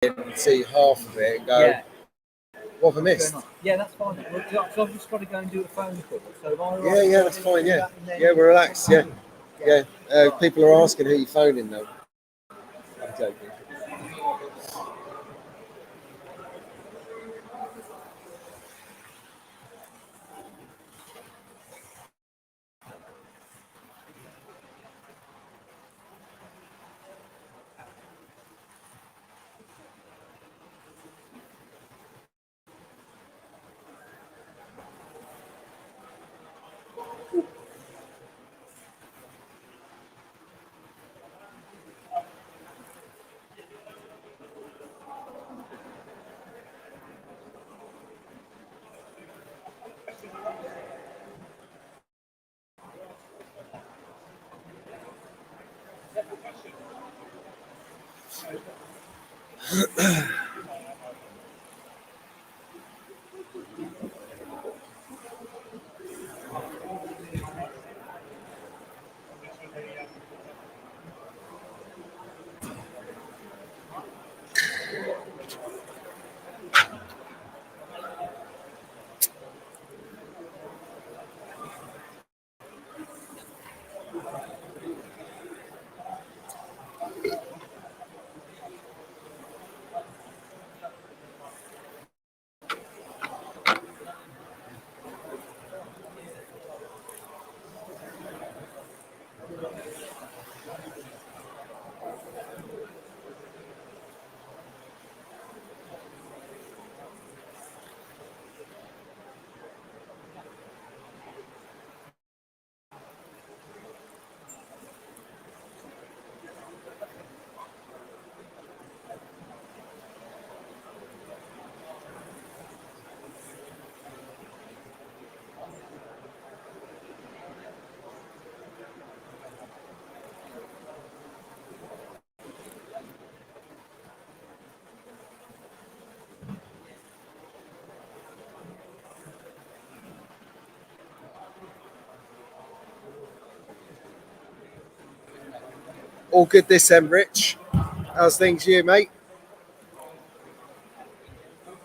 and see half of it and go, what have I missed? Yeah, that's fine. So I've just got to go and do a phone call. So yeah, that's fine. Yeah, we're relaxed. Yeah. People are asking who you're phoning though. I'm joking. All good this end, Rich. How's things you, mate?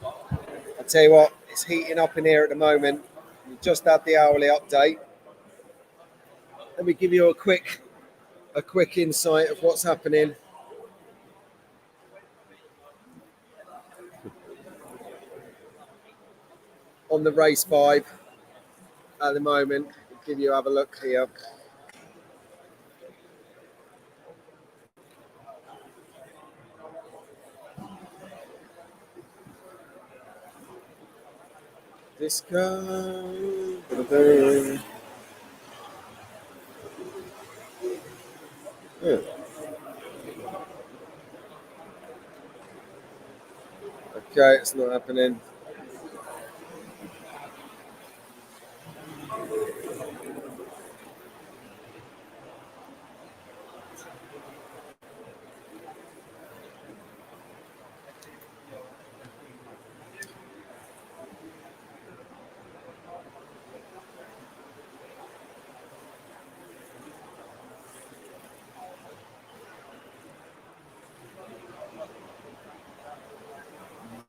I tell you what, it's heating up in here at the moment. We just had the hourly update. Let me give you a quick insight of what's happening. On the race 5 at the moment. Have a look here. DISCA. Yeah. Okay, it's not happening.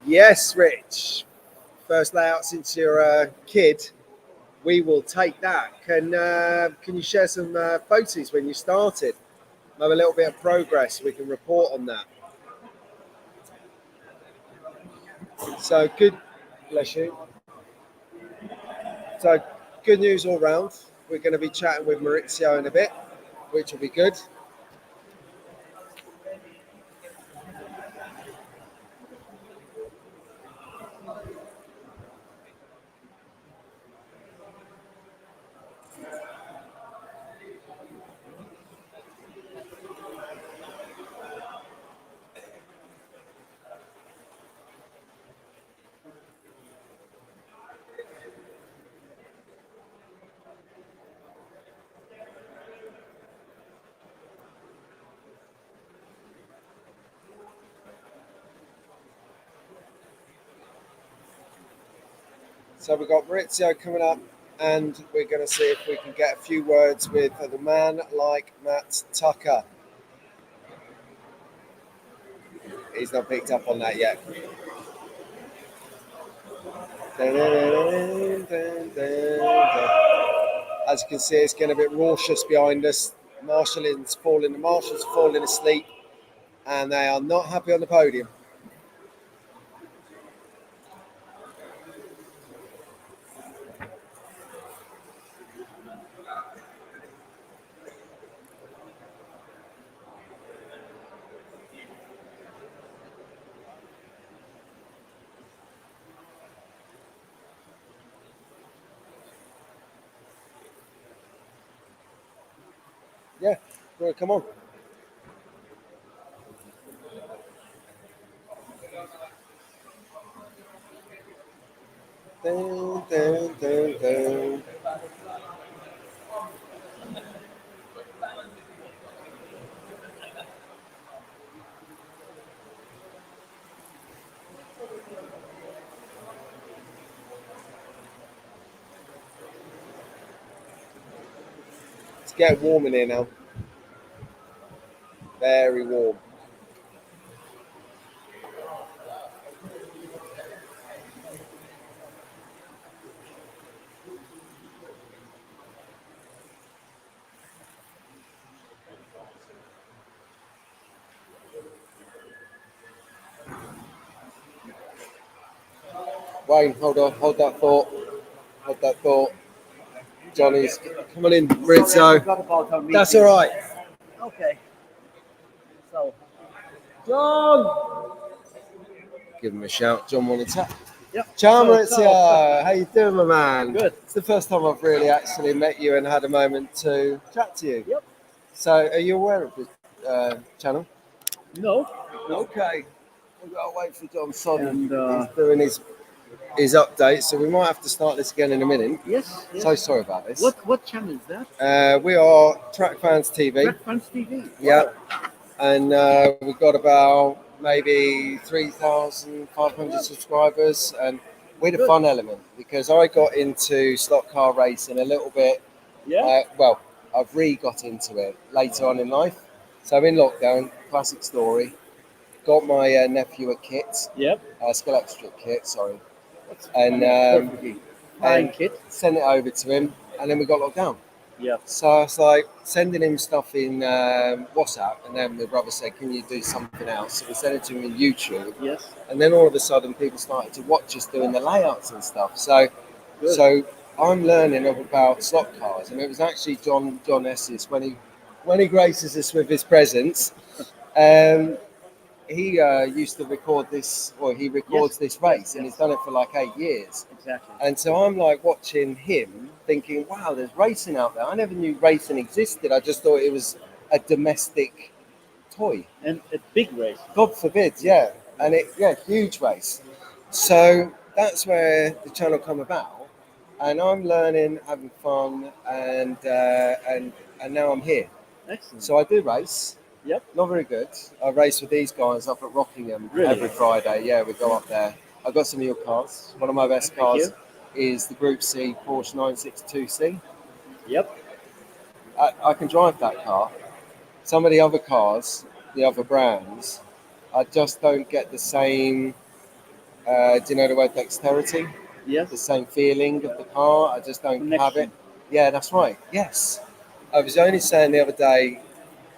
Yes, Rich. First layout since you're a kid. We will take that. Can you share some photos when you started? Have a little bit of progress. We can report on that. So good. Bless you. So good news all round. We're going to be chatting with Maurizio in a bit, which will be good. So we've got Maurizio coming up, and we're going to see if we can get a few words with the man like Matt Tucker. He's not picked up on that yet. As you can see, it's getting a bit raucous behind us. The marshals are falling asleep, and they are not happy on the podium. Yeah, well, come on. Dun, dun, dun, dun. It's getting warm in here now. Very warm. Wayne, hold on, hold that thought. Hold that thought. Johnny's coming in, Maurizio. That's all right. Okay. So, John! Give him a shout. John wanted to. yep. Ciao, So, Maurizio. How you doing, my man? Good. It's the first time I've really actually met you and had a moment to chat to you. Yep. So, are you aware of the channel? No. Okay. We've got to wait for John Sodden. And, He's doing his update, so we might have to start this again in a minute. Yes. So sorry about this. What channel is that? We are Track Fans TV. Track Fans TV. Yeah. And we've got about maybe 3,500 subscribers, and we're the fun element because I got into slot car racing a little bit. Yeah. Well, I've got into it later on in life. So in lockdown, classic story. Got my nephew a kit, Yep. Electric kit, sorry, and Fine kit. sent it over to him, and then we got locked down. Yep. So I was like sending him stuff in WhatsApp, and then my brother said, "Can you do something else?" So we sent it to him in YouTube, Yes. and then all of a sudden people started to watch us doing the layouts and stuff. So I'm learning about slot cars, and it was actually John Esses when he graces us with his presence. He used to record this, or he records this race, and he's done it for like 8 years. Exactly. And so I'm like watching him, thinking, "Wow, there's racing out there." I never knew racing existed. I just thought it was a domestic toy. And a big race. God forbid, yeah. And huge race. So that's where the channel come about, and I'm learning, having fun, and now I'm here. Excellent. So I do race. Yep. Not very good. I race with these guys up at Rockingham every Friday. Yeah, we go up there. I've got some of your cars. One of my best cars is the Group C Porsche 962C. Yep. I can drive that car. Some of the other cars, the other brands, I just don't get the same, do you know the word dexterity? Yes. The same feeling of the car. I just don't have it. Yeah, that's right. Yes. I was only saying the other day,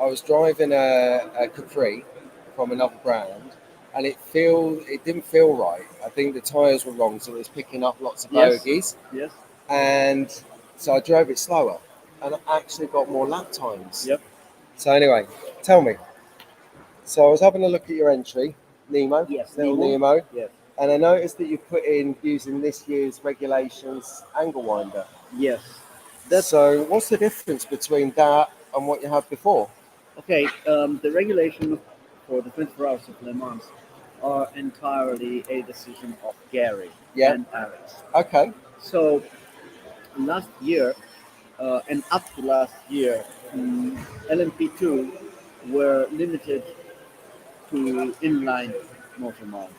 I was driving a Capri from another brand, and it didn't feel right. I think the tyres were wrong, so it was picking up lots of bogeys. Yes. And so I drove it slower, and I actually got more lap times. Yep. So anyway, tell me. So I was having a look at your entry, Nemo. Yes. Little Nemo. Yes. And I noticed that you put in using this year's regulations angle winder. Yes. So what's the difference between that and what you had before? Okay, the regulation for the 24 hours of Le Mans are entirely a decision of Gary and Alex. Okay. So last year and up to last year, LMP2 were limited to inline motor mount.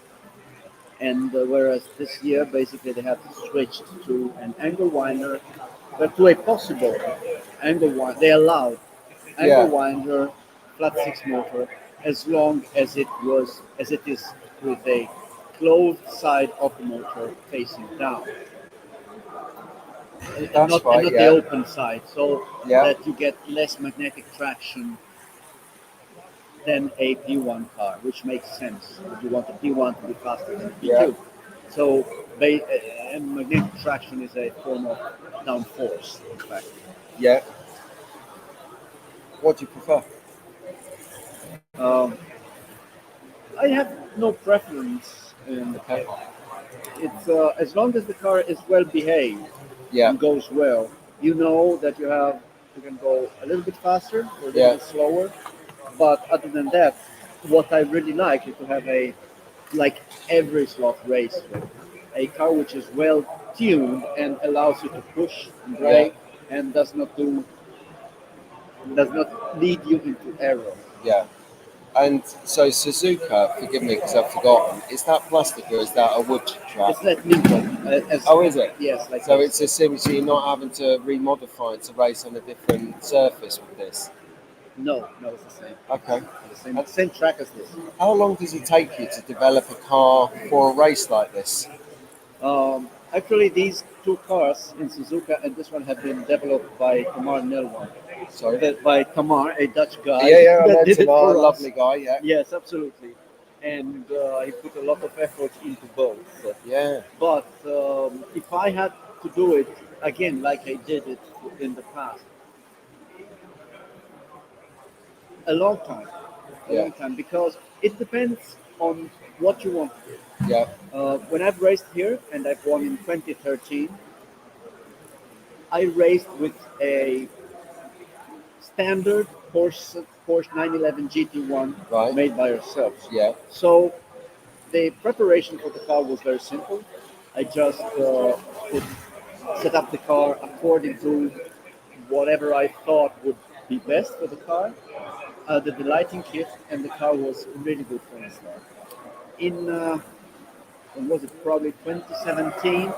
And whereas this year, basically, they have switched to an angle winder, but to a possible angle winder. They allowed angle winder, flat 6 motor, as long as it is with a closed side of the motor facing down, and That's not right, the yeah. open side, so Yeah. that you get less magnetic traction than a P1 car, which makes sense. You want a P1 to be faster than a P2. Yeah. So and magnetic traction is a form of downforce, in fact. Yeah. What do you prefer? Um, I have no preference in the Okay. car. It's as long as the car is well behaved Yeah. and goes well, you know that you can go a little bit faster or a little Yeah. bit slower. But other than that, what I really like is to have a like every slot race with a car which is well tuned and allows you to push and Yeah. brake and does not lead you into error. Yeah. And so Suzuka, forgive me because I've forgotten, is that plastic or is that a wood track? It's like neutral, as Oh, is it? yes, like So this. it's essentially you're not having to remodify it to race on a different surface with this. No, it's the same. Okay. Same track as this. How long does it take you to develop a car for a race like this? Actually, these two cars in Suzuka and this one have been developed by Tamar Nelwan. Sorry. By Tamar, a Dutch guy Yeah, yeah, I that know did it Tamar, for us. lovely guy, yeah. Yes, absolutely. And he put a lot of effort into both. Yeah. But if I had to do it again, like I did it in the past, a Yeah. long time, because it depends on what you want to do. Yeah. When I've raced here, and I've won in 2013, I raced with a standard Porsche 911 GT1 Right. made by ourselves. Yeah. So the preparation for the car was very simple. I just set up the car according to whatever I thought would be best for the car. Did the lighting kit, and the car was really good for a start. In when was it? Probably 2017.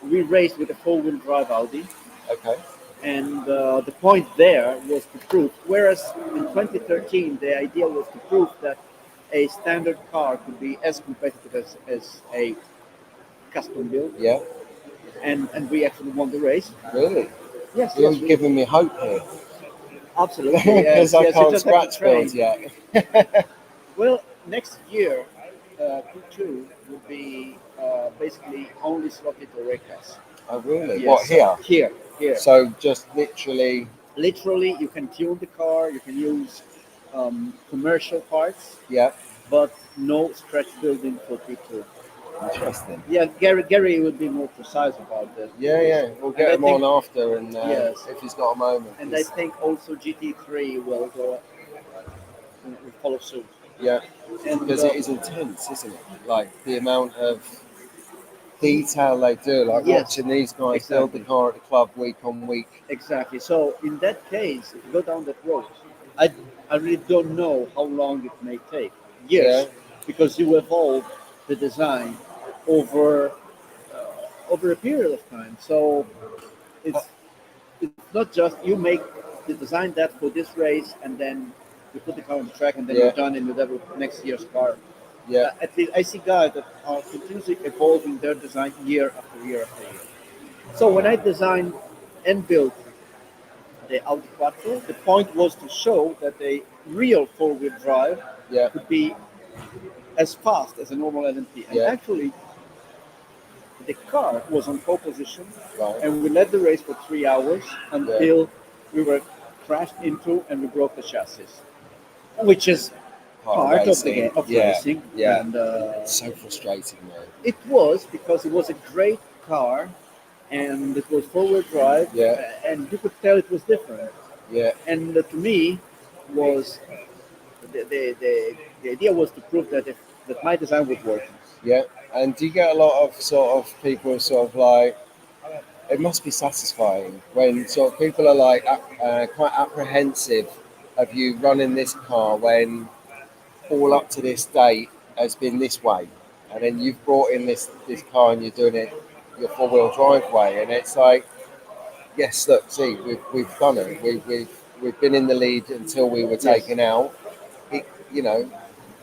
We raced with a four-wheel drive Audi, Okay. and the point there was to prove. Whereas in 2013, the idea was to prove that a standard car could be as competitive as a custom build, Yeah. and we actually won the race. Really? Yes, You're yes, we, giving me hope here absolutely. because Yes, I yes. You can't just have to scratch build train. yet. Well, next year, Q2 will be basically only slotted Orecas. Oh, really? What, Yes, here? here. So just literally, Literally, you can tune the car, you can use commercial parts, yeah, but no stretch building for Q2. interesting. Yeah, Gary would be more precise about that. Yeah, yeah. We'll And get I him think, on after, and yes, if he's got a moment. and I think also GT3 will follow suit. Yeah, And because it is intense, isn't it? Like the amount of detail they do, like yes, watching these guys build the exactly. car at the club week on week. Exactly. So in that case, if you go down that road, I, I really don't know how long it may take. Yeah, Years, because you evolve the design over over a period of time. So Uh, it's not just you make the design that for this race and then you put the car on the track and then you're yeah, done and you develop next year's car. yeah. At least I see guys that are continuously evolving their design year after year after year. So when I designed and built the Audi Quattro, the point was to show that a real four-wheel drive Yeah, could be as fast as a normal LMP. And yeah, actually, the car was on pole position, right, and we led the race for 3 hours yeah. until we were crashed into and we broke the chassis, which is part of the game of Yeah, racing. yeah. And So frustrating, man. it was because it was a great car, and it was four-wheel drive, Yeah, and you could tell it was different. yeah, And to me, was the idea was to prove that that my design would work. yeah. And do you get a lot of sort of people sort of like, it must be satisfying when sort of people are like quite apprehensive of you running this car when all up to this date has been this way, and then you've brought in this car and you're doing it your four wheel drive way, and it's like, yes, look, see, we've done it. We've been in the lead until we were Yes, taken out. you know,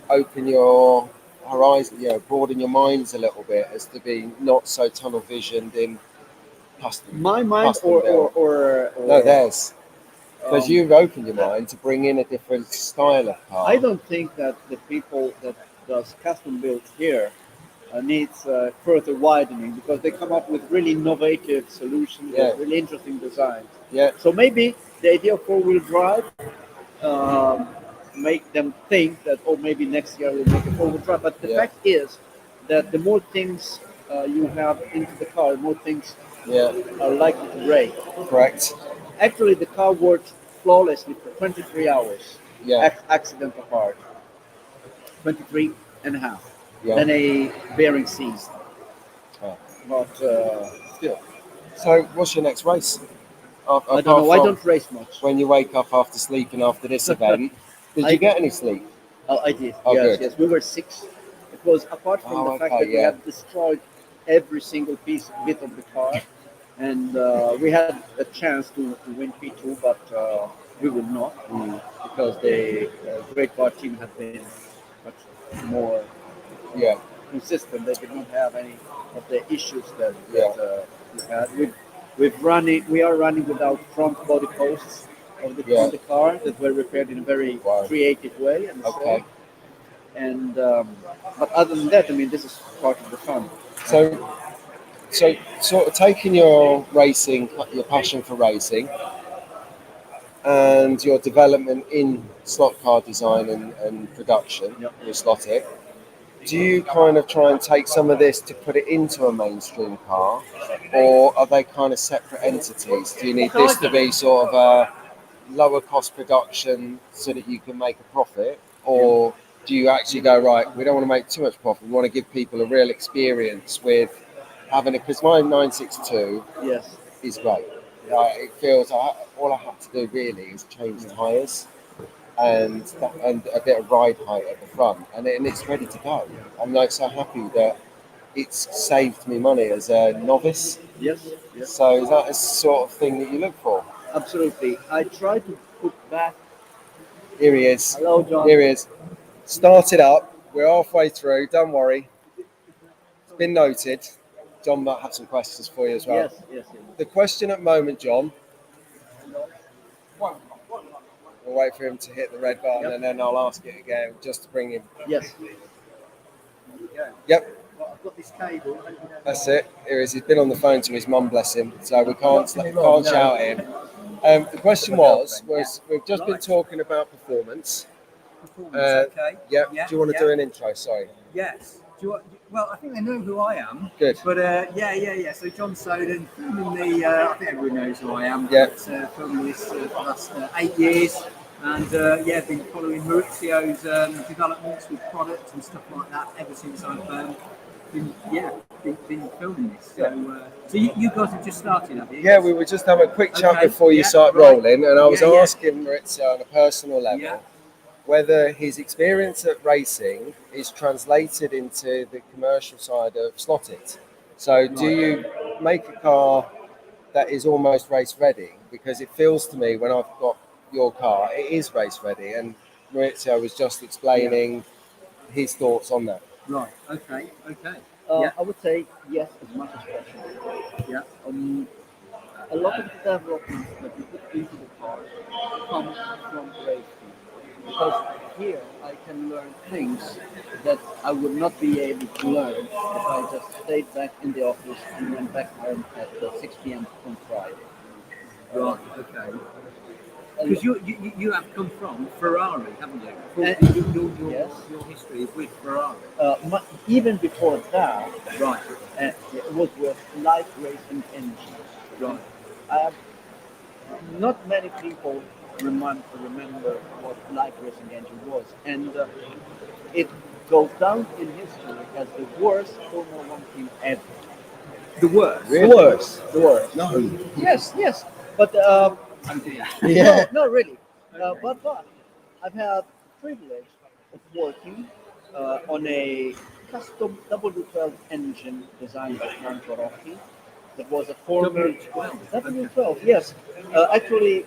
open your horizon, broaden your minds a little bit as to be not so tunnel visioned in custom. My mind custom build. or No, theirs. Because um, you've opened your mind to bring in a different style of car. I don't think that the people that does custom builds here needs further widening because they come up with really innovative solutions, Yeah. with really interesting designs. Yeah, So maybe the idea of four-wheel drive um, make them think that, oh, maybe next year we'll make a four-wheel drive. But the Yeah. fact is that the more things you have into the car, the more things yeah, are likely to break. correct. Actually, the car works flawlessly for 23 hours, Yeah, accident apart. 23 and a half. yeah. Then a bearing seized. Oh. But still, So, what's your next race? I don't know. I don't race much. When you wake up after sleeping after this event, did I- you get any sleep? Oh, I did. Oh, yes, good. yes. We were 6. It was apart from Oh, the fact okay, that we yeah. had destroyed every single bit of the car, and we had a chance to win P2, but we would not because the Great Bar team had been much more Yeah, consistent. They did not have any of the issues that Yeah. we had. We are running without front body posts of the Yeah. on the car that were repaired in a very Wow. creative way. And okay. and but other than that, I mean, this is part of the fun. So sort of taking your racing, your passion for racing, and your development in slot car design and production Yep. with Slotic, do you kind of try and take some of this to put it into a mainstream car, or are they kind of separate entities? Do you need this to be sort of a lower cost production so that you can make a profit, or do you actually go, right, we don't want to make too much profit, we want to give people a real experience with having it, because my 962 Yes. is great. It feels all I have to do really is change tyres and a bit of ride height at the front, and it's ready to go. I'm like so happy that it's saved me money as a novice. Yes. Yes. So is that a sort of thing that you look for? Absolutely. I try to put back. Here he is. Hello, John. Here he is. Start it up. We're halfway through. Don't worry. It's been noted. John might have some questions for you as well. Yes. Yes. Yes. The question at the moment, John. We'll wait for him to hit the red button, and then I'll ask it again just to bring him. Yes. Yep. Well, I've got this cable. That's it. Here he is. He's been on the phone to his mum, bless him. So we can't shout at him. The question was we've just been talking about performance. Okay. Yeah. Yeah, Do you want to do an intro? Sorry. Yes. Well, I think they know who I am. Good. But yeah. So John Soden, filming I think everyone knows who I am. Yeah. But, filming this for the last 8 years, and been following Maurizio's developments with products and stuff like that ever since I've been filming this. So you guys have just started, have you? Yeah, we were just having a quick chat Okay, before you yeah, start right. rolling, and I was Yeah, yeah. asking Maurizio on a personal level Yeah. whether his experience at racing is translated into the commercial side of Slotted. So do you make a car that is almost race ready? Because it feels to me when I've got your car, it is race ready, and Maurizio was just explaining his thoughts on that. Right. Okay. I would say yes, as much as possible. Yeah. A lot of the developments that we put into the car come from racing. Because here I can learn things that I would not be able to learn if I just stayed back in the office and went back home at 6 p.m. on Friday. Right. Okay. Because you have come from Ferrari, haven't you? Yes. Your history is with Ferrari. Even before that, Right. it was with light racing engines. Right. Not many people remember what light racing engine was, and it goes down in history as the worst Formula One team ever. The worst. Really? The worst. No. Yes, but Yeah. no, really. But I've had the privilege of working on a custom W12 engine designed by Franco Rocchi. That was a former W12. W12. Yes, actually,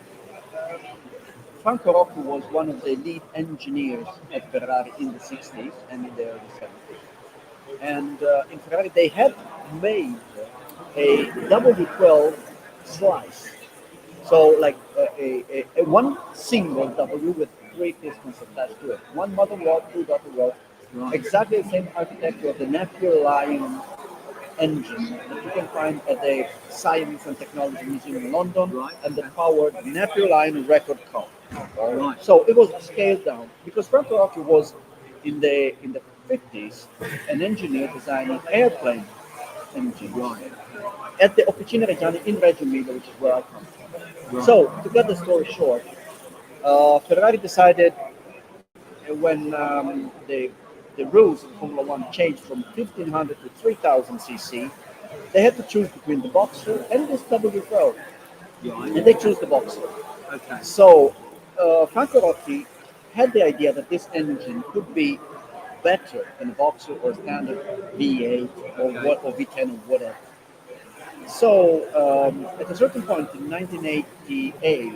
Franco Rocchi was one of the lead engineers at Ferrari in the 60s and in the early 70s. And in Ferrari, they had made a W12 slice. So, like a one single W with three pistons attached to it. One motor rod, two daughter rods. Right. Exactly the same architecture of the Napier Lion engine that you can find at the Science and Technology Museum in London, Right. and the powered Napier Lion record car. Right. So it was scaled down because Franco Rocchi was in the 50s an engineer designing airplane engines Right. at the Officina Reggiana in Reggio Emilia, which is where I come from. Right. So to cut the story short, Ferrari decided when the rules of Formula One changed from 1500 to 3000 cc, they had to choose between the Boxer and this W12, Right. and they chose the Boxer. Okay. So Franco Rocchi had the idea that this engine could be better than a Boxer or standard V8 or Okay. what or V10 or whatever. So at a certain point in 1988,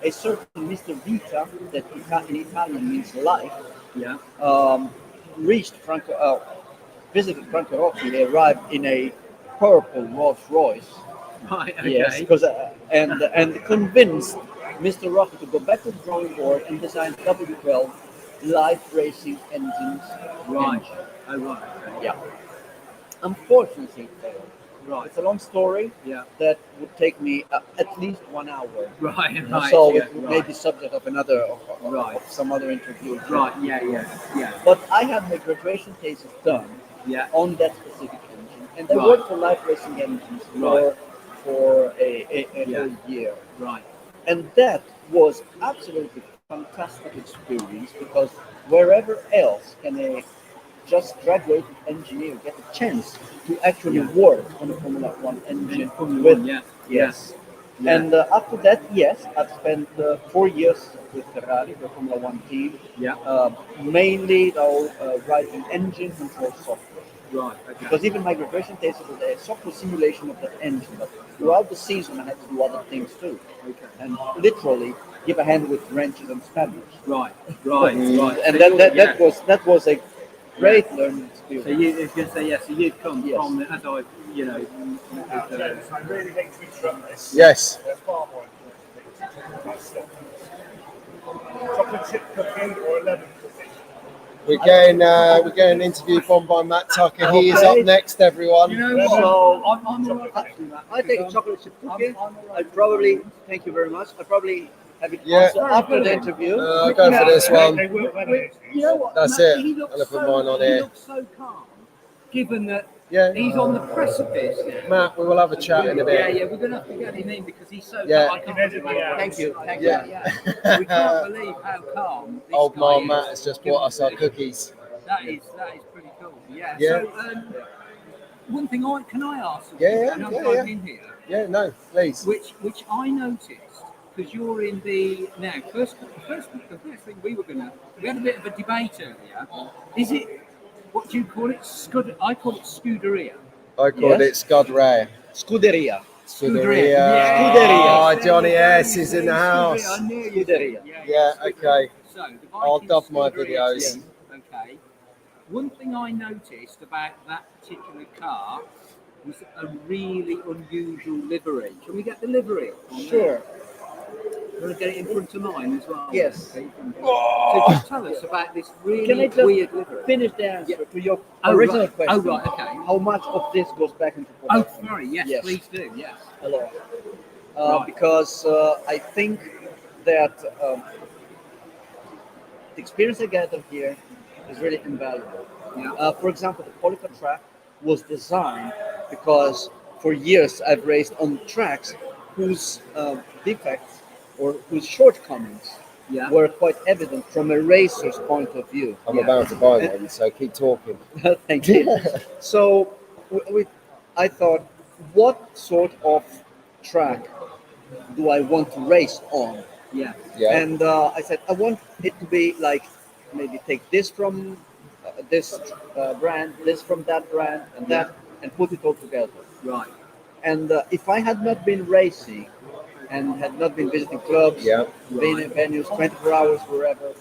a certain Mr. Vita, that in Italian means life, Yeah. reached visited Franco Rocchi. He arrived in a purple Rolls Royce. Right. Okay. Yes, because and convinced Mr. Rocchi to go back to the drawing board and design W12 live racing engines. Right. Engine. Oh, right. Okay. Yeah. Unfortunately, it failed. Right. It's a long story Yeah. that would take me at least 1 hour. Right. Right. So yeah, it may right. be subject of another Right. of some other interview. Right. Yeah. Yeah. Yeah. But I had my graduation thesis done Yeah. on that specific engine, and I Right. worked for live racing engines Right. for a Yeah. whole year, Right. and that was absolutely fantastic experience because wherever else can a just graduated engineer get a chance to actually Yeah. work on a Formula One engine Formula with One, yeah. yes. Yeah. And after that, yes, I've spent 4 years with Ferrari, the Formula One team, Yeah. mainly though writing engine control software. Right. Okay. Because even my graduation thesis was a software simulation of that engine, but throughout the season I had to do other things too, Okay. and literally give a hand with wrenches and spanners. Right. Right. Right. And So that was a great learning experience. So you, I was going to say, yeah. So you've come Yes. from, as I, you know, I really hate to interrupt this. Yes. Chocolate chip cookie or lemon cookie? We're getting an interview by Matt Tucker. He is up next, everyone. you know what? So- I'm all right actually, Matt, I take a because chocolate chip cookie. I'm all right. I'd probably, thank you very much. I'd probably have it Yeah. after the interview. I'll go for this They one. will let it. You know what? That's Matt, it. He looks I'll put so, mine on he here. looks so calm, given that Yeah. he's on the precipice. Matt, we will have a chat in a Yeah, bit. yeah, we're going to have to get him in because he's so Yeah. calm. I can't Thank you. Thank Yeah. We can't believe how calm this Old guy man is. Matt has just brought us our cookies. That is pretty cool. Yeah. Yeah. So one thing can I ask? Yeah, Now yeah, that I'm yeah. in here, Yeah, no, please. which I noticed because you're in the now the first thing we had a bit of a debate earlier. Is it what do you call it? I call it Scuderia. I called it Scud Ray. Scuderia. Scuderia. Yeah. Oh, Johnny S is in the house. I knew you Scuderia. did. Yeah, okay. So the I'll Viking dub my Scuderia videos. team, okay. One thing I noticed about that particular car was a really unusual livery. Can we get the livery? On Sure. You want to get it in front of mine as well? Yes. Okay. So just tell us about this Can I really just weird livery. finish the answer to your Oh, original right. question? Oh, right, okay. How much of this goes back into Oh, production? sorry. Yes, Yes. please do. Yes. Hello. Right. Because I think that the experience I gathered here is really invaluable. Yeah. For example, the Polica track was designed because for years I've raced on tracks whose defects or whose shortcomings Yeah. were quite evident from a racer's point of view. I'm Yeah. about to buy one, so keep talking. Thank you. So I thought, what sort of track do I want to race on? Yeah. Yeah. And I said, I want it to be like, maybe take this from this brand, this from that brand, and that, and put it all together. Right. And if I had not been racing and had not been visiting clubs, Yeah. venues, 24 hours, wherever,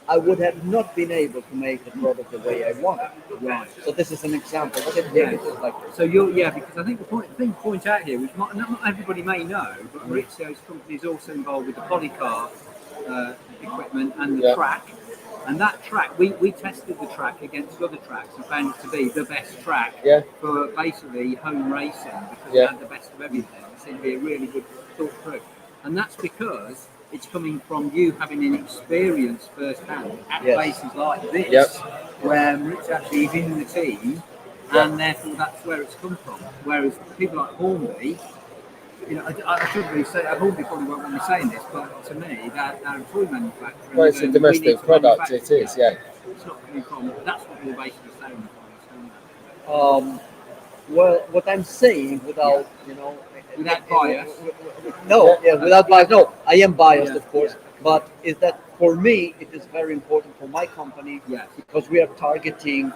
I would have not been able to make the product the way I want. Right. So this is an example. But Yeah. it is like So because I think the thing to point out here, which not everybody may know, but Maurizio's company is also involved with the polycar equipment and the track. And that track, we tested the track against other tracks and found it to be the best track for basically home racing because it had the best of everything. It seemed to be a really good thought through. And that's because it's coming from you having an experience firsthand at places like this, where Maurizio actually is in the team, and therefore that's where it's come from. Whereas people like Hornby, I shouldn't really say, Hornby probably won't want me saying this, but to me, they're a toy manufacturer. Well, it's a domestic product. It is, yeah. It's not coming from. That's what you're basically saying. Well, what I'm saying without, without bias. Without bias. No, I am biased, of course, but is that for me, it is very important for my company because we are targeting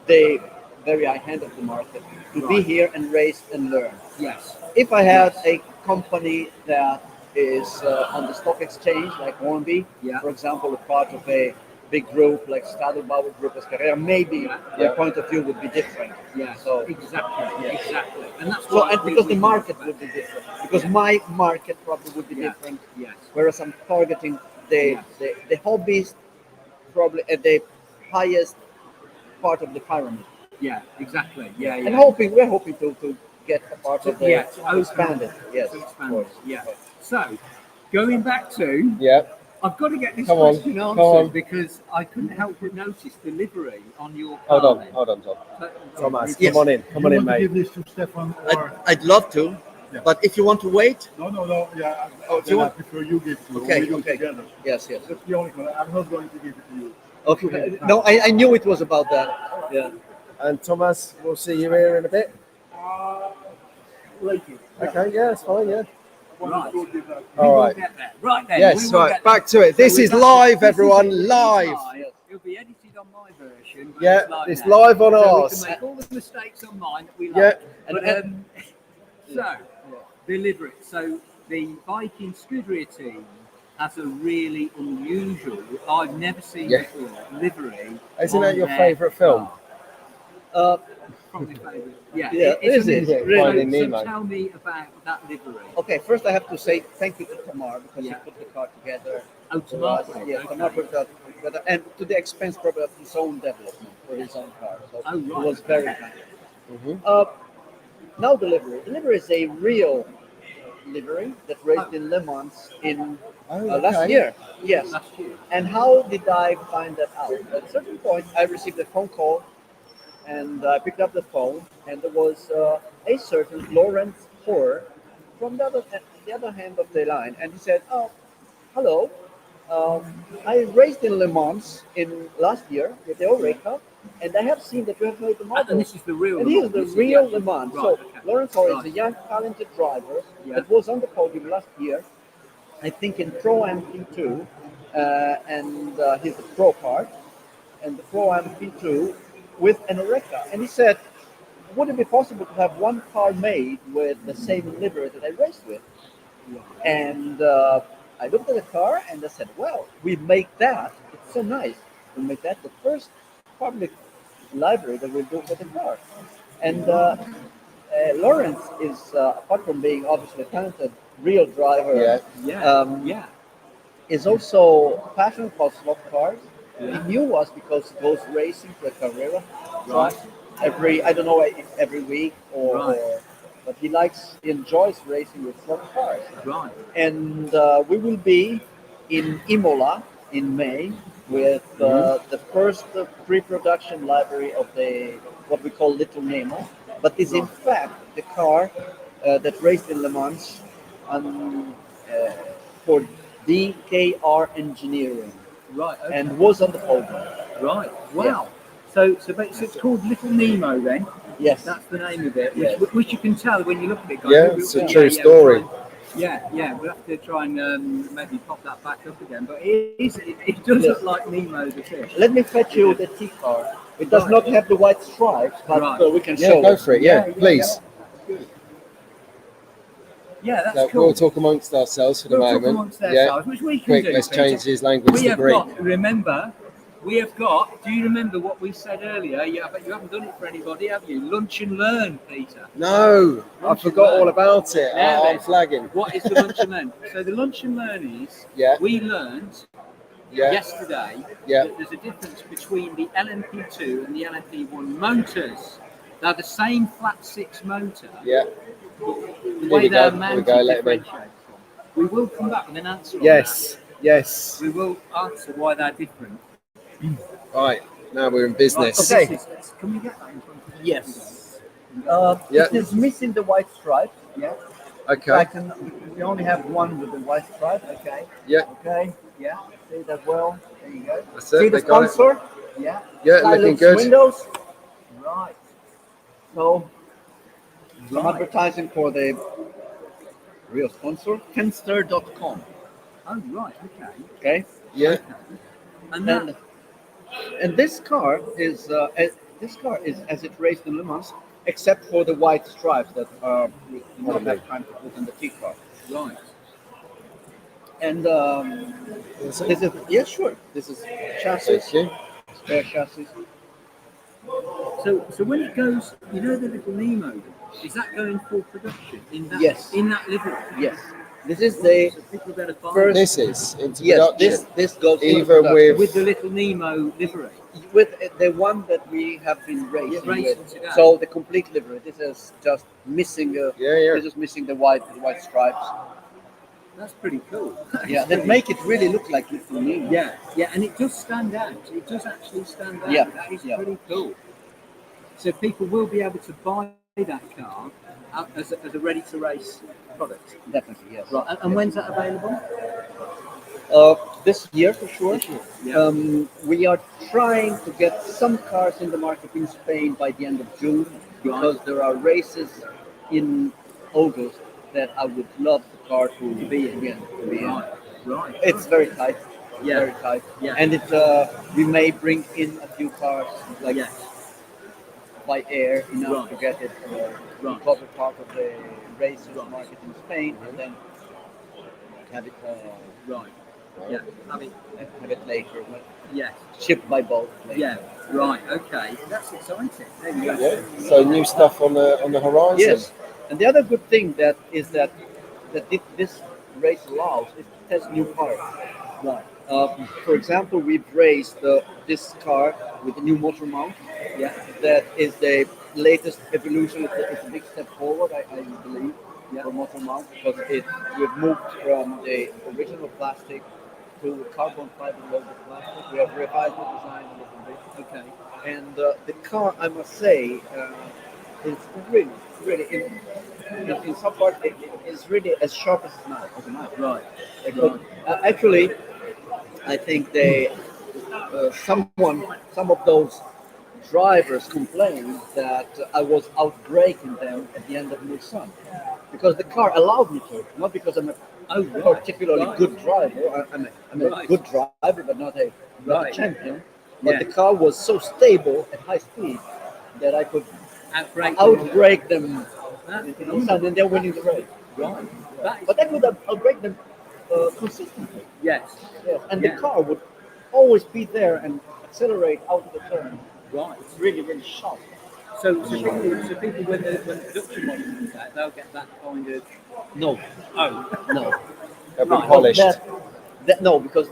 the very high end of the market to be here and race and learn. Yes. If I had a company that is on the stock exchange, like Hornby, for example, a part of a big group like Stadelbauer Group as Carrera, maybe their point of view would be different. Yeah. So exactly. And that's because the market would be different. Because my market probably would be different. Yes. Whereas I'm targeting the hobbies probably at the highest part of the pyramid. Yeah, exactly. Yeah. And we're hoping to get a part of the expanded. Yes, of course. Yeah. So going back to I've got to get this question answered because I couldn't help but notice the livery on your car. Hold on, Tom. Thomas, come on in, mate. Give this to Stefan, or I'd love to, but if you want to wait. No. Yeah, I prefer you give it to Okay. together. Yes. That's the only one. I'm not going to give it to you. Okay. No, I knew it was about that. Yeah. And Thomas, we'll see you here in a bit. Later. Okay, that's fine, yeah. Right. All right. Right then. Yes, right. Back to it. This is live, everyone. Live. It'll be edited on my version. Yeah, it's live on ours. We can make all the mistakes on mine that we like. So, Livery. So the biking Scuderia team has a really unusual, I've never seen before, livery. Isn't that your favourite film? Probably favourite. Yeah. Is it? Really? So tell me about that livery. Okay, first I have to say thank you to Tamar because he put the car together. Oh, Tamar. Tamar put that together, and to the expense probably of his own development for his own car. So it was very kind. Now the livery is a real livery that raced in LeMan in last year. Yes. Last year. And how did I find that out? At a certain point, I received a phone call. And I picked up the phone, and there was a certain Lawrence Hoare from the other hand of the line, and he said, "Oh, hello. I raced in LeMan in last year with the Oreca, and I have seen that you have made the model." And this is the real. And he is the real LeMan. Right, so okay. Lawrence Hoare is a young, talented driver that was on the podium last year, I think in Pro Am P2, and he's the pro part, and the Pro Am P2. With an Oreca, and he said, would it be possible to have one car made with the same livery that I raced with? And I looked at the car and I said, well, we make that, it's so nice, we make that the first public livery that we'll do for the car. And Lawrence is, apart from being obviously a talented real driver, is also passionate about slot cars. He knew us because he goes racing to a Carrera track every week but he enjoys racing with slot cars. Right. And we will be in Imola in May with the first pre-production livery of what we call Little Nemo, but is in fact the car that raced in LeMan for DKR Engineering. Right, okay. And was on the podium. Right, wow. So it's called Little Nemo then? Yes. That's the name of it, which you can tell when you look at it, guys. Yeah, it's a true story. We'll have to try and maybe pop that back up again. But it does look like Nemo the fish. Let me fetch you the T-car. It does not have the white stripes, but we can show go for it, please. Yeah, that's So cool. we'll talk amongst ourselves for the We'll talk moment. amongst ourselves, which we can Quick, do. let's Peter. change his language We to have Greek. got, remember, we have got, do you remember what we said earlier? Yeah, but you haven't done it for anybody, have you? Lunch and learn, Peter. No, I Lunch and forgot learn. all about it. Now I'm then, flagging. What is the lunch and learn? So the lunch and learn is, Yeah. we learned Yeah, yesterday yeah, that there's a difference between the LMP2 and the LMP1 motors. They're the same flat six motor, yeah. the Here way we they're go, here we mounted go, let him in. differentiates. We will come back with an answer on Yes, yes. that. We will answer why they're different. Right, now we're in business. Okay. Can we get that in front of Yes. Yeah. It is missing the white stripe. Yeah. Okay, We only have one with the white stripe. Okay. yeah, Okay. Yeah. See that well. There you go. that's it. See the They got it. sponsor? Yeah. Yeah, looking Skylux good. Windows. Right. So some Right. advertising for the real sponsor, Fenster.com. Oh, right, okay. Okay. Yeah, And that, And this car is as it raced in Le Mans, except for the white stripes that we do not have time to put in the T car. right. And that's it. this is sure. This is chassis, Thank you. spare chassis. So when it goes, you know the little Nemo, is that going for production in that Yes. in that livery? Yes. This is the So people better buy first- This is into yes. production. This goes into Even production. with the little Nemo livery. with the one that we have been racing racing with. today. So the complete livery. This is just missing. Yeah. This is missing the white stripes. That's pretty cool. Yeah, that make it really look like little Nemo. Yeah, and it does stand out. It does actually stand out. Yeah, That is yeah. pretty cool. So people will be able to buy that car as a ready to race product. Definitely, yes. Right, and when's that available? This year for sure. This year, yeah. We are trying to get some cars in the market in Spain by the end of June because there are races in August that I would love the car to be in. Right. It's very tight. Yeah. Very tight. Yeah. And we may bring in a few cars like Yes. by air enough Right. to get it Right. cover part of the races market in Spain and then have it Right. Yeah. I mean, have it later, yes. shipped by boat later. Yeah. Right. Okay. That's exciting. There you go. Yeah. So new stuff on the horizon. Yes, and the other good thing that this race allows is to test new cars. Right. For example, we've raced this car with a new motor mount. Yeah. That is the latest evolution. It's a big step forward, I believe, Yeah. for motor mount because we've moved from the original plastic to carbon fiber loaded plastic. We have revised the design a little bit. Okay. And the car, I must say, is really in some part it is really as sharp as a knife. Right. Actually, I think some of those drivers complained that I was outbraking them at the end of Mulsanne because the car allowed me to, not because I'm a particularly good driver. I'm a good driver, but not a champion. But the car was so stable at high speed that I could outbrake them in Mulsanne, and they're winning the race. Right. But I could outbrake them consistently. Yes. Yes. And the car would always be there and accelerate out of the turn. Right. It's really sharp. So people when the production model comes out, they'll get that kind of. No. Oh. No. They'll be polished. No, because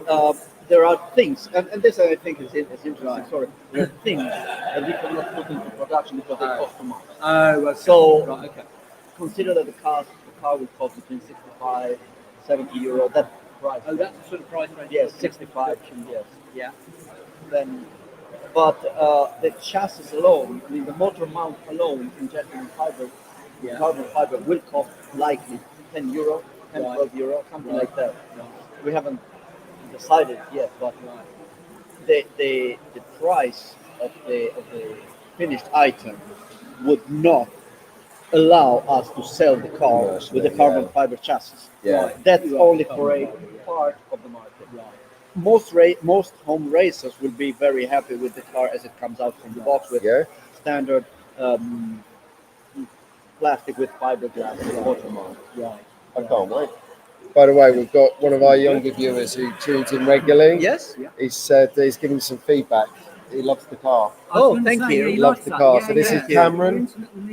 there are things, and this I think is interesting. Sorry, there are things that we cannot put into production because they cost too much. Oh. Okay. So Right. Okay. consider that the car will cost between 65, 70 euro. That price. Oh, that's the sort of price range. Yes, 65. Yes. Yeah. Then, but the chassis alone, I mean the motor mount alone in genuine fiber, carbon fiber will cost likely 10 euro, 10, 12 euro, something like that. Right. We haven't decided yet, but the price of the finished item would not allow us to sell the car with the carbon fiber chassis. Yeah. That's only for a part of the market. Most home racers will be very happy with the car as it comes out from the box with standard plastic with fiberglass motor mount. Right. I can't wait. By the way, we've got one of our younger viewers who tunes in regularly. Yes. He said he's giving some feedback. He loves the car. Oh, thank you. He loves the car. So this is Cameron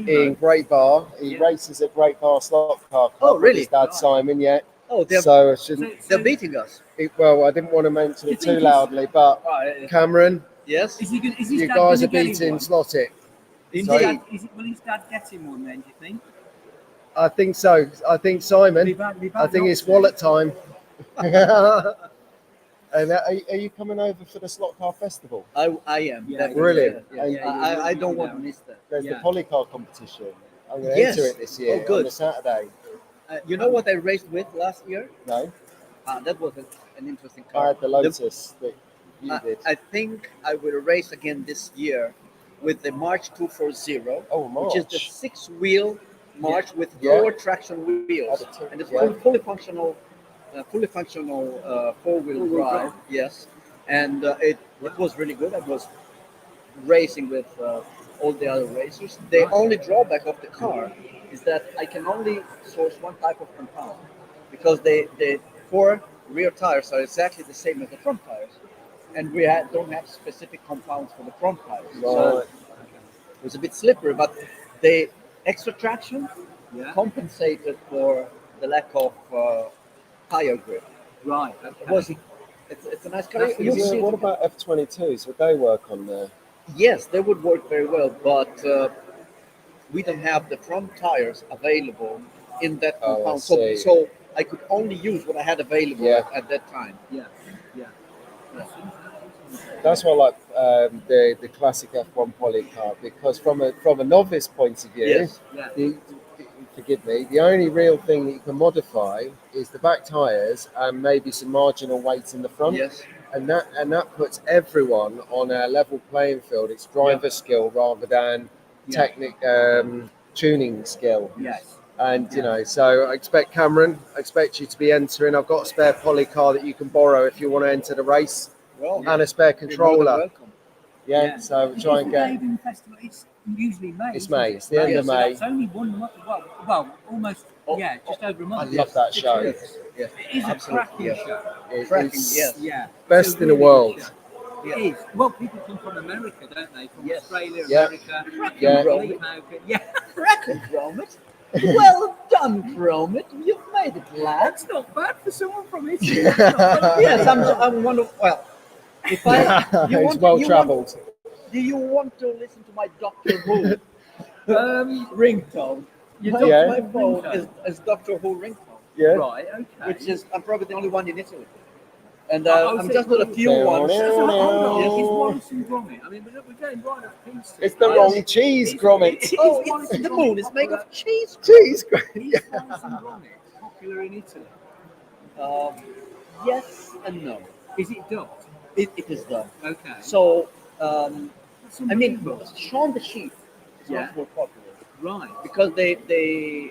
in Great Barr. He races at Great Barr Slot Car Club. Oh, really? With his dad Simon. Yeah. Oh, So I shouldn't. they're beating us. Well, I didn't want to mention it too loudly, but Cameron, Yes. Is his you dad guys gonna are get him beating one? Slotted. Indeed. Will his dad get him one then, do you think? I think so. I think Simon. I think it's wallet time. And are you coming over for the Slot Car Festival? I am. Yeah, Brilliant. Yeah. And I don't want to miss that. there's the Yeah. polycar competition. I'm going to Yes. enter it this year Oh, good. on a Saturday. You know what I raced with last year? No, That was an interesting I car. had the Lotus that you did. I think I will race again this year with the March 240, Oh, which is the March. 6-wheel March with Yeah. 4 traction wheels, and it's Yeah. fully functional 4-wheel drive. Yes, and it was really good. I was racing with all the other racers. The only drawback of the car is that I can only source one type of compound because the 4 rear tires are exactly the same as the front tires, and we don't have specific compounds for the front tires. So Right. it was a bit slippery, but the extra traction compensated for the lack of tire grip. Right. It was, it's a nice car. That's You'll see it. What about F22s? Would they work on there? Yes, they would work very well, but we don't have the front tires available in that Oh, I compound. see. So I could only use what I had available Yeah. at that time. Yeah. Yeah. That's why I like the classic F1 poly car, because from a novice point of view, Yes. Yeah. forgive me, the only real thing that you can modify is the back tyres and maybe some marginal weight in the front. Yes. And that puts everyone on a level playing field. It's driver skill rather than tuning skill. Yes. And so I expect Cameron, I expect you to be entering. I've got a spare poly car that you can borrow if you want to enter the race, Well, and a spare you're more than controller. welcome. Yeah, so Is try the and get. Daving Festival, it's usually May. It's isn't May. it? It's the end of So May. That's only 1 month. Well, almost. Oh, Just over a I month. love that 6 show. weeks. Yes. It is a Absolutely, cracking yes. show. Cracking, It's yes. Yeah. best It's a in the really world. good show. Yeah. It is. Well, people come from America, don't they? From Yes. Australia, Yeah. America. Yeah. Lee Houghton. Yeah. Cracking, Gromit. Well done, Gromit. You've made it, lad. That's not bad for someone from Italy. That's not bad. Yes, I'm one of. Well, if I. You He's want, well you travelled. want- Do you want to listen to my Doctor Who ringtone? Your Yeah. My phone is Doctor Who ringtone, Yeah. Right, okay. which is I'm probably the only one in Italy, and Oh, I'm so just got a few it's- ones. So, hold on. Yes. Is Wallace and Gromit? I mean, we're going right up pieces. It's the wrong cheese, Gromit. Oh, Is Wallace it's and the Gromit moon is made popular? of cheese. Cheese, Gromit. Is Wallace and Gromit popular in Italy? Yes and no. Is it dubbed? It is done. Okay. So, That's I mean, unbelievable. Shaun the Sheep is Yeah. much more popular Right. because the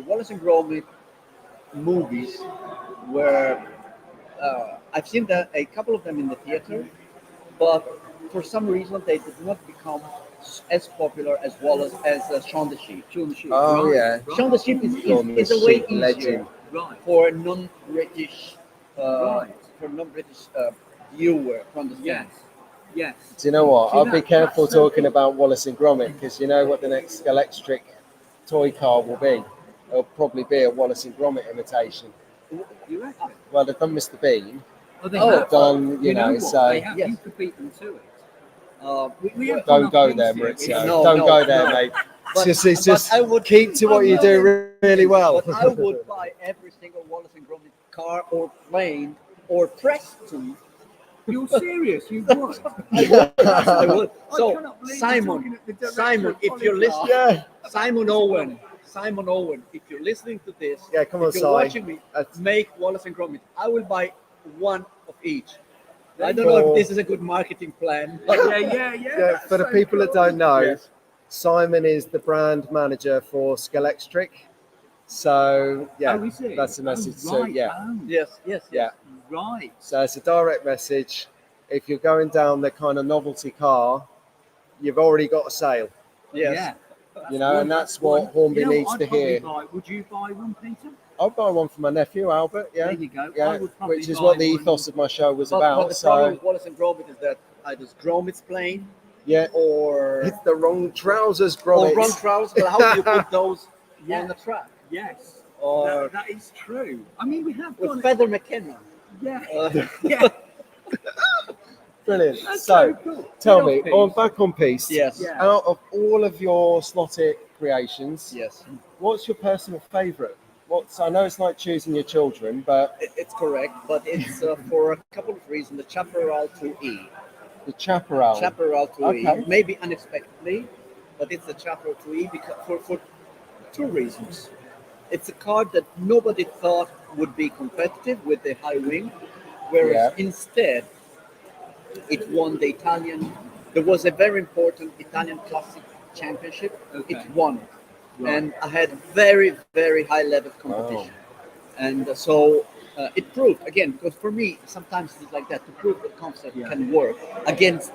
Wallace and Gromit movies were I've seen a couple of them in the theater, but for some reason they did not become as popular as Wallace as Shaun the Sheep. Shaun the Sheep. Oh, right. yeah. Right. Shaun the Sheep Shaun the is a way Sheep easier legend. Right. for non-British Right. viewer to understand. Yes. Yes. Do you know what? See, I'll be that- careful that's so talking about Wallace and Gromit, because you know what the next electric toy car will be? It'll probably be a Wallace and Gromit imitation. You reckon? Well, they've done Mr. Bean. Oh, they Oh, have. They've done, You know what? so They have. Yes. You could beat them to it. We have don't gone go off there, piece Maurizio. here. No, Don't no, go there, no. mate. But- It's but just I would- keep to what you do really well. But I would buy every single Wallace and Gromit car or plane or press to. You're serious? You would? I would. I So cannot believe you're talking at the director Simon, of if you're Polycar. listening, Yeah, Simon Owen, if you're listening to this, yeah. Come on, if you're Si. watching me, That's- make Wallace and Gromit. I will buy one of each. I There don't you know go. if this is a good marketing plan. Yeah. Yeah, for the so people that cool. don't know, Yes. Simon is the brand manager for Skelectric. So yeah, Oh, is it? that's the message. Oh, So right. yeah, Oh, Yes. yeah. right. So it's a direct message. If you're going down the kind of novelty car, you've already got a sale. Yes. Yeah. You know, and that's what Hornby needs I'd to probably hear. Would you buy one, Peter? I'll buy one for my nephew Albert. Yeah, There you go. I yeah, would probably which is buy what the one. ethos of my show was But about. the So problem with Wallace and Gromit is that either Gromit's playing yeah, or it's the wrong trousers, or Gromit. wrong trousers. But how do you put those Yeah. on the track? Yes, Or that is true. I mean, we have with gone. Feather McKenna. Yeah, Uh, yeah. Brilliant. That's So, cool. tell Get me, off, Pete. back on Peace. Yes. Yeah. Out of all of your Slotted creations, Yes, what's your personal favourite? I know it's like choosing your children, but it's correct, but it's for a couple of reasons. The Chaparral 2E. the Chaparral. Chaparral 2E. Okay. Maybe unexpectedly, but it's the Chaparral 2E because for two reasons. It's a card that nobody thought would be competitive with the high wing, whereas Yeah. instead it won the Italian. There was a very important Italian Classic Championship. Okay. It won, Right. and I had very, very high level competition, and so it proved again because for me sometimes it's like that to prove the concept Yeah. can work against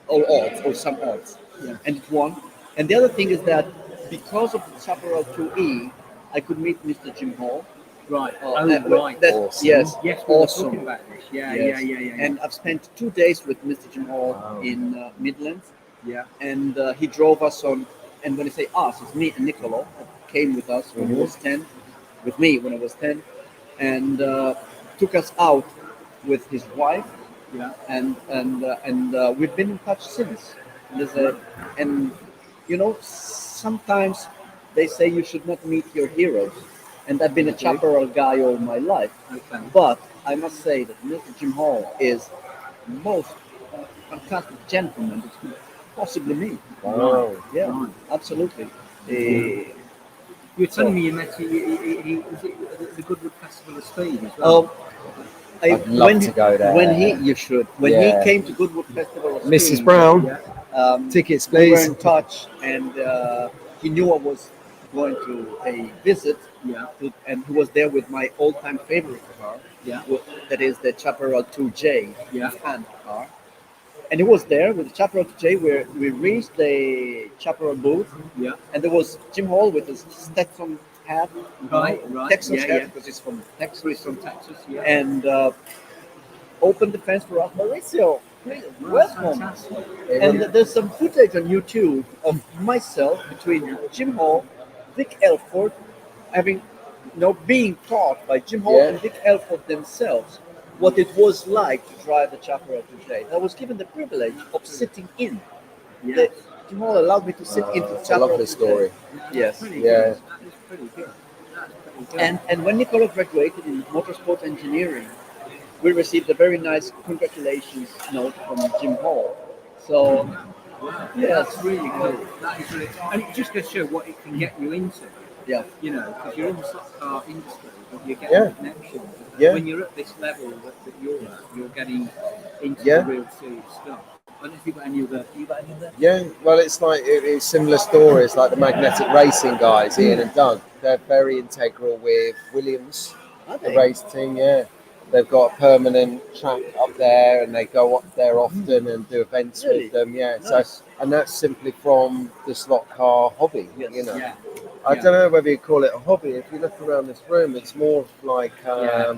all odds or some odds, Yeah. and it won. And the other thing is that because of the Chaparral 2E, I could meet Mr. Jim Hall. Right. Uh, Oh, that- right. that- Awesome. Yes, Yes, we were awesome. talking about this. Yeah, Yes. yeah. And I've spent 2 days with Mr. Jim Hall Wow. in Midlands, yeah. and he drove us on. And when I say us, it's me and Nicolo that came with us when he was 10, with me when I was 10, and took us out with his wife, Yeah. and we've been in touch since. And you know, sometimes they say you should not meet your heroes, and I've been a Chaparral guy all my life. Okay. But I must say that Mr. Jim Hall is the most fantastic gentleman that could possibly meet. Wow. Yeah, Right. absolutely. You were telling me you met he was it the Goodwood Festival of Speed as well. Oh, I'd love to go there. You should. When Yeah. he came to Goodwood Festival of Mrs. Speed, Brown, Yeah. tickets, we were please. in touch, and he knew I was going to a visit, Yeah. and he was there with my all-time favorite car. Yeah. That is the Chaparral 2J Yeah. hand car. And he was there with the Chaparral 2J where we reached the Chaparral booth, Yeah. and there was Jim Hall with his Stetson hat, Right. Texas Yeah, hat, yeah. because he's from Texas. He's from Texas. Yeah. And opened the fence for us. Maurizio, please, Well, welcome. fantastic. And there's some footage on YouTube of myself between Jim Hall, Dick Elford, being taught by Jim Hall Yeah. and Dick Elford themselves what it was like to drive the Chaparral today. I was given the privilege of sitting in. Yeah. Jim Hall allowed me to sit into the It's a Chaparral lovely story. Yes. Pretty Yeah. good. That is pretty good. That's pretty good. And when Nicola graduated in motorsport engineering, we received a very nice congratulations note from Jim Hall. So, wow. yes. That's really cool. That is really, and it just goes to show what it can get you into. yeah, You know, because you're in the stock car industry, but you're getting Yeah. connections. Yeah. When you're at this level that you're at, you're getting into Yeah. the real serious stuff. I don't know if you got any other. Yeah, well, it's like it's similar stories like the magnetic racing guys, Ian and Doug. They're very integral with Williams, are the they? race team. Yeah, they've got a permanent track up there, and they go up there often and do events Really? with them. Yeah, Nice. so and that's simply from the slot car hobby. Yes. You know, Yeah. I don't know whether you call it a hobby. If you look around this room, it's more like Yeah.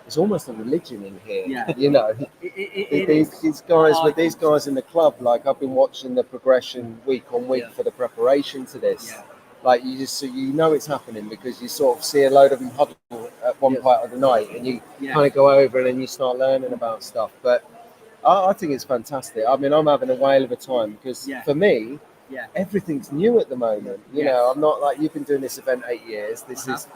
it's almost a religion in here. Yeah. You know. It These is. guys I with these think guys in the club, like I've been watching the progression week on week Yeah. for the preparation to this. Yeah. Like you know it's happening because you sort of see a load of them huddle at one Yes. part of the night, and you Yeah. kind of go over and then you start learning about stuff. But I think it's fantastic. I mean, I'm having a whale of a time because Yeah. for me, Yeah. everything's new at the moment. You Yes. know, I'm not like you've been doing this event 8 years. This Uh-huh. is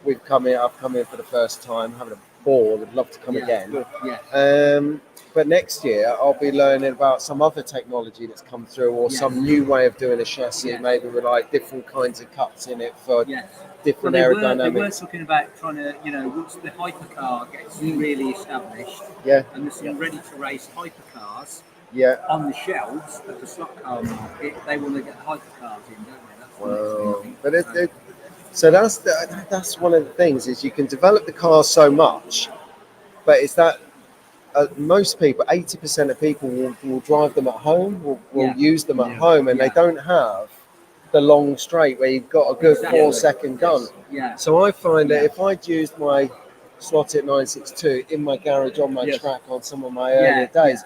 I've come in for the first time, having a ball. Would love to come Yeah. again. Good. Yeah. But next year I'll be learning about some other technology that's come through, or Yes. some new way of doing a chassis, Yes. maybe with like different kinds of cuts in it for Yes. different They were aerodynamics. talking about trying to, once the hypercar gets really established, Yeah, and there's some ready-to-race hypercars yeah. on the shelves of the slot car market, they want to get hypercars in, don't they? That's the Wow. next thing. But so that's one of the things is you can develop the cars so much, but it's that most people, 80% of people will drive them at home, will Yeah. use them at Yeah. home, and Yeah. they don't have the long straight where you've got a good Exactly. 4-second gun. Yeah. So I find that Yeah. if I'd used my slot at 962 in my garage on my Yes. track on some of my Yeah, earlier days,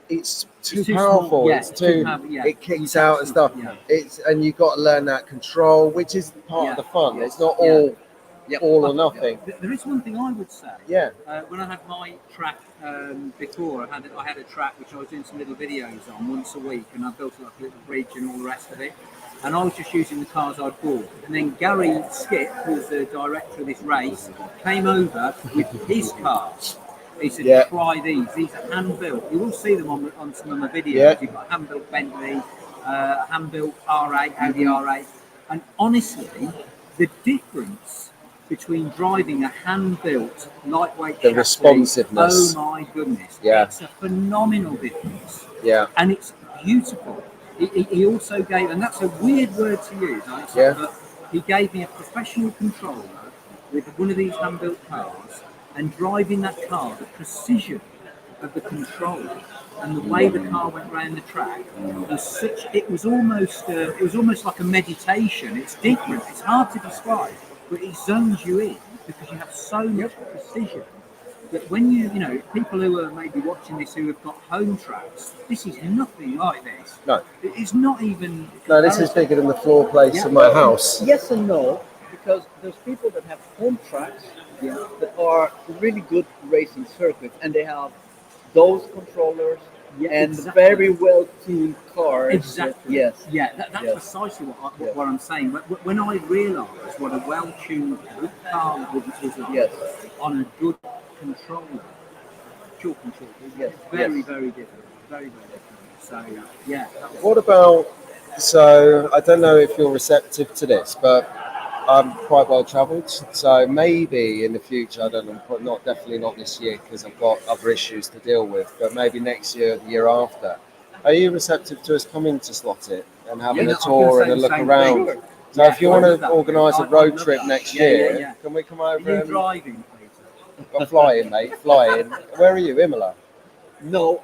it's too It's too powerful. small, yeah, It's too. yeah. It kicks You out and stuff. yeah. And you've got to learn that control, which is part Yeah. of the fun. Yes. It's not Yeah. all Yep. or nothing. There is one thing I would say. Yeah. When I had my track before, I had a track which I was doing some little videos on once a week, and I built like a little bridge and all the rest of it. And I was just using the cars I'd bought. And then Gary Skip, who's the director of this race, came over with his cars. He said, Yeah. try these. These are hand-built. You will see them on some of my videos. Yeah. You've got hand-built Bentley, hand-built R8, Audi R8. And honestly, the difference between driving a hand-built, lightweight The chassis, responsiveness. oh my goodness. Yeah. It's a phenomenal difference. Yeah. And it's beautiful. He also gave, and that's a weird word to use, right? Yeah. But he gave me a professional controller with one of these hand-built cars, and driving that car, the precision of the control and the way the car went around the track was such. It was almost like a meditation. It's different. It's hard to describe, but it zones you in because you have so much precision. That when you people who are maybe watching this who have got home tracks, this is nothing like this. No. It's not even. No, this is bigger than the floor place of my house. Yes and no, because there's people that have home tracks that are really good racing circuits, and they have those controllers and exactly. very well tuned cars. Exactly. Yes. Yeah, that's Yes. precisely what I'm saying. When I realised what a well-tuned good car was Yes. on a good controller, dual controller, Yes. very, Yes. very different. Very, very different. So, yeah. What about, so I don't know if you're receptive to this, but I'm quite well travelled. So maybe in the future, I don't know, but definitely not this year because I've got other issues to deal with, but maybe next year, the year after. Are you receptive to us coming to Slot It and having Yeah, a I was tour gonna and say a the look same around? thing. So if you I want love to that. organise a I road love trip that. next Yeah, year, yeah. can we come Are over you and driving, Peter? fly in, mate? Fly in. Where are you, Imola? No,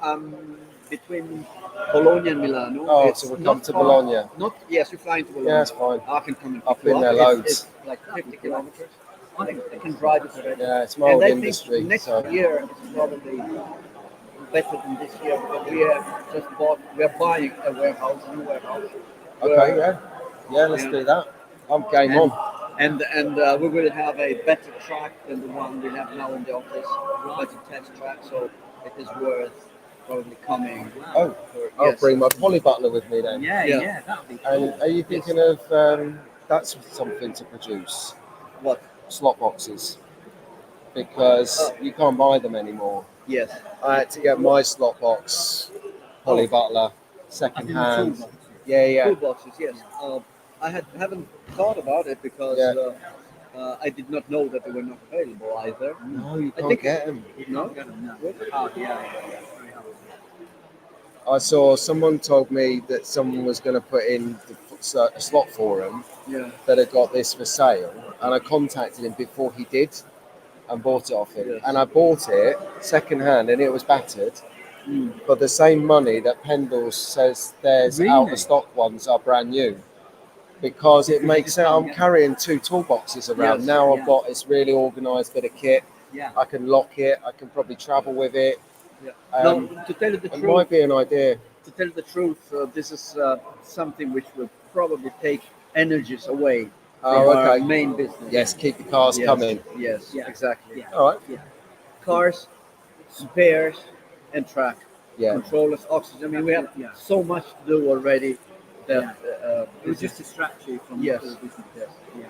between Bologna and Milano. Oh, It's so we'll not come to far- Bologna. Not yes, you're flying to Bologna. Yeah, that's fine. I can come and I've pick you been there up. loads. It's like 50 kilometers. I can drive it already. Yeah, it's my And old I industry. think next So. year is probably better than this year because we have just bought. We are buying a warehouse, a new warehouse. Okay, yeah, let's do that. I'm game on. And we will have a better track than the one we have now in the office. Better test track, so it is worth probably coming. Oh, I'll bring my Polly Butler with me then. Yeah, that would be cool. And are you thinking of that's something to produce? What? Slot boxes, because you can't buy them anymore. Yes. I had to get my slot box, Polly Butler, second hand. Yeah. Toolboxes, yes. I haven't thought about it because I did not know that they were not available either. No, you I can't think- get them. No? Oh, yeah. Very hard. I saw someone told me that someone was going to put in a slot forum Yeah. that had got this for sale, and I contacted him before he did and bought it off him. Yes. And I bought it second hand, and it was battered. For the same money that Pendles says there's Really? out of stock ones are brand new, because it makes sense. I'm carrying 2 toolboxes around Yes, now. yeah. I've got it's really organised bit of kit. Yeah. I can lock it. I can probably travel with it. Yeah. Um, No, to tell you the It truth, might be an idea. this is something which will probably take energies away Oh, from our okay. main business. Yes, keep the cars Yes, coming. Yes, Yeah. exactly. Yeah. All right. Yeah. Cars, spares, and track. Yeah. Controllers, oxygen. I mean, we have Yeah. so much to do already that It would just distract you from Yes. the business. Yes. Yeah.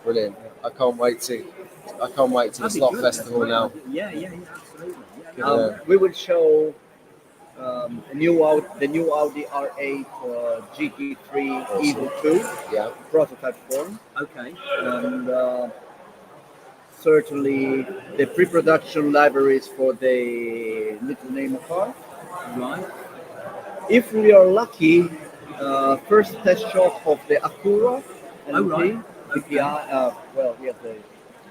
Brilliant. I can't wait to the That'd be slot good. festival That's now. great. Yeah, absolutely. Yeah, Yeah. We will show the new Audi R8 GT3 Evo 2 Yeah. prototype form, Okay. and certainly the pre-production libraries for the little Nemo car. Right. If we are lucky, first test shot of the Acura Oh, right. DPI, the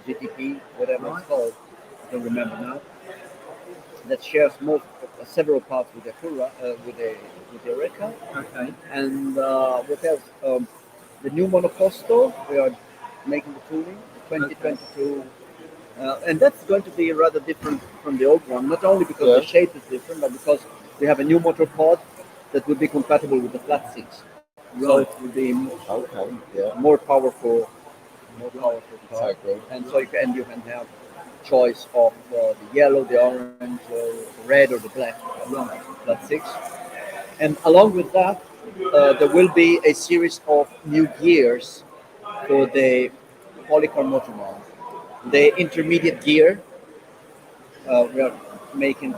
GTP, whatever Right. it's called, I don't remember now. That shares several parts with the Acura, with the Eureka, Okay. and what else? the new monocosto, we are making the tooling, 2022. And that's going to be rather different from the old one, not only because the shape is different, but because we have a new motor pod that will be compatible with the flat six. So it will be more powerful, car. And so you can have choice of the yellow, the orange, the red, or the black flat six. And along with that, there will be a series of new gears for the polycar motor mount. The intermediate gear, we are making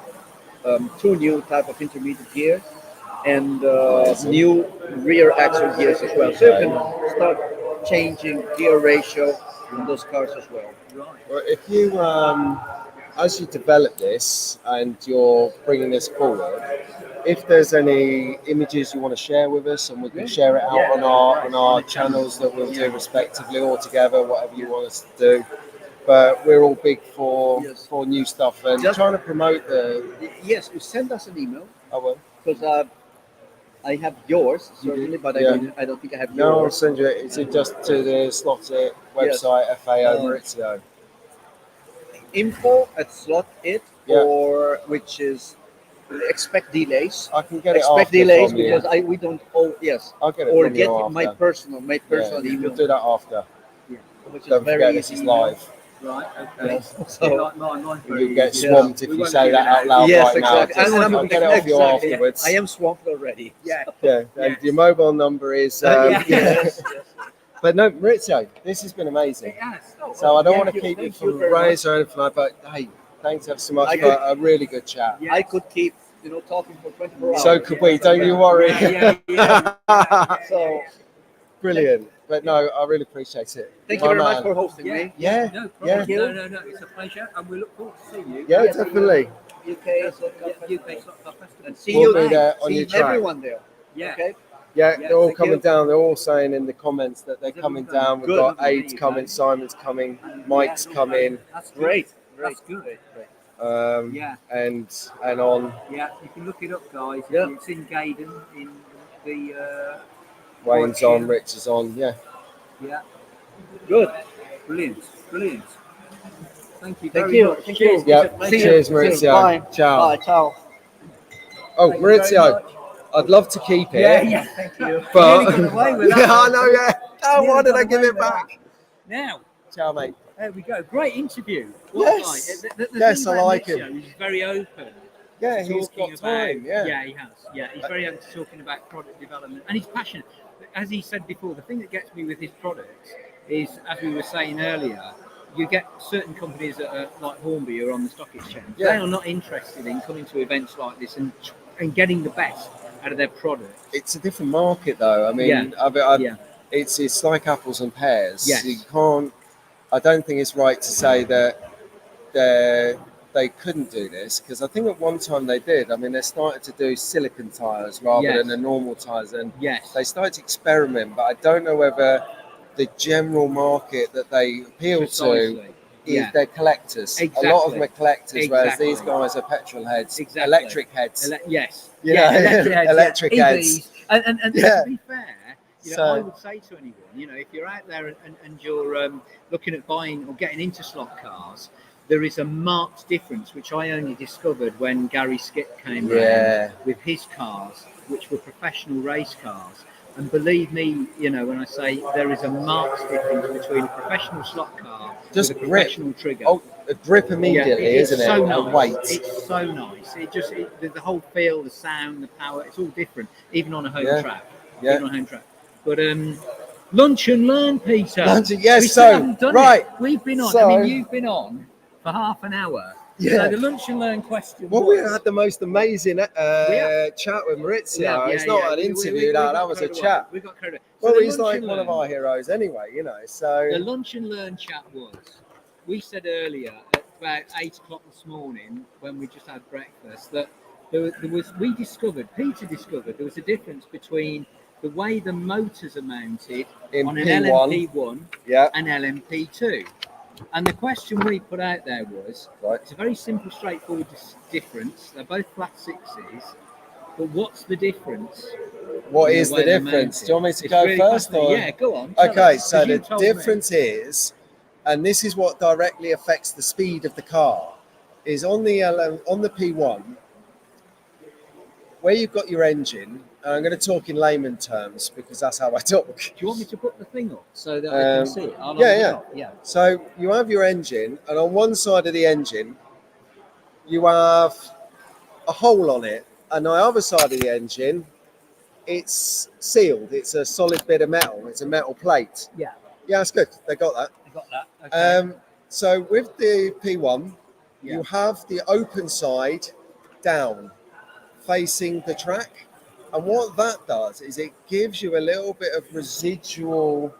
two new type of intermediate gears and new rear axle gears as well. So you can start changing gear ratio in those cars as well. Well, if you, as you develop this and you're bringing this forward, if there's any images you want to share with us, and we can share it out on our channels that we'll do respectively or together, whatever you want us to do. But we're all big for new stuff and trying to promote the. Yes, you send us an email. I will. Because I have yours certainly, but I don't think I have yours. No, I'll send you it. Is it just to the Slot.it website, FAO Maurizio? info@Slot.it, or which is expect delays. I can get it expect after delays from because you. we don't I'll get it or from get you my after. personal email. We'll do that after. Which is Don't very forget this is live. Right, okay. So You get swamped if you say that out loud yes, right now. exactly. I'll get it off you afterwards. I am swamped already. Yeah. And your mobile number is. Yes. But no, Maurizio, this has been amazing. So I don't want to keep you from raise or anything like that. But hey, thanks ever so much for a really good chat. I could keep talking for 24 hours. So could we, don't you worry. So brilliant. But no, I really appreciate it. Thank you very much for hosting me. No problem. No, it's a pleasure, and we look forward to seeing you. Yeah, definitely. UK Slot Car Festival. and see We'll you be there on your track. everyone there. Yeah. Okay. Yeah, they're all thank coming you. down. They're all saying in the comments that they're coming down. We've Good. got Aids coming, Simon's coming, Mike's coming, That's Great. That's good. and on. Yeah, you can look it up, guys. Yeah. It's in Gaydon, in the. Wayne's on, Rich is on. Yeah. Yeah. Good. Brilliant. Thank you. Thank very you. much. Thank you. Yeah. See you. Cheers, Maurizio. Bye. Ciao. Bye. Ciao. Oh, Thank you very Maurizio, much. I'd love to keep it. Yeah. Thank you. But Nearly got away with that. yeah, I know. Yeah. Oh, why Nearly did got I give away it with back? Now, Ciao, mate. there we go. Great interview. Yes. The Yes, thing I about like Maurizio, him. He's very open. Yeah, he's Talking got time. about, Yeah. he has. Yeah, he's very open to talking about product development, and he's passionate. As he said before, the thing that gets me with his products is, as we were saying earlier, you get certain companies that are like Hornby who are on the stock exchange. Yeah. They are not interested in coming to events like this and getting the best out of their product. It's a different market, though. I mean, it's like apples and pears. Yes. You can't. I don't think it's right to say that they couldn't do this, because I think at one time they did. I mean, they started to do silicon tires rather than the normal tires, and they started to experiment. But I don't know whether the general market that they appeal to is they're collectors. Exactly. A lot of them are collectors, whereas Exactly. these guys are petrol heads, Exactly. electric heads. Yes. You know, Electric heads. electric heads. EVs. And to be fair, So- I would say to anyone, if you're out there and you're looking at buying or getting into slot cars, there is a marked difference, which I only discovered when Gary Skip came round with his cars, which were professional race cars. And believe me, when I say there is a marked difference between a professional slot car Just with a grip. professional trigger. Oh, a grip immediately, it's isn't it? so And nice. weight. It's so nice. The whole feel, the sound, the power, it's all different, even on a home track. Yeah. Even on a home track. But lunch and learn, Peter. Yes, we still haven't done right. it. We've been on. So- You've been on for half an hour. Yeah. So the lunch and learn question. Well, we had the most amazing chat with Maurizio. Yeah, It's not an interview, that was a chat. We got carried away. Well, So the he's lunch like and one of learn- our heroes anyway, So The lunch and learn chat we said earlier at about 8 o'clock this morning when we just had breakfast that Peter discovered there was a difference between the way the motors are mounted In on an P1. LMP1 Yeah. and LMP2. And the question we put out there was, it's a very simple, straightforward difference. They're both flat sixes. But what's the difference? What in is the way they're difference? Do you want me to mounted? go It's really first? fascinating. Or? Yeah, go on. tell Okay, us, so 'cause the you told me. difference is, and this is what directly affects the speed of the car, is on the P1, where you've got your engine, and I'm going to talk in layman terms because that's how I talk. Do you want me to put the thing up so that I can see it? I'll hold yeah, it yeah. up. Yeah. So you have your engine, and on one side of the engine, you have a hole on it, and the other side of the engine, it's sealed. It's a solid bit of metal. It's a metal plate. Yeah. Yeah, that's good. They got that. I got that. Okay. So with the P1, Yeah. you have the open side down, facing the track. And what that does is it gives you a little bit of residual,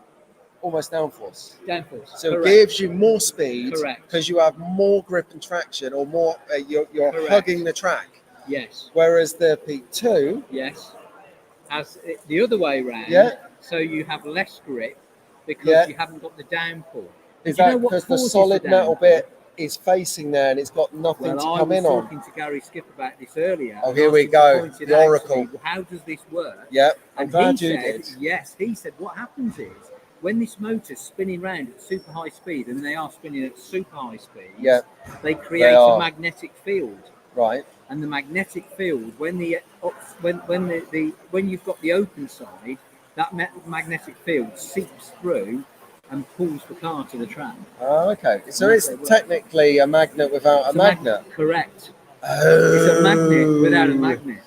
almost downforce. Downforce. So Correct. it gives you more speed Correct. because you have more grip and traction, or more. You're Correct. hugging the track. Yes. Whereas the P2, Yes. As it, the other way round. Yeah. So you have less grip because Yeah. you haven't got the downpull. is Do you know that what because the causes solid the metal downpull? bit is facing there and it's got nothing Well, to I come was in on? talking to Gary Skip about this earlier. Oh, and here asked we him to go. point it The out to oracle. me. Well, how does this work? Yeah, I'm And glad he you said, did. yes, he said what happens is when this motor's spinning round at super high speed, and they are spinning at super high speeds, Yeah, they create a are. magnetic field. Right. And the magnetic field, when when you've got the open side, that magnetic field seeps through and pulls the car to the track. Oh, okay. So And it's that's how it works. technically a magnet without a It's magnet. correct. Oh. It's a magnet without a magnet.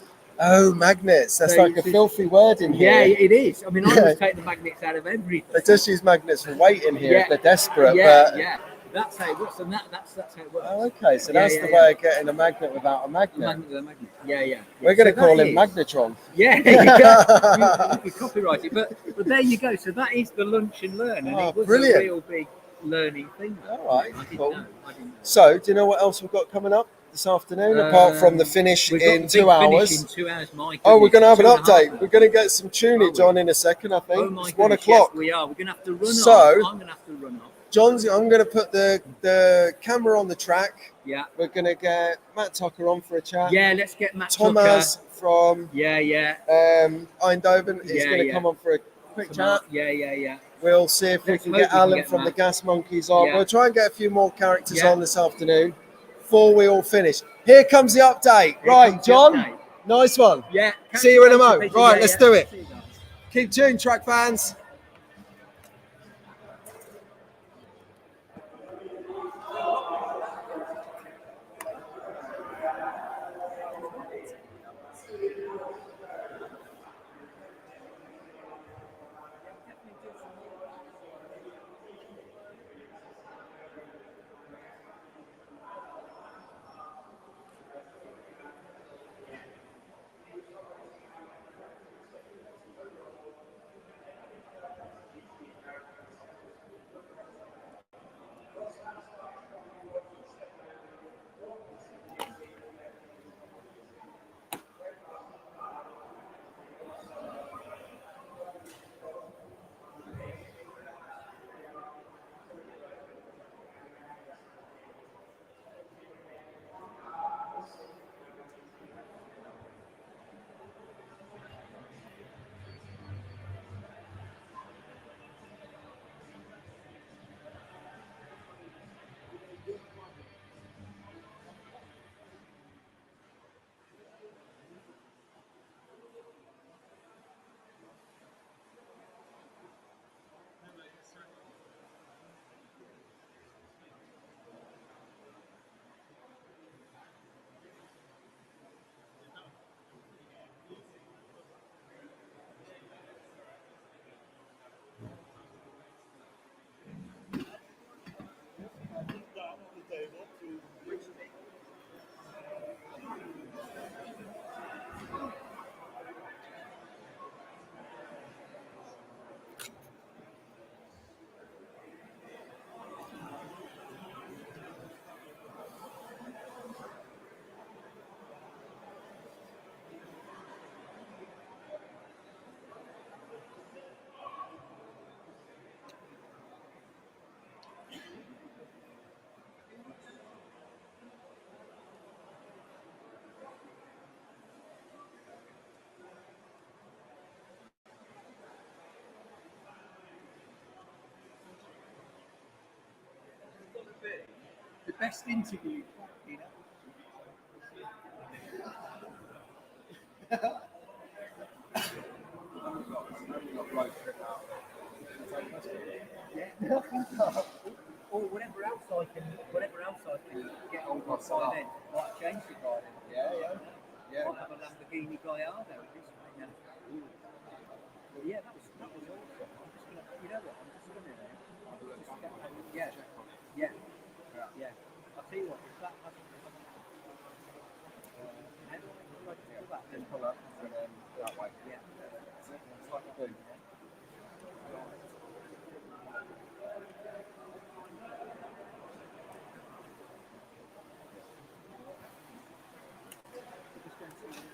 Oh, magnets. That's So like a it's- filthy word in Yeah, here. it is. I mean, I Yeah. always take the magnets out of everything. They just use magnets for weight in here Yeah. if they're desperate. Yeah, but... yeah. That's how it works, and that's how it works. Oh, okay. So Yeah, that's yeah, the yeah. way of getting a magnet without a magnet. Magnet with a magnet. Yeah, yeah. We're going to So call that him is- Magnetron. Yeah, you could copyright it, but there you go. So that is the lunch and learn, and Oh, it was brilliant. a real big learning thing. All right, I didn't cool. know. I didn't know. So, do you know what else we've got coming up this afternoon, apart from the finish We've got in the 2 big finish hours? in 2 hours, Mike. Oh, we're going to have an 2.5 update. hours. We're going to get some tunage Are we? on in a second, I think. Oh my It's 1 goodness, o'clock. yes, we are. We're going to have to run So- off. I'm going to have to run off. John's, I'm going to put the camera on the track. Yeah. We're going to get Matt Tucker on for a chat. Yeah, let's get Matt Thomas Tucker. from Yeah. Eindhoven is Yeah, going to yeah. come on for a quick chat. Yeah. We'll see if we Let's can hope get we can Alan get from the Matt. Gas Monkeys on. Yeah. We'll try and get a few more characters Yeah. on this afternoon before we all finish. Here comes the update. Here Right, comes the John. update. Nice one. Yeah. See you in a Catch mo. picture. Right, Yeah, let's yeah. do it. See you guys. Keep tuned, track fans. best interview, you know. Yeah. Or whatever else I can get hold of by then. Might change it by then. Yeah. Might have a Lamborghini Gallardo at this point, you know. But yeah, that was awesome. I'm just gonna, you know what? I'm just gonna, yeah. I'll tell you what. If that hasn't, how do I do that? Then pull up and then that way. Yeah. It's like a boom. Just going to see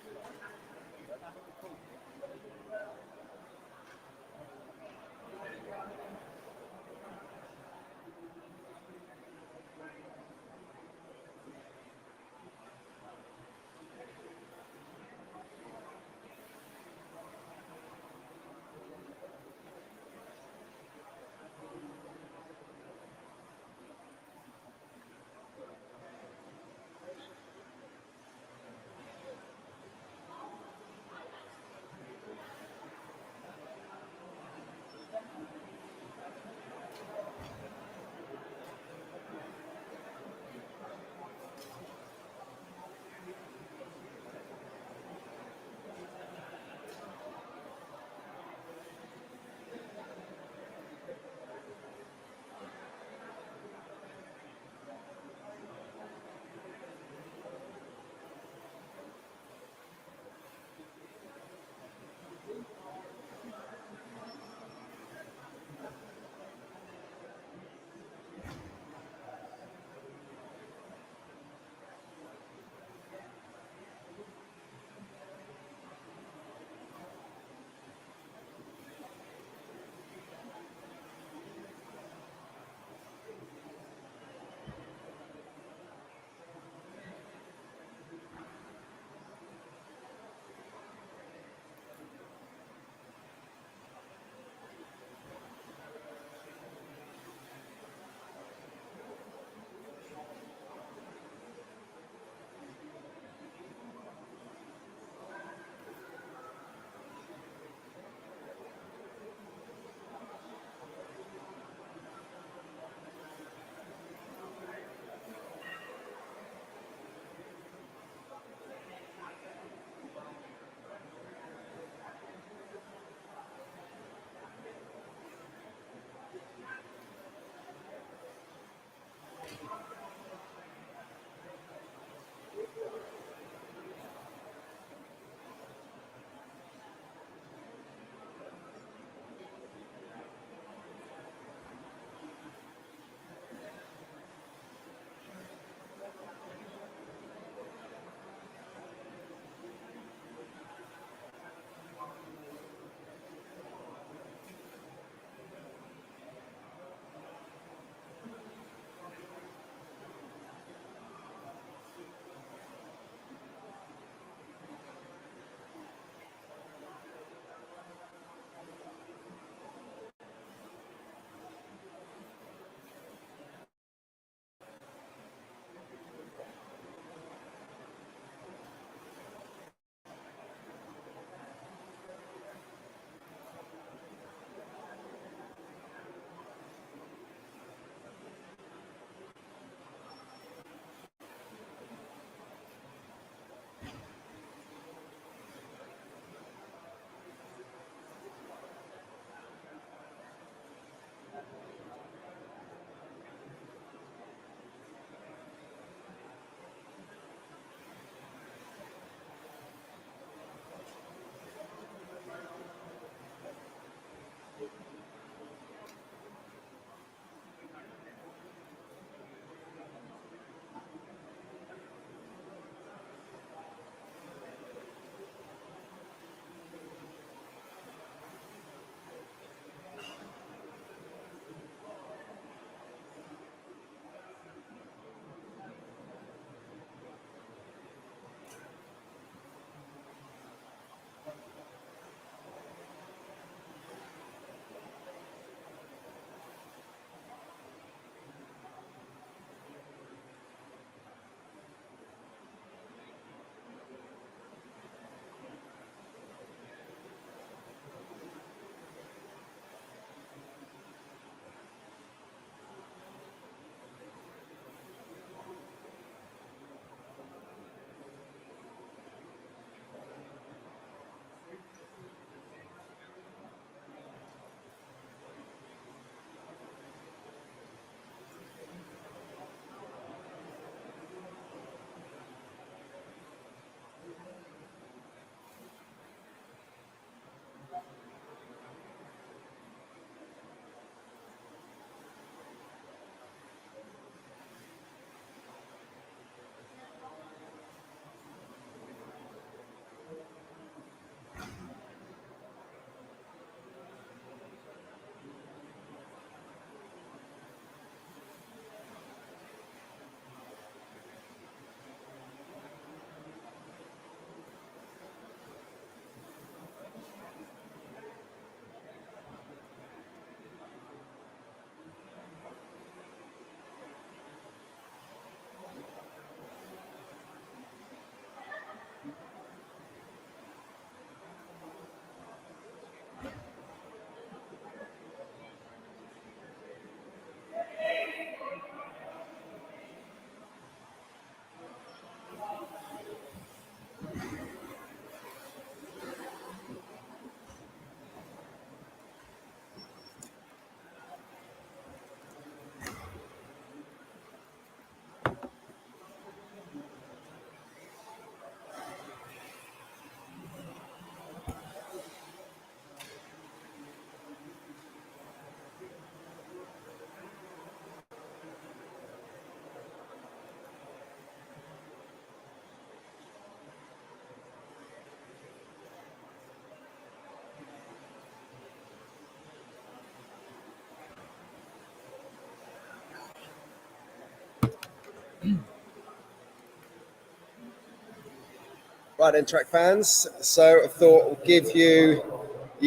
Right then, track fans. So I thought I'll give you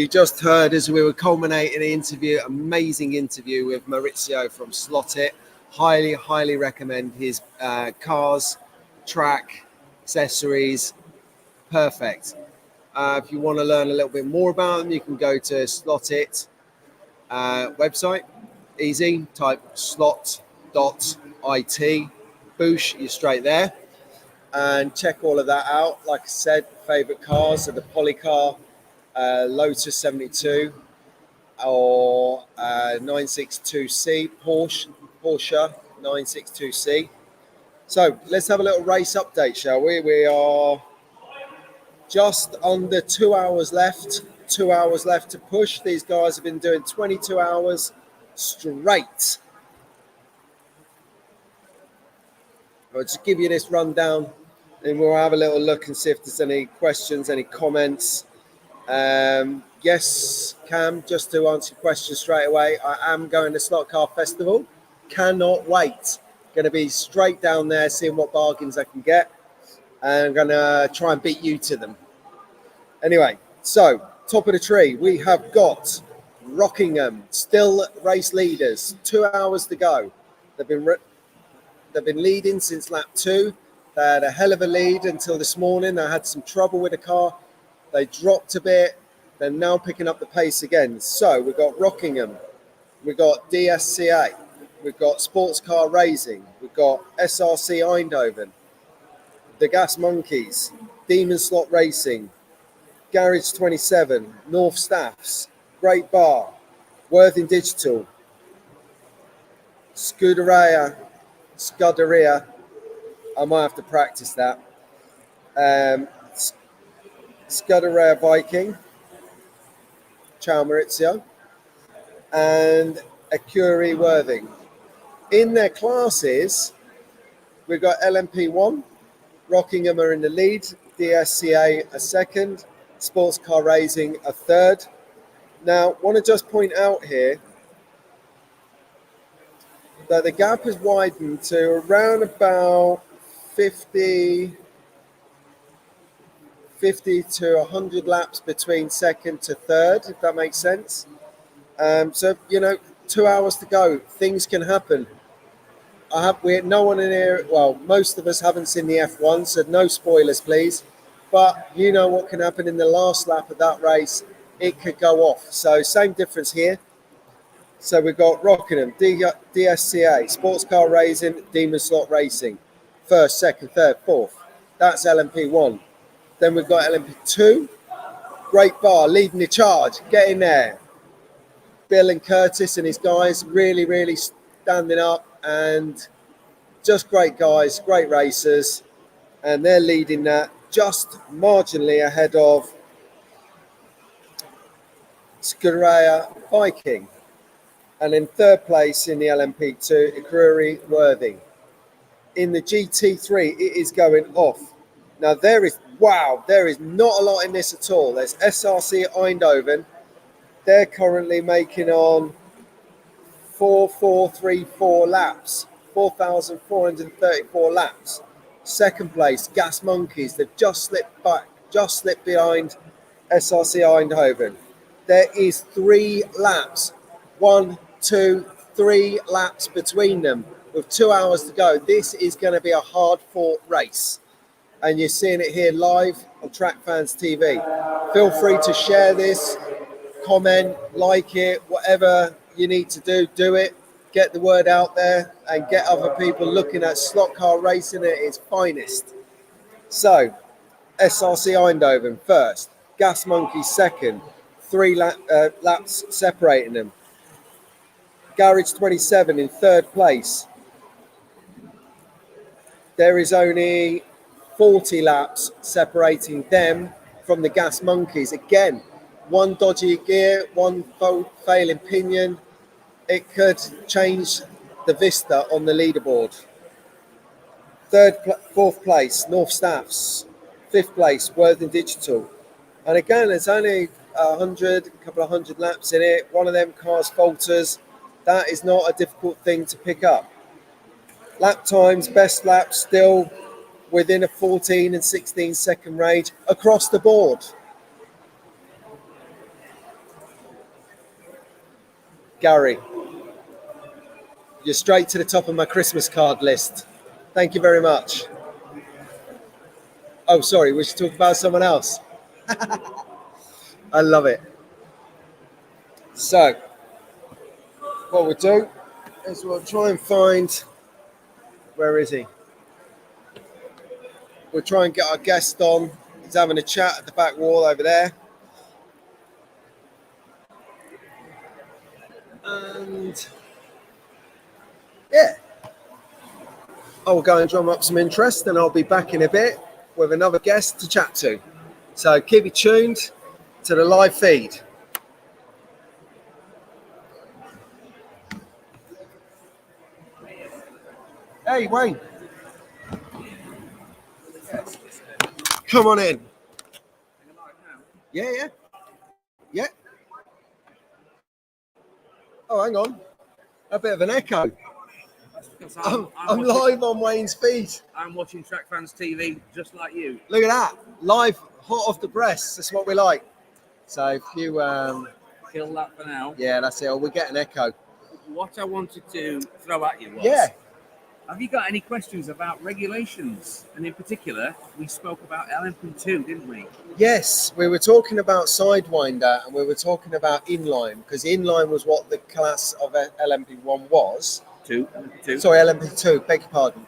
just heard as we were culminating the interview, amazing interview with Maurizio from Slot It. Highly recommend his cars, track, accessories, perfect. If you want to learn a little bit more about them, you can go to Slot It website. Easy, type slot.it, boosh, you're straight there. And check all of that out. Like I said, favorite cars are the Polycar, Lotus 72 or 962C, Porsche 962C. So let's have a little race update, shall we? We are just under 2 hours left. 2 hours left to push. These guys have been doing 22 hours straight. I'll just give you this rundown and we'll have a little look and see if there's any questions, any comments. Yes, Cam, just to answer your question straight away, I am going to Slot Car Festival. Cannot wait. Going to be straight down there, seeing what bargains I can get. And I'm going to try and beat you to them. Anyway, so top of the tree, we have got Rockingham, still race leaders. 2 hours to go. They've been leading since lap 2. They had a hell of a lead until this morning. They had some trouble with the car. They dropped a bit. They're now picking up the pace again. So we've got Rockingham. We've got DSCA. We've got Sports Car Racing. We've got SRC Eindhoven. The Gas Monkeys. Demon Slot Racing. Garage 27. North Staffs. Great Barr. Worthing Digital. Scuderia. I might have to practice that. Scuderia Viking. Ciao Maurizio. And Acuri Worthing. In their classes, we've got LMP1. Rockingham are in the lead. DSCA a second. Sports Car Racing a third. Now, I want to just point out here that the gap has widened to around about 50 to 100 laps between second to third, if that makes sense. So, 2 hours to go. Things can happen. No one in here, well, most of us haven't seen the F1, so no spoilers, please. But you know what can happen in the last lap of that race. It could go off. So same difference here. So we've got Rockingham, DSCA, Sports Car Racing, Demon Slot Racing. First, second, third, fourth. That's LMP1. Then we've got LMP2. Great Barr leading the charge. Get in there. Bill and Curtis and his guys really standing up and just great guys, great racers. And they're leading that just marginally ahead of Scuderia Viking. And in third place in the LMP2, Acuri Worthing. In the GT3, it is going off. Now there is not a lot in this at all. There's SRC Eindhoven. They're currently making on 4,434 laps, 4,434 laps. Second place, Gas Monkeys. They've just slipped behind SRC Eindhoven. There is 3 laps. 1, 2, 3 laps between them with 2 hours to go. This is going to be a hard-fought race. And you're seeing it here live on Track Fans TV. Feel free to share this, comment, like it, whatever you need to do it. Get the word out there and get other people looking at slot car racing at its finest. So, SRC Eindhoven first, Gas Monkey second, 3 laps separating them. Garage 27 in third place. There is only 40 laps separating them from the Gas Monkeys. Again, one dodgy gear, one failing pinion. It could change the vista on the leaderboard. Fourth place, North Staffs. Fifth place, Worthing Digital. And again, there's only a couple of hundred laps in it. One of them cars falters. That is not a difficult thing to pick up. Lap times, best laps still within a 14 and 16 second range across the board. Gary, you're straight to the top of my Christmas card list. Thank you very much. Oh, sorry, we should talk about someone else. I love it. So, what we'll do is we'll try and find, where is he? We'll try and get our guest on. He's having a chat at the back wall over there. And yeah, I will go and drum up some interest, and I'll be back in a bit with another guest to chat to. So keep it tuned to the live feed. Hey, Wayne. Come on in. Yeah. Oh, hang on. A bit of an echo. I'm live on Wayne's feed. I'm watching Track Fans TV just like you. Look at that. Live, hot off the press. That's what we like. So if you... Kill that for now. Yeah, that's it. Oh, we get an echo. What I wanted to throw at you was... Yeah. Have you got any questions about regulations? And in particular, we spoke about LMP2, didn't we? Yes, we were talking about Sidewinder and we were talking about inline, because inline was what the class of LMP1 was. Two. Sorry, LMP2, beg your pardon.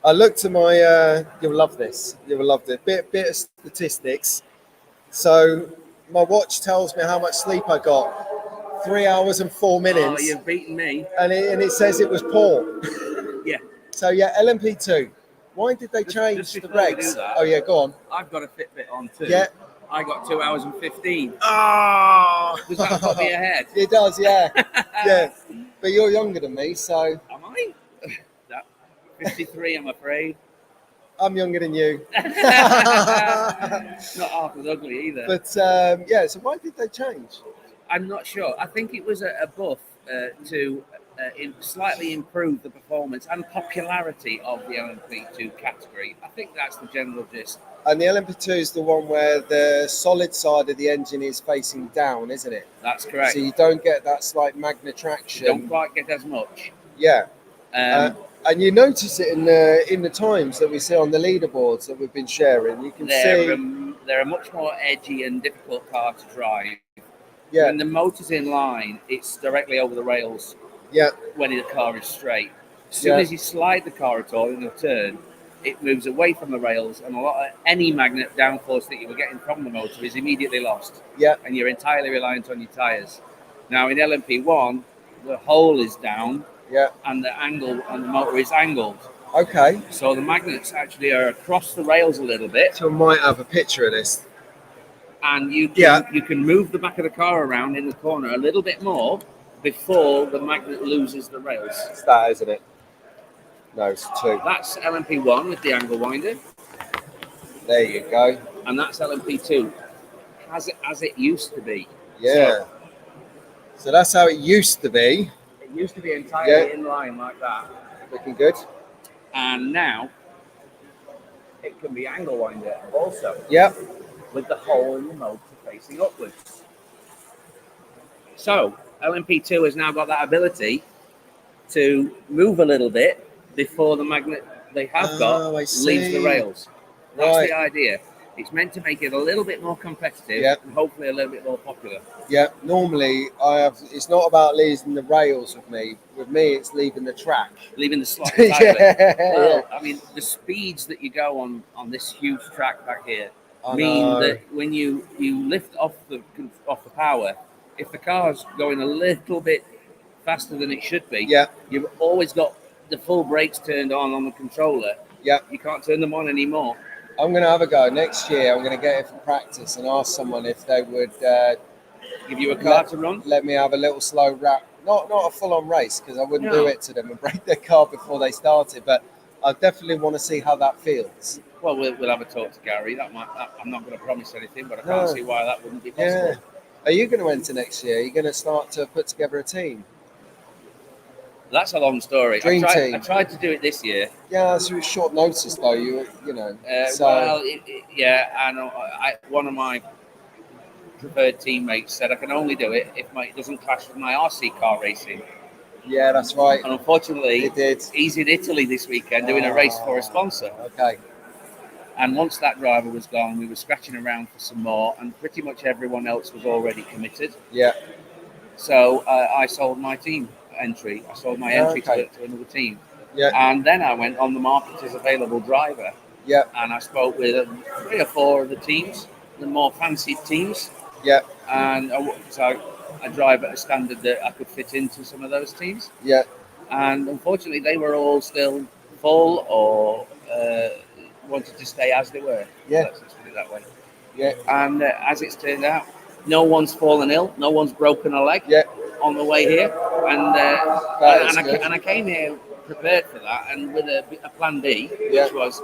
I looked at my, you'll love this, you will love this, bit of statistics. So my watch tells me how much sleep I got, 3 hours and 4 minutes. Oh, you've beaten me. And it says it was poor. Yeah. So yeah, LMP2. Why did they change the regs? Oh yeah, go on. I've got a Fitbit on too. Yeah. I got 2 hours and 15. Oh! Does that put me ahead? It does, yeah. Yeah. But you're younger than me, so... Am I? 53, I'm afraid. I'm younger than you. Not half as ugly either. But yeah, so why did they change? I'm not sure. I think it was a buff to slightly improve the performance and popularity of the LMP2 category. I think that's the general gist. And the LMP2 is the one where the solid side of the engine is facing down, isn't it? That's correct. So you don't get that slight magnet traction. Don't quite get as much. Yeah. And you notice it in the times that we see on the leaderboards that we've been sharing. You can see they're a much more edgy and difficult car to drive. Yeah. When the motor's in line, it's directly over the rails. Yeah. When the car is straight. As soon as you slide the car at all in a turn, it moves away from the rails, and any magnet downforce that you were getting from the motor is immediately lost. Yeah. And you're entirely reliant on your tyres. Now in LMP1, the hole is down. Yeah. And the angle on the motor is angled. Okay. So the magnets actually are across the rails a little bit. So I might have a picture of this. And you can move the back of the car around in the corner a little bit more before the magnet loses the rails. It's that, isn't it? No, it's 2. That's LMP1 with the angle winder. There you go. And that's LMP2 as it used to be. Yeah. So that's how it used to be. It used to be entirely in line like that. Looking good. And now it can be angle winder also. Yep. With the hole in the motor facing upwards. So LMP2 has now got that ability to move a little bit before the magnet they have got leaves the rails. That's the idea. It's meant to make it a little bit more competitive and hopefully a little bit more popular. Yeah, normally it's not about leaving the rails with me. With me, it's leaving the track. Leaving the slot entirely. Well, I mean, the speeds that you go on this huge track back here mean that when you lift off the power, if the car's going a little bit faster than it should be, you've always got the full brakes turned on the controller. Yeah, you can't turn them on anymore. I'm going to have a go next year. I'm going to get it for practice and ask someone if they would give you a car to run. Let me have a little slow rap. Not a full-on race, because I wouldn't do it to them and break their car before they started. But I definitely want to see how that feels. Well, we'll have a talk to Gary. I'm not going to promise anything, but I can't see why that wouldn't be possible. Are you going to enter next year? Are you going to start to put together a team? That's a long story. Dream I team. tried to do it this year. Yeah, it's really short notice though. You know. So Well, yeah, and one of my preferred teammates said I can only do it if it doesn't clash with my RC car racing. yeah, that's right. And unfortunately, It did. he's in Italy this weekend doing a race for a sponsor. Okay. And once that driver was gone, we were scratching around for some more, and pretty much everyone else was already committed. Yeah. So I sold my team entry. I sold my entry Okay. to another team. Yeah. And then I went on the market as available driver. Yeah. And I spoke with 3 or 4 of the teams, the more fancied teams. Yeah. And so I drive at a standard that I could fit into some of those teams. Yeah. And unfortunately, they were all still full or wanted to stay as they were. Yeah. Let's just put it that way. Yeah. And as it's turned out, no one's fallen ill, no one's broken a leg Yeah. on the way here. And I came here prepared for that and with a plan B, which was,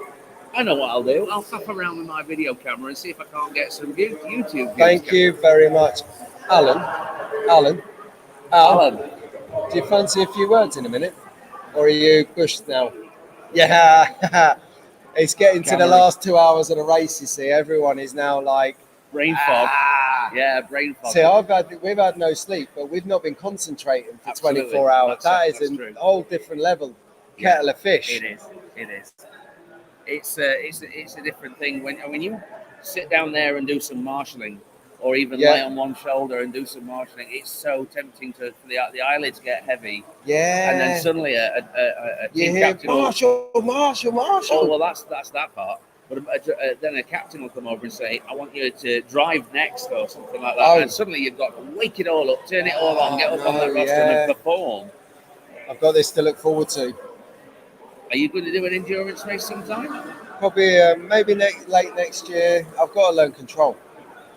I know what I'll do. I'll faff around with my video camera and see if I can't get some YouTube views. Thank you very much, Alan. Al, do you fancy a few words in a minute, or are you pushed now? Yeah. It's getting to the last 2 hours of the race. You see, everyone is now like brain fog. Yeah, brain fog. See, we've had no sleep, but we've not been concentrating for 24 hours. That's a whole different level kettle of fish. It is. It's a different thing when you sit down there and do some marshalling, or even lay on one shoulder and do some marshalling. It's so tempting for the eyelids get heavy. Yeah. And then suddenly a team captain Marshall. Oh well, that's that part. But then a captain will come over and say, "I want you to drive next," or something like that. And suddenly you've got to wake it all up, turn it all on, get up on the roster and perform. I've got this to look forward to. Are you going to do an endurance race sometime? Probably, maybe late next year. I've got to learn control.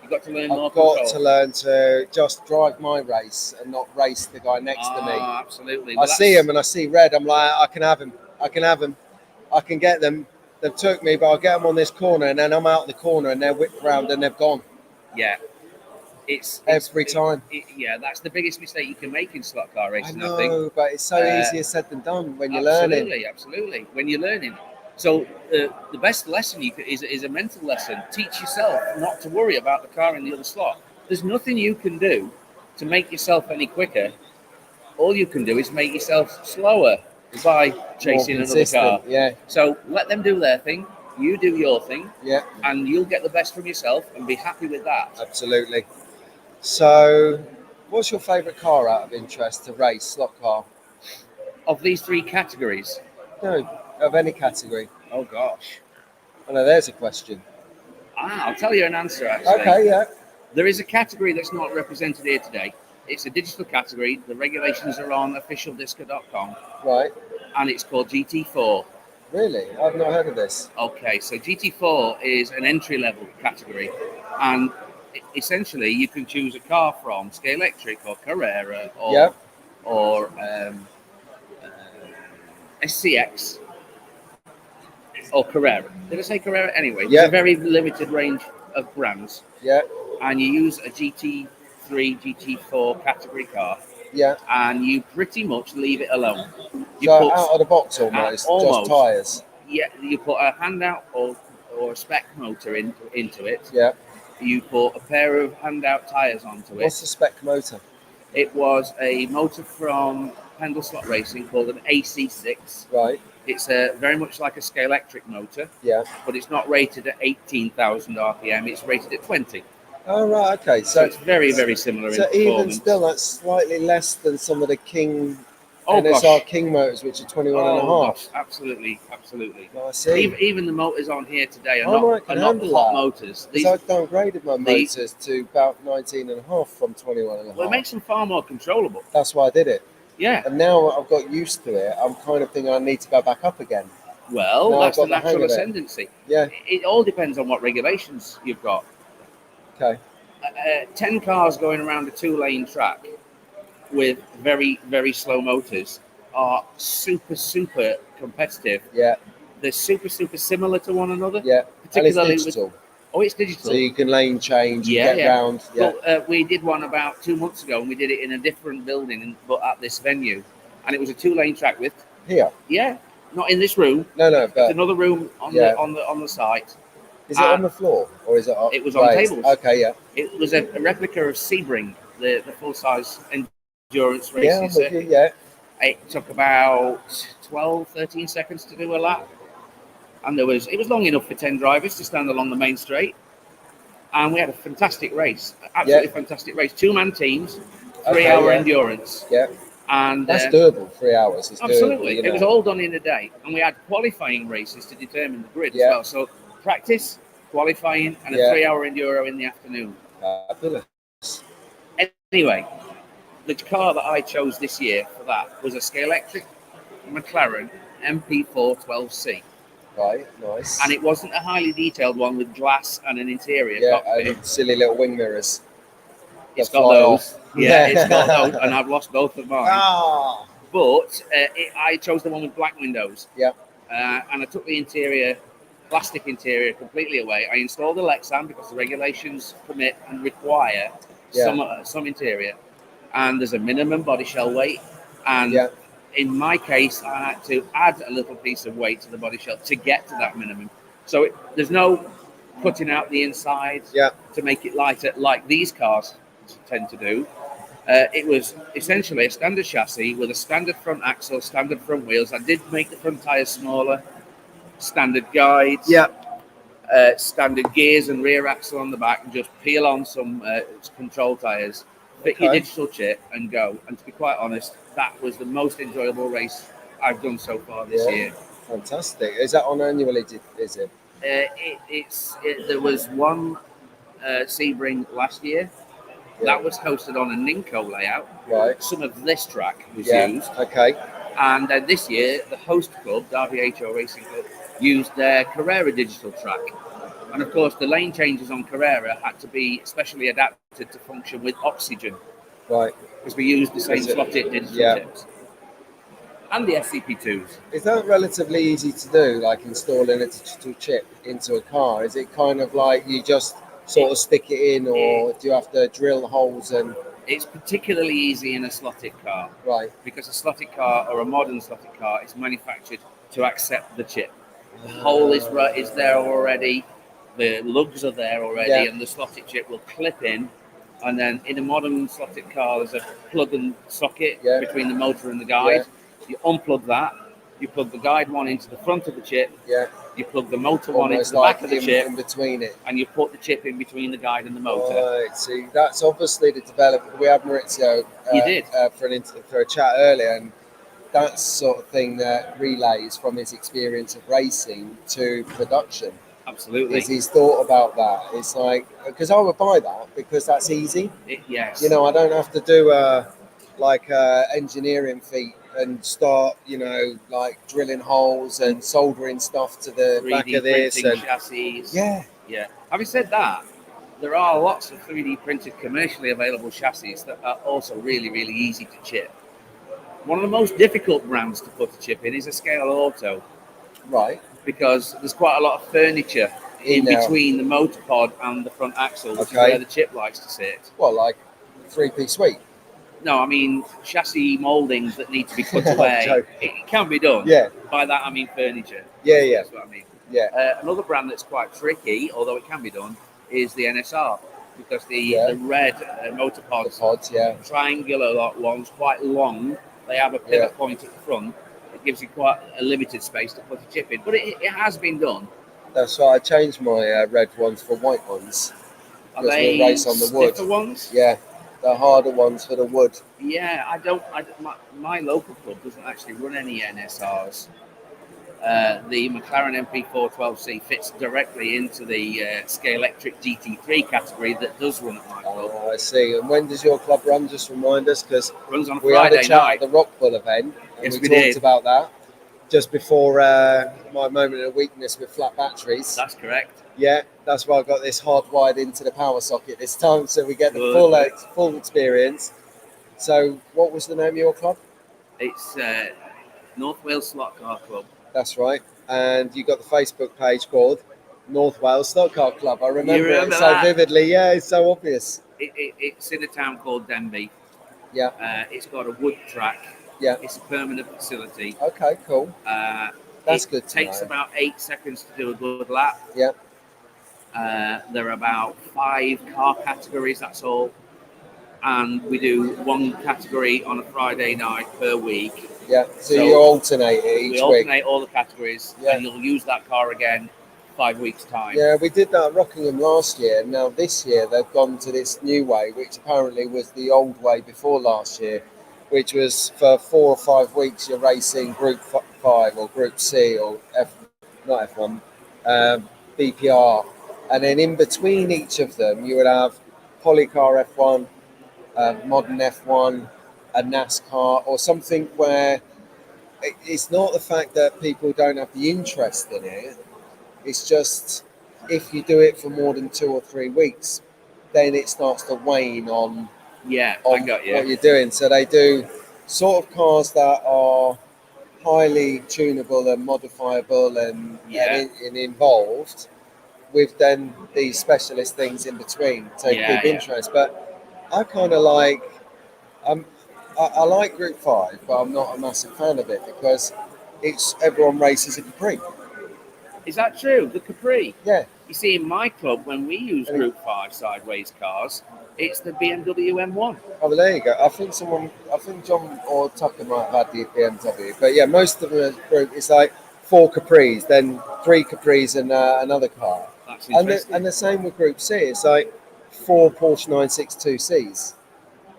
You've got to learn more control. I've got to learn to just drive my race and not race the guy next to me. Absolutely. I see him and I see red. I'm like, I can have him. I can get them. They've took me, but I'll get them on this corner, and then I'm out the corner, and they're whipped round and they've gone. Yeah. It's every time. Yeah, that's the biggest mistake you can make in slot car racing. I know, I think. But it's so easier said than done when you're learning. Absolutely. When you're learning. So the best lesson is a mental lesson. Teach yourself not to worry about the car in the other slot. There's nothing you can do to make yourself any quicker. All you can do is make yourself slower by chasing another car. Yeah. So let them do their thing. You do your thing. Yeah. And you'll get the best from yourself and be happy with that. Absolutely. So, what's your favourite car out of interest to race, slot car? Of these 3 categories? No, of any category. Oh, gosh. Oh, no, there's a question. I'll tell you an answer, actually. Okay, yeah. There is a category that's not represented here today. It's a digital category. The regulations are on officialdisca.com. Right. And it's called GT4. Really? I've not heard of this. Okay, so GT4 is an entry-level category. And essentially, you can choose a car from Scalextric or Carrera or SCX or Carrera. Did I say Carrera? Anyway, there's a very limited range of brands. Yeah. And you use a GT3, GT4 category car. Yeah. And you pretty much leave it alone. You so out of the box almost, just tyres. Yeah, you put a handout or a spec motor into it. Yeah. You put a pair of handout tyres onto it. What's the spec motor? It was a motor from Pendle Slot Racing called an AC6. Right. It's very much like a Scalextric motor. Yeah. But it's not rated at 18,000 RPM. It's rated at 20. Oh, right. Okay. So it's very, very similar in performance. So even still, that's slightly less than some of the King NSR King motors, which are 21 and a half. Gosh, absolutely. Oh, I see. Even the motors on here today are not hot motors. I've downgraded my motors to about 19 and a half from 21 and a half. Well, it makes them far more controllable. That's why I did it. Yeah. And now I've got used to it, I'm kind of thinking I need to go back up again. Well, now that's the natural ascendancy. Yeah. It all depends on what regulations you've got. Okay. 10 cars going around a 2-lane track with very, very slow motors are super, super competitive. Yeah. They're super, super similar to one another. Yeah. Particularly and it's digital. It's digital. So you can lane change, get round. Yeah. Well, we did one about 2 months ago, and we did it in a different building, but at this venue. and it was a 2-lane track width. Here? Yeah, not in this room. No, It's but another room on Yeah. the site. is it on the floor or is it? It was on raised? tables. Okay, yeah. It was a replica of Sebring, the full-size endurance Yeah, I'm races. with you, yeah. It took about 12, 13 seconds to do a lap, and it was long enough for 10 drivers to stand along the main straight. And we had a fantastic race, absolutely fantastic race. 2-man teams, 3-hour endurance. Yeah, and that's doable. 3 hours is absolutely. doable. It was all done in a day, and we had qualifying races to determine the grid as Yeah. well. So practice, qualifying, and a Yeah. 3-hour enduro in the afternoon. Fabulous. Anyway, the car that I chose this year for that was a Scalextric McLaren MP412C. Right, nice. And it wasn't a highly detailed one with glass and an interior yeah, cockpit. and silly little wing mirrors. It's that got fly those. off. Yeah, it's got those, and I've lost both of mine. Ah, But I chose the one with black windows. yeah, And I took the interior, plastic interior, completely away. I installed the Lexan because the regulations permit and require some interior. And there's a minimum body shell weight. And in my case, I had to add a little piece of weight to the body shell to get to that minimum. So there's no cutting out the inside to make it lighter like these cars tend to do. It was essentially a standard chassis with a standard front axle, standard front wheels. I did make the front tyres smaller, standard guides, standard gears and rear axle on the back, and just peel on some control tyres, fit your digital chip and go. And to be quite honest, that was the most enjoyable race I've done so far this year. Fantastic. Is that on annually, is it? There was one Sebring last year. That was hosted on a Ninko layout. Right. Some of this track was used. Okay. And this year, the host club, Derby HO Racing Club, used their Carrera digital track. And of course, the lane changes on Carrera had to be specially adapted to function with oxygen. Right. Because we used the same slotted digital chips. And the SCP2s. Is that relatively easy to do, like installing a digital chip into a car? Is it kind of like you just sort of stick it in, or do you have to drill holes? And it's particularly easy in a slotted car, right? Because a slotted car or a modern slotted car is manufactured to accept the chip. The hole is there already, the lugs are there already, and the slotted chip will clip in. And then in a modern slotted car, there's a plug and socket between the motor and the guide. You unplug that. You plug the guide one into the front of the chip. You plug the motor one into the back of the chip. In between it. And you put the chip in between the guide and the motor. Right. See, that's obviously the development. We had Maurizio for a chat earlier, and that's sort of thing that relays from his experience of racing to production. Absolutely. He's thought about that. It's like, because I would buy that because that's easy. Yes. You know, I don't have to do engineering feat and start, like drilling holes and soldering stuff to the back of this and chassis. Yeah. Having said that, there are lots of 3D printed commercially available chassis that are also really, really easy to chip. One of the most difficult brands to put a chip in is a Scale Auto. Right. Because there's quite a lot of furniture in between the motor pod and the front axle, which is where the chip likes to sit. Well, like 3-piece suite? No, I mean chassis mouldings that need to be cut away. It can be done. Yeah. By that I mean furniture. Yeah. That's what I mean. Yeah. Another brand that's quite tricky, although it can be done, is the NSR, because the red motor pods, triangular ones, quite long. They have a pivot point at the front. It gives you quite a limited space to put a chip in, but it has been done. That's why I changed my red ones for white ones. Are they race on the wood. stiffer ones? Yeah, the harder ones for the wood. Yeah, my local club doesn't actually run any NSRs. The McLaren MP412C fits directly into the Scalextric GT3 category that does run at my club. Oh, I see. And when does your club run? Just remind us, because runs on we Friday had a chat night at the Rockpool event, and yes, we talked about that just before my moment of weakness with flat batteries. That's correct. Yeah, that's why I got this hardwired into the power socket this time, so we get the full experience. So, what was the name of your club? It's North Wales Slot Car Club. That's right. And you got the Facebook page called North Wales Stock Car Club. I remember it so vividly. Yeah, it's so obvious. It's in a town called Denby. Yeah. It's got a wood track Yeah. It's a permanent facility. Okay, cool. That's It good to takes know. about 8 seconds to do a good lap. Yeah. There are about 5 car categories, that's all. And we do one category on a Friday night per week. Yeah. So you alternate it each We week. alternate all the categories, Yeah. and you'll use that car again 5 weeks' time. Yeah, we did that at Rockingham last year. Now this year they've gone to this new way, which apparently was the old way before last year, which was for 4 or 5 weeks you're racing Group 5 or Group C or not F1, BPR, and then in between each of them you would have Polycar F1, Modern F1, a NASCAR, or something where it's not the fact that people don't have the interest in it. It's just if you do it for more than 2 or 3 weeks, then it starts to wane on I got you. what you're doing. So they do sort of cars that are highly tunable and modifiable and involved, with then these specialist things in between to keep interest. But I kind of like, I like Group 5, but I'm not a massive fan of it because it's everyone races a Capri. Is that true? The Capri? Yeah. You see, in my club, when we use Group 5 sideways cars, it's the BMW M1. Oh, well, there you go. I think John or Tucker might have had the BMW. But yeah, most of the group, it's like 4 Capris, then 3 Capris and another car. That's And interesting. the same with Group C. It's like 4 Porsche 962Cs.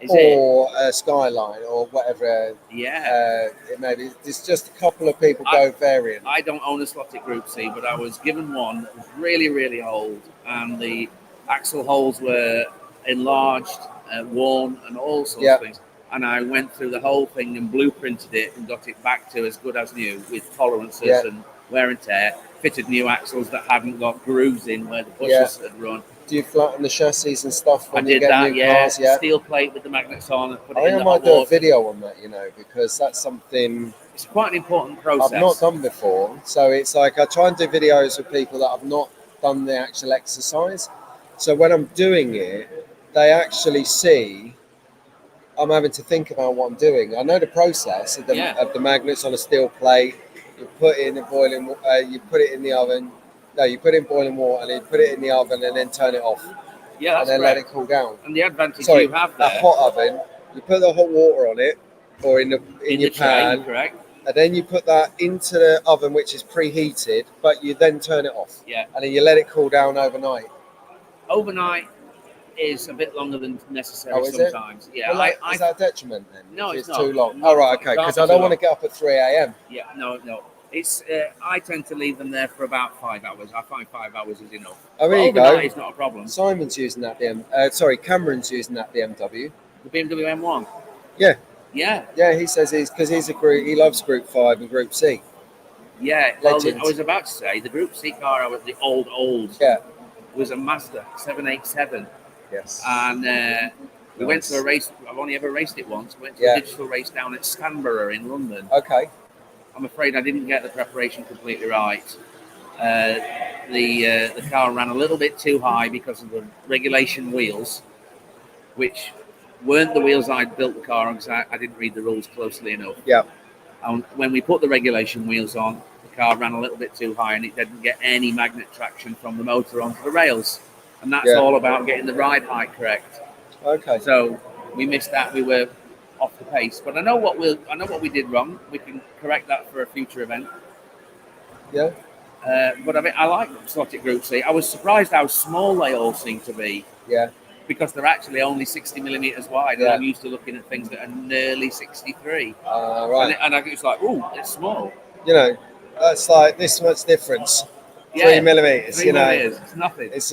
Is or a Skyline or whatever it may be. There's just a couple of people go variant. I don't own a slotted Group C, but I was given one that was really, really old, and the axle holes were enlarged, worn, and all sorts of things. And I went through the whole thing and blueprinted it and got it back to as good as new with tolerances and wear and tear. Fitted new axles that hadn't got grooves in where the bushes had run. Do you flatten the chassis and stuff when I you did get that, new cars? Yeah. Steel plate with the magnets on and put it I in think the I might hot do a water. video on that, because that's something It's quite an important process. I've not done before. So it's like I try and do videos with people that have not done the actual exercise. So when I'm doing it, they actually see I'm having to think about what I'm doing. I know the process of the magnets on a steel plate. You put it in the boiling. You put it in the oven. No, you put it in boiling water and then you put it in the oven and then turn it off. Yeah, and then let it cool down. And the advantage you have there, a hot oven. You put the hot water on it, or in your pan, tray, correct? And then you put that into the oven, which is preheated, but you then turn it off. Yeah. And then you let it cool down overnight. Overnight is a bit longer than necessary sometimes. It? Yeah. Well, is that a detriment then? No, it's not. too long. No, right, okay. Because I don't want to get up at 3 a.m. Yeah, no. It's I tend to leave them there for about 5 hours. I find 5 hours is enough. Oh, there you go. Overnight is not a problem. Simon's using that Cameron's using that BMW. The BMW M1. Yeah. Yeah. Yeah, he says he loves Group 5 and Group C. Yeah, well, I was about to say the Group C car, the old was a Mazda 787. Yes. And we went to a race. I've only ever raced it once. We went to a digital race down at Stanborough in London. Okay. I'm afraid I didn't get the preparation completely right. The car ran a little bit too high because of the regulation wheels, which weren't the wheels I'd built the car on because I didn't read the rules closely enough. Yeah. And when we put the regulation wheels on, the car ran a little bit too high and it didn't get any magnet traction from the motor onto the rails. And that's all about getting the ride height correct. Okay. So we missed that. We were off the pace. But I know what we did wrong. We can correct that for a future event. Yeah. But I like slotted Group C. I was surprised how small they all seem to be. Yeah. Because they're actually only 60 millimeters wide, and I'm used to looking at things that are nearly 63. Right. And it's like, oh, it's small. That's like this much difference. 3 millimeters. 3 millimeters. It's nothing. It's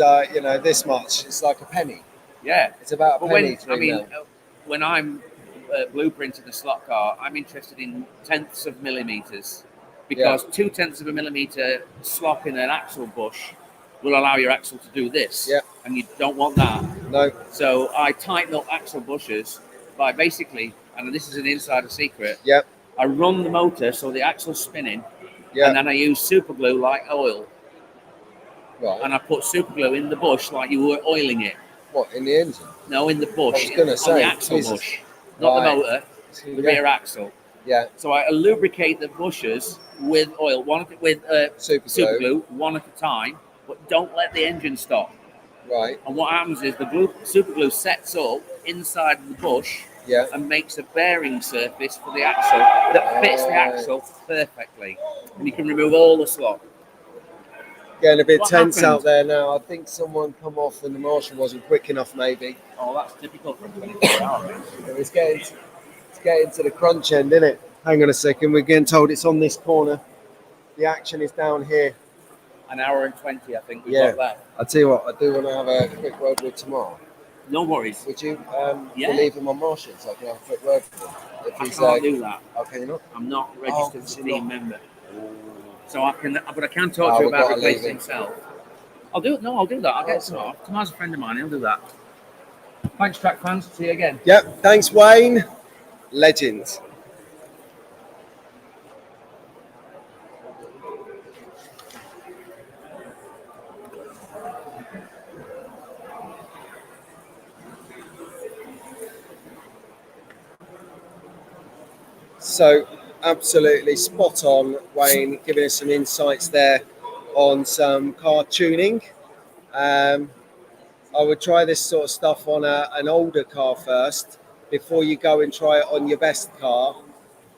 this much. It's like a penny. Yeah. It's about a penny. When I'm blueprinting a slot car, I'm interested in tenths of millimeters, because 0.2 of a millimeter slop in an axle bush will allow your axle to do this. Yeah. And you don't want that. No. So I tighten up axle bushes by basically, and this is an insider secret, I run the motor so the axle's spinning, and then I use super glue like oil. Right. And I put super glue in the bush like you were oiling it. What, in the engine? No, in the bush. I was going to say, on the axle bush. Not the motor, the rear axle. Yeah. So I lubricate the bushes with oil, super glue, one at a time, but don't let the engine stop. Right. And what happens is the super glue sets up inside the bush Yeah. and makes a bearing surface for the axle that fits the axle perfectly. And you can remove all the slop. Getting a bit What tense happened? out there now. I think someone come off and the marshal wasn't quick enough, maybe. Oh, that's typical for a 24-hour race. It's getting to the crunch end, isn't it? Hang on a second. We're getting told it's on this corner. The action is down here. An hour and 20, I think we've Yeah. got left. I'll tell you what, I do want to have a quick word with tomorrow. No worries. Would you Yeah. believe him on marshal so I can have a quick word with him? If I he's can't do that. Okay, you're not? I'm not registered as a team member. So I can talk to Oh, you we've about got to leave replacing him. himself. I'll do it. No, I'll do that. I'll get That's some all off. Tomar's a friend of mine. He'll do that. Thanks, track fans. See you again. Yep. Thanks, Wayne. Legend. So, absolutely spot on, Wayne, giving us some insights there on some car tuning. I would try this sort of stuff on an older car first before you go and try it on your best car,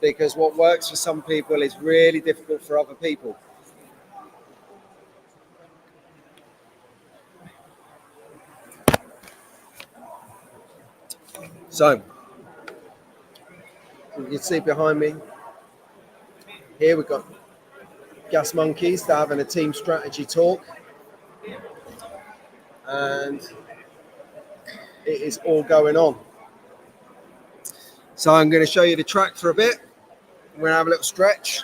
because what works for some people is really difficult for other people. So, you can see behind me, here we've got Gas Monkeys. They're having a team strategy talk. And it is all going on. So I'm going to show you the track for a bit. We're going to have a little stretch.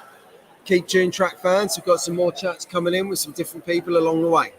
Keep tuned, track fans. We've got some more chats coming in with some different people along the way.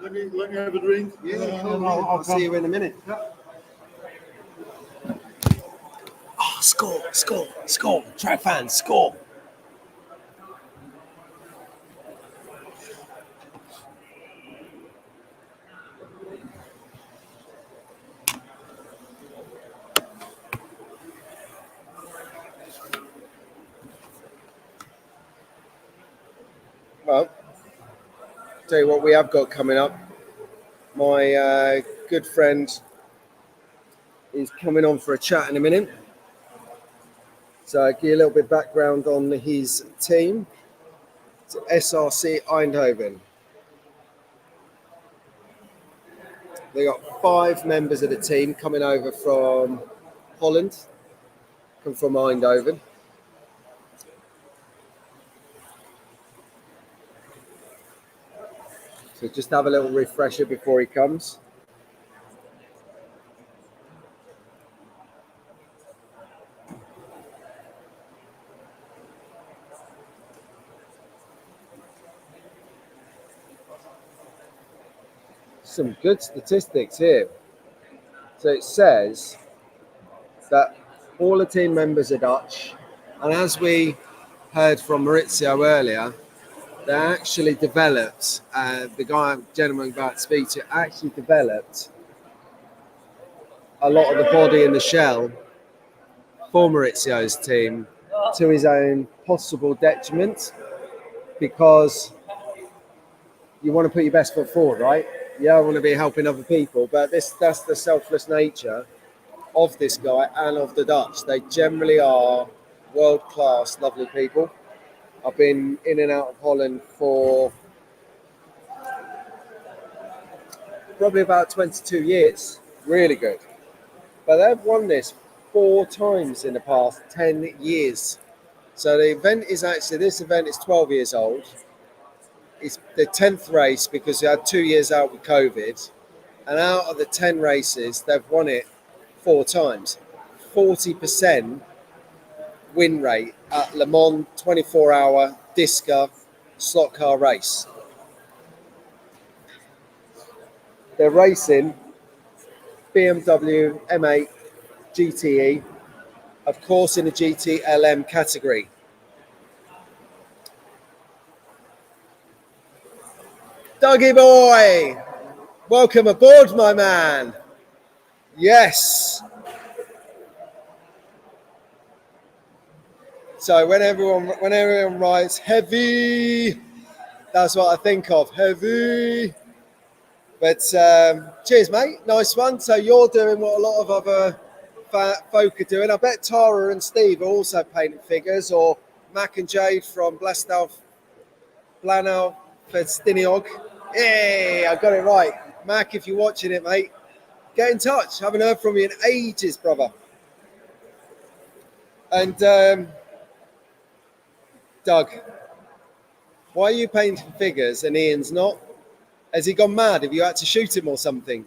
Let me have a drink. Yeah, cool. I'll see you in a minute. Oh, score. Track fans, score. Well, tell you what we have got coming up. My good friend is coming on for a chat in a minute. So I'll give you a little bit of background on his team. It's SRC Eindhoven. They got 5 members of the team coming over from Holland, come from Eindhoven. So just have a little refresher before he comes. Some good statistics here. So it says that all the team members are Dutch, and as we heard from Maurizio earlier, they actually developed, the gentleman about to speak to, actually developed a lot of the body and the shell for Maurizio's team to his own possible detriment, because you want to put your best foot forward, right? Yeah, I want to be helping other people, but that's the selfless nature of this guy and of the Dutch. They generally are world-class, lovely people. I've been in and out of Holland for probably about 22 years. Really good. But they've won this 4 times in the past 10 years. So the event is actually, this event is 12 years old. It's the 10th race because they had 2 years out with COVID. And out of the 10 races, they've won it 4 times. 40% win rate at LeMan 24-hour DISCA slot car race. They're racing BMW M8 GTE, of course, in the GTLM category. Dougie boy, welcome aboard, my man. Yes. So when everyone writes heavy, that's what I think of, heavy. But cheers, mate. Nice one. So you're doing what a lot of other folk are doing. I bet Tara and Steve are also painting figures, or Mac and Jade from Blanau Festiniog. Hey, I got it right. Mac, if you're watching it, mate, get in touch. Haven't heard from you in ages, brother. And Doug, why are you painting figures and Ian's not? Has he gone mad? Have you had to shoot him or something?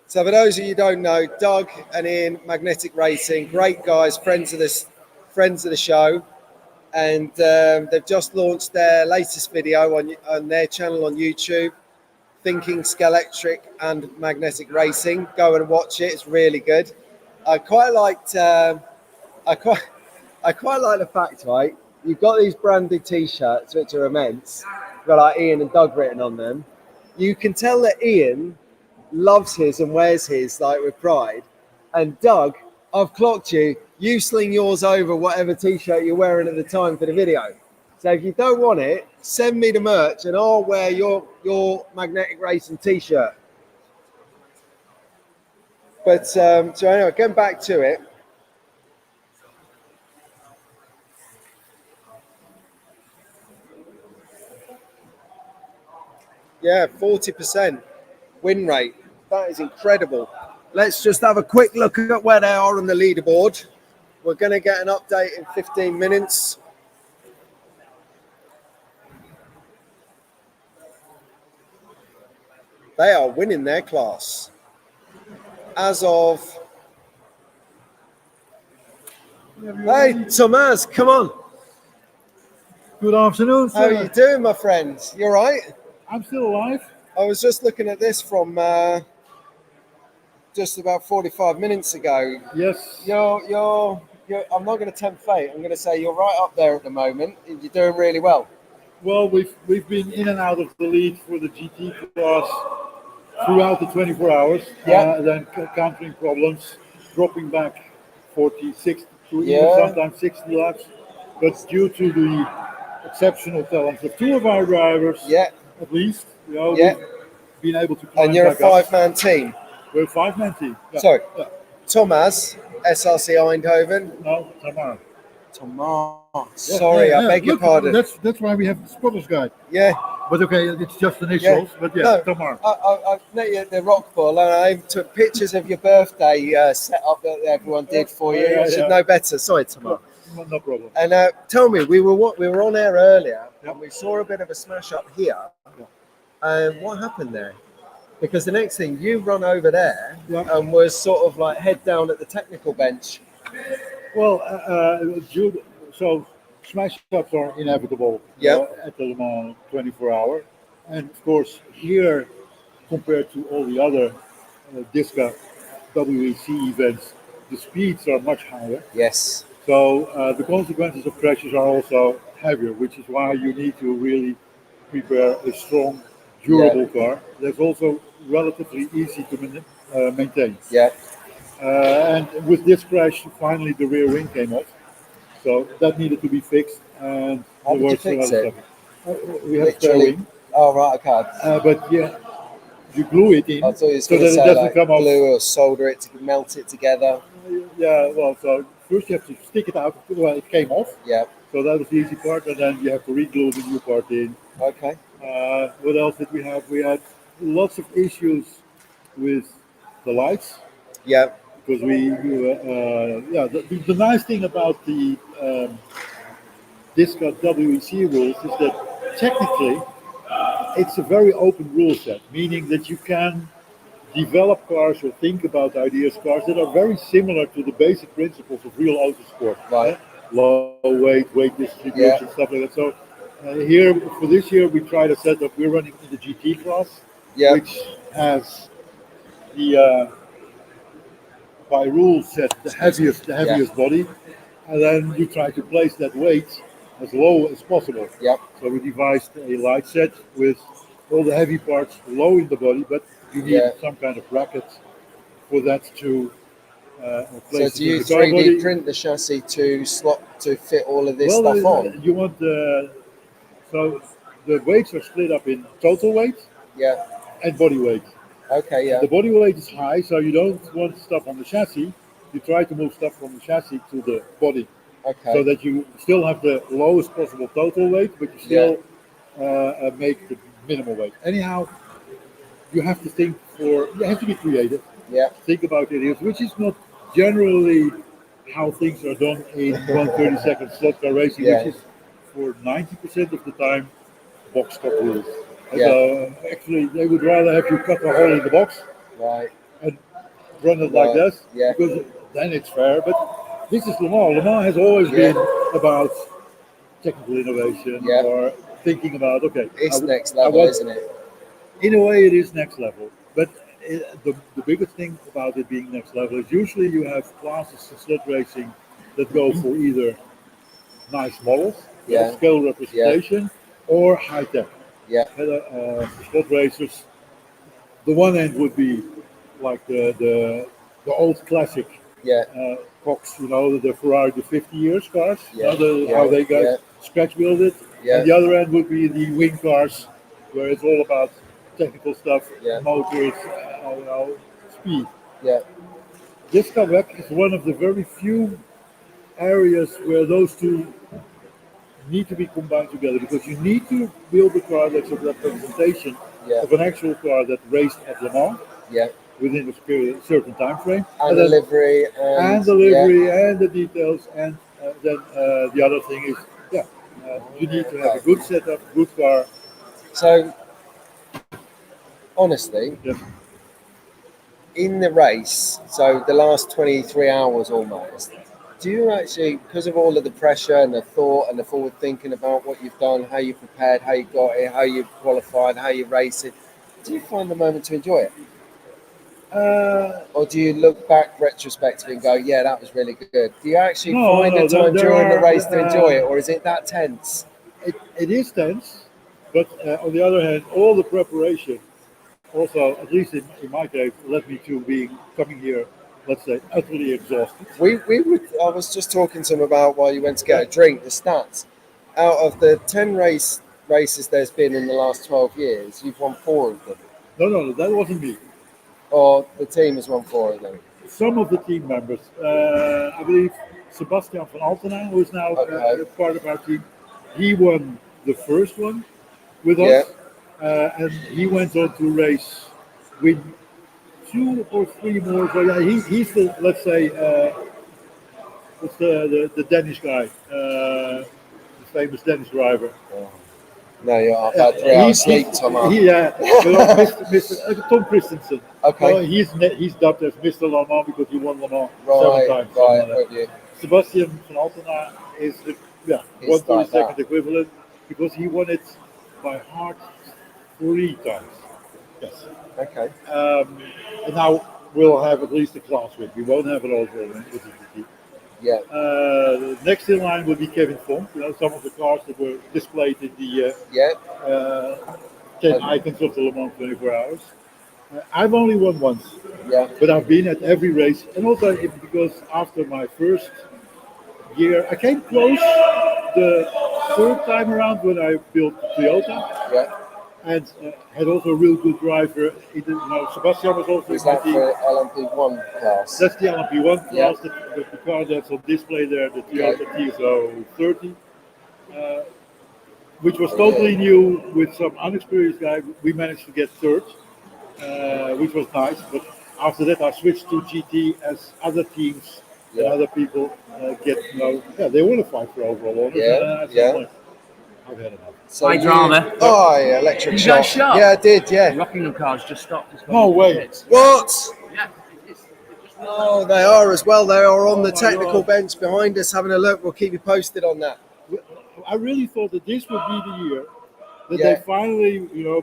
So for those of you who don't know, Doug and Ian, Magnetic Racing, great guys, friends of the show, and they've just launched their latest video on their channel on YouTube, Thinking Scalectric and Magnetic Racing. Go and watch it; it's really good. I quite like the fact, right? You've got these branded T-shirts which are immense. You've got like Ian and Doug written on them. You can tell that Ian loves his and wears his like with pride. And Doug, I've clocked you. You sling yours over whatever T-shirt you're wearing at the time for the video. So if you don't want it, send me the merch and I'll wear your Magnetic Racing T-shirt. But so anyway, getting back to it. Yeah, 40% win rate. That is incredible. Let's just have a quick look at where they are on the leaderboard. We're going to get an update in 15 minutes. They are winning their class. As of... Hey, Thomas, come on. Good afternoon, sir. How are you doing, my friend? You all right? I'm still alive. I was just looking at this from just about 45 minutes ago. Yes. You're I'm not going to tempt fate. I'm going to say you're right up there at the moment. You're doing really well. Well, we've been in and out of the lead for the GT class throughout the 24 hours. Yeah. Then countering problems, dropping back 40, 60, to even sometimes 60 laps. But due to the exceptional talents of 2 of our drivers, at least, we've been able to climb. And you're a back 5-man team. We're a 5-man team. Yeah. So, Thomas, SRC Eindhoven. No, Tamar. Sorry, I beg your pardon. That's why we have the spotter's guide. Yeah. But okay, it's just initials. But No, Tamar. I've met you at the Rock Ball and I took pictures of your birthday setup that everyone did for you. You should know better. Sorry, Tamar. No problem. And tell me, we were on air earlier and we saw a bit of a smash up here. What happened there? Because the next thing, you run over there and was sort of like head down at the technical bench. Well, so smash-ups are inevitable at the LeMan 24-hour. And of course, here, compared to all the other DISCA WEC events, the speeds are much higher. Yes. So the consequences of crashes are also heavier, which is why you need to really prepare a strong, durable car. That's also relatively easy to maintain. Yeah. And with this crash, finally the rear wing came off. So that needed to be fixed, and How there did you was some fix other it? stuff. We have spare Literally. wing, Oh right, okay. but yeah, you glue it in I thought you was so going to that it say doesn't like come off. glue or solder it to melt it together. Yeah, well, so first you have to stick it out. Well, it came off, Yeah. so that was the easy part, and then you have to re-glue the new part in. Okay. What else did we have? We had lots of issues with the lights Yeah. because yeah. The nice thing about the DISCA WEC rules is that technically it's a very open rule set, meaning that you can develop cars or think about ideas cars that are very similar to the basic principles of real autosport. Right. Low weight distribution, Yeah. stuff like that. So here for this year we tried a setup. We're running in the GT class, Yeah. which has the by rule set the heaviest body, and then you try to place that weight as low as possible. Yep. So we devised a light set with all the heavy parts low in the body, but you need Yeah. some kind of bracket for that to So place do it in you the car 3D body. print the chassis to slot to fit all of this Well, stuff on? you want so the weights are split up in total weight Yeah. and body weight. Okay. Yeah. The body weight is high, so you don't want stuff on the chassis. You try to move stuff from the chassis to the body, Okay. so that you still have the lowest possible total weight, but you still make the minimal weight. Anyhow, you have to think you have to be creative. Yeah. Think about ideas, which is not generally how things are done in 1/32 slot car racing, Yeah. which is for 90% of the time box top rules. And Yeah. so actually, they would rather have you cut a hole in the box Right. and run it like Right. that, Yeah. because then it's fair. But this is Le Mans. Le Mans has always Yeah. been about technical innovation Yeah. or thinking about, okay, It's next I level, want, isn't it? in a way it is next level. But the biggest thing about it being next level is usually you have classes in slot racing that go for either nice models, Yeah. scale representation, or high tech. Yeah. For slot racers, the one end would be like the old classic Yeah. Cox, the Ferrari, the 50 years cars, Yeah. how they got Yeah. scratch build it. Yeah. And the other end would be the wing cars, where it's all about technical stuff, Yeah. motors, speed. Yeah. This comeback is one of the very few areas where those two need to be combined together, because you need to build a car that's a representation Yeah. of an actual car that raced at Le Mans Yeah. within a certain time frame, And the then livery and the livery and the details, and then the other thing is, you need to have a good setup, good car. So, honestly, Yeah. in the race, so the last 23 hours almost, do you actually, because of all of the pressure and the thought and the forward thinking about what you've done, how you prepared, how you got it, how you qualified, how you race it, do you find the moment to enjoy it? Or do you look back retrospectively and go, yeah, that was really good? Do you actually find the time during the race to enjoy it, or is it that tense? It is tense, but on the other hand, all the preparation also, at least in my case, led me to coming here, let's say, utterly exhausted. I was just talking to him about while you went to get a drink, the stats. Out of the 10 races there's been in the last 12 years, you've won 4 of them. No, that wasn't me. Or the team has won 4 of them. Some of the team members, I believe Sebastian van Altena, who is now part of our team, he won the first one with us, and he went on to race with 2 or 3 more. So yeah, he's the, let's say, what's the Danish guy, the famous Danish driver. No, you're off about 3 hours sleep, Tom. Mr. Tom Christensen. Okay. So he's dubbed as Mr. Le Mans because he won Le Mans 7 times. Right, with you. Sebastian van Altena is the 1/32 equivalent, because he won it by heart 3 times. Yes. Okay. And now we'll have at least a class win. We won't have an overall win with the GT. Yeah. Next in line will be Kevin Font. Some of the cars that were displayed in the 10 icons of the Le Mans 24 hours. I've only won once, but I've been at every race, and also because after my first year. I came close the third time around when I built Toyota, Yeah. and had also a real good driver. Sebastian was also Was in my that team. for LMP1 class? That's the LMP1 Yeah. class, the car that's on display there, the Toyota TSO 30, which was totally new with some unexperienced guy. We managed to get third, which was nice. But after that, I switched to GT as other teams and other people they want to fight for overall honors. Yeah, And I said, yeah. "Look, I've had enough." So High drama. Oh, yeah, electric You shock. guys shot? Yeah, I did, yeah. Rockingham cars just stopped. It's No gone way. to pits. What? Yeah. It's just Oh, they are as well. They are on the my technical God. bench behind us having a look. We'll keep you posted on that. I really thought that this would be the year that Yeah. they finally,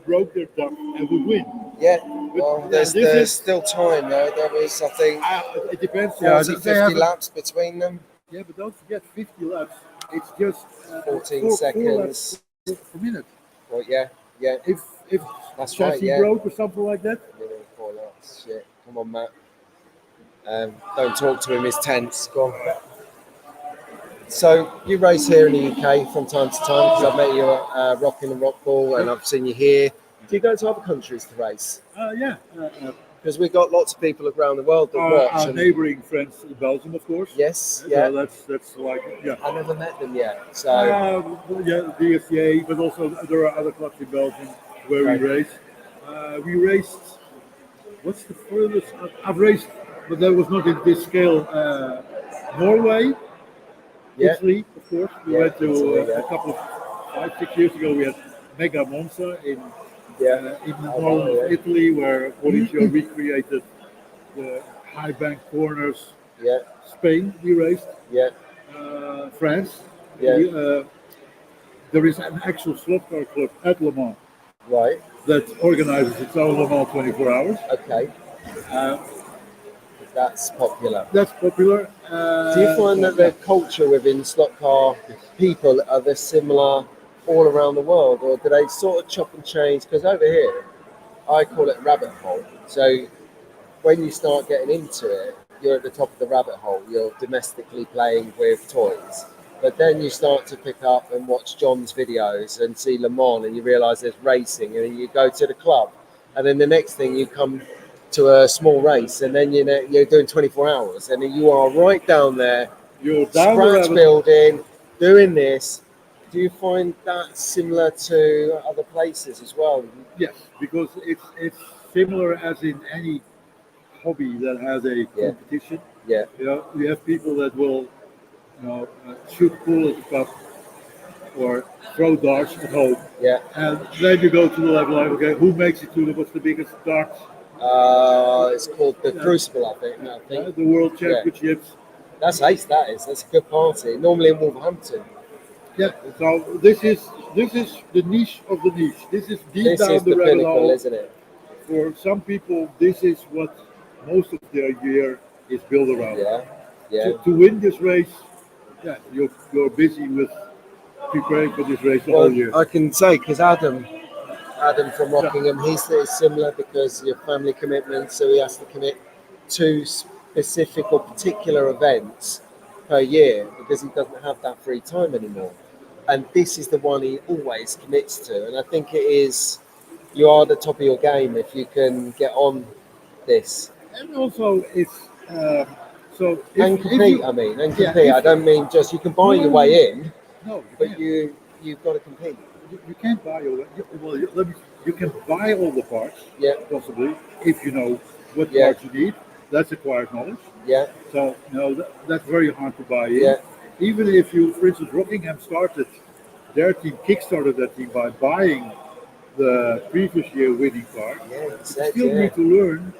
broke their duck and would win. Yeah. But, Well, there's this is- still time, though. There was, I think, It depends. 40, they 50 have a- laps between them. Yeah, but don't forget 50 laps. It's just 14 4 seconds. laps per minute. Well, yeah, yeah. If That's chassis right, yeah. broke or something like that, Minimum 4 laps. Shit. Come on, Matt. Don't talk to him. He's tense. Go on. So you race here in the UK from time to time because I've met you at Rocking and Rockball and I've seen you here. Do you go to other countries to race? yeah. Because we've got lots of people around the world that watch. Our and- neighboring friends in Belgium, of course. Yes, So yeah. that's like I never met them yet. So DSCA, but also there are other clubs in Belgium where Right. we race. We raced. What's the furthest? I've raced, but that was not in this scale. Norway, yeah, Italy, of course. We Yeah, went to Italy, yeah. a couple of 5-6 years ago. We had Mega Monza in yeah. in the Oh, north wow, of yeah. Italy, where Maurizio recreated the high bank corners. Yeah, Spain, we raced. yeah, France. Yeah. There is an actual slot car club at LeMan right. that organizes its own LeMan 24 hours. Okay, that's popular. That's popular. Do you find that the culture within slot car people are they similar all around the world, or do they sort of chop and change? Because over here, I call it rabbit hole. So when you start getting into it, you're at the top of the rabbit hole. You're domestically playing with toys. But then you start to pick up and watch John's videos and see Le Mans, and you realise there's racing, and then you go to the club, and then the next thing you come to a small race, and then you're doing 24 hours, and you are right down there, You're down the scratch rabbit- building, doing this. Do you find that similar to other places as well? Yes, because it's similar as in any hobby that has a Yeah. competition. Yeah, You have people that will, shoot pool at the cup or throw darts at home, yeah. and then you go to the level like, okay, who makes it to what's the biggest darts? It's called the Crucible, I think. The World Championships. That's ace. That is. That's a good party. Normally in Wolverhampton. Yeah. So this is the niche of the niche. This is deep This down is the the rabbit pinnacle, hole. isn't it? For some people, this is what most of their year is built around. Yeah, yeah. To win this race, you're busy with preparing for this race the whole year. I can say because Adam from Rockingham, he's similar because your family commitment, so he has to commit to specific or particular events per year because he doesn't have that free time anymore. And this is the one he always commits to. And I think it is, you are at the top of your game if you can get on this. And also, it's so. And compete, I mean, and compete. I don't mean just you can buy your way in, No, but you've got to compete. you can't buy all that. You can buy all the parts, Yeah, possibly, if you know what Yeah. parts you need. That's acquired knowledge. yeah, So, that's very hard to buy in. yeah, Even if you, for instance, Rockingham started their team, kickstarted that team by buying the previous year winning car. yeah. You You said, still yeah. need to learn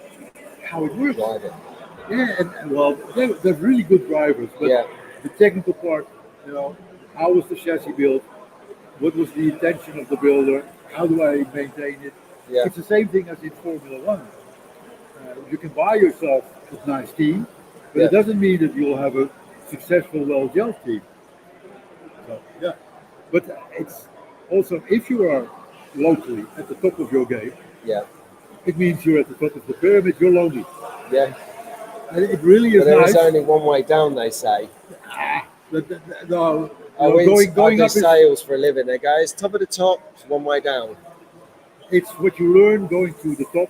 how it works. Drive it. Yeah, and well, they're really good drivers, but Yeah. the technical part, how was the chassis built? What was the intention of the builder? How do I maintain it? Yeah. It's the same thing as in Formula One. You can buy yourself a nice team, but it Yeah. doesn't mean that you'll have a successful, well-gelled team. So, yeah. But it's also, if you are locally at the top of your game, Yeah, it means you're at the top of the pyramid, you're lonely. yeah. And it really is But there nice. is only one way down, they say. No, I going do up is sales for a living. There, guys. Top of the top, one way down. it's what you learn going to the top.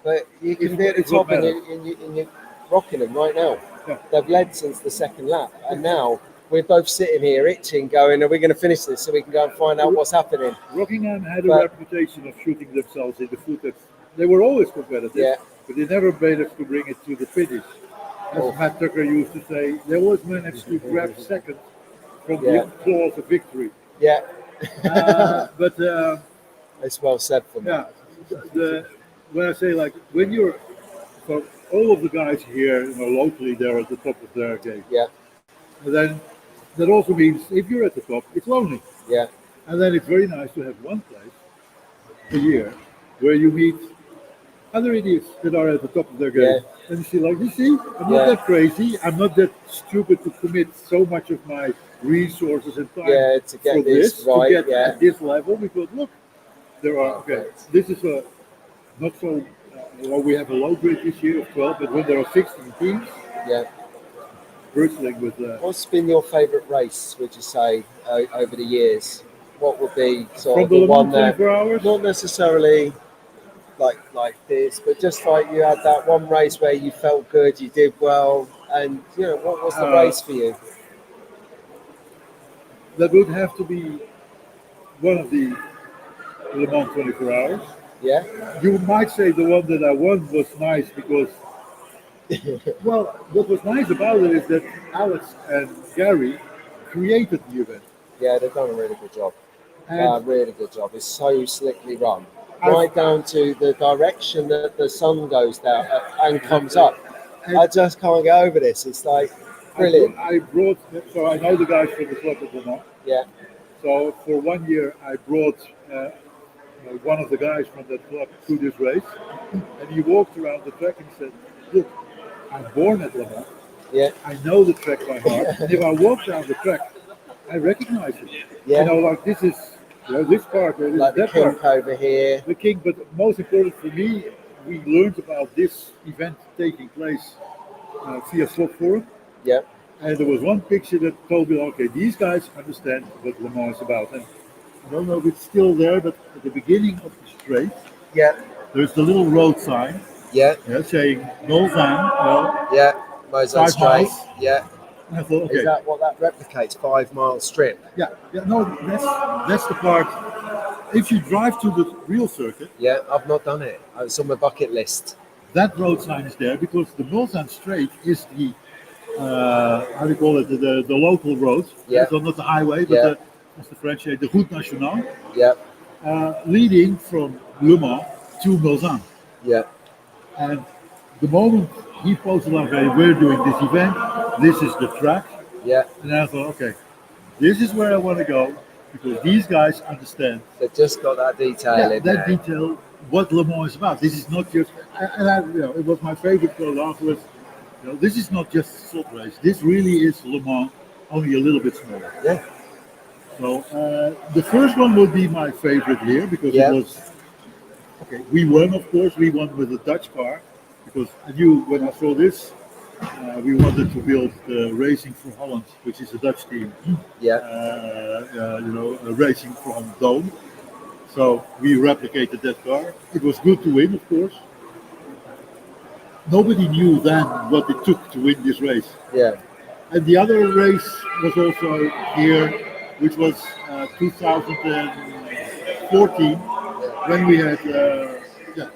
But you can be at the It's what top and matters. you're rocking them right now. Yeah. They've led since the second lap, and now we're both sitting here itching, going, "Are we going to finish this so we can go and find out what's happening?" Rockingham had a But- reputation of shooting themselves in the foot. They were always competitive, Yeah. but they never managed to bring it to the finish. As Oh. Matt Tucker used to say, they always managed to grab second from Yeah. the claws of victory. Yeah, But it's well said for me. yeah, when I say like when you're, so all of the guys here, locally, they're at the top of their game. Yeah, And then that also means if you're at the top, it's lonely. yeah, And then it's very nice to have one place a year where you meet other idiots that are at the top of their game. Yeah. And you see, like, you see, I'm Yeah. not that crazy. I'm not that stupid to commit so much of my resources and time yeah. To get for this right, to get yeah. at this level. Because look, there are, okay, Perfect. this is a not so, well, we have a low grid this year of 12, but when there are 16 teams, Yeah. bristling with What's been your favourite race? Would you say over the years? What would be sort from of the the Le one Mans that 24 hours. not necessarily like this, but just like you had that one race where you felt good, you did well, and what was the race for you? That would have to be one of the Le Mans 24 hours. Yeah, You might say the one that I won was nice because, well, what was nice about it is that Alex and Gary created the event. yeah, they've done a really good job. And Really good job. It's so slickly run, I've- right down to the direction that the sun goes down and comes up. And- I just can't get over this. It's like brilliant. I brought, so I know the guys from the club at Le Mans. Yeah, So for 1 year, I brought one of the guys from that club to this race. And he walked around the track and said, look, I'm born at Le Mans. yeah, I know the track by heart. And if I walk down the track, I recognize it. yeah. Like this is, this part, or this Like the that part. kink over here. The king, but most important for me, we learned about this event taking place via Slot Forum. Yeah, And there was one picture that told me, okay, these guys understand what Le Mans is about. And I don't know if it's still there, but at the beginning of the straight, yeah, there's the little road sign yeah, saying no van. Well, yeah. Mozart 5 Straight. miles. Yeah. and I thought, okay, Is that what that replicates? 5 mile strip. yeah, no, that's the part. If you drive to the real circuit, Yeah, I've not done it. It's on my bucket list. that road sign is there because the Mulsanne Straight is the how do you call it, the local road. Yeah. So not the highway, but Yeah. as the French say, the Route Nationale, Yeah, leading from Le Mans to Mulsanne. yeah, And the moment he posted, okay, we're doing this event, this is the track, yeah. and I thought, okay, this is where I want to go because these guys understand They've just got that detail in that there. detail, what Le Mans is about. This is not just, and it was my favorite quote afterwards. This is not just a slot race. This really is Le Mans, only a little bit smaller. Yeah, So the first one would be my favorite here because Yeah. it was, okay, we won, of course. We won with a Dutch car because I knew when I saw this, we wanted to build the Racing for Holland, which is a Dutch team, yeah, racing from Dome. So we replicated that car. It was good to win, of course. Nobody knew then what it took to win this race. yeah, And the other race was also here, which was 2014, when we had,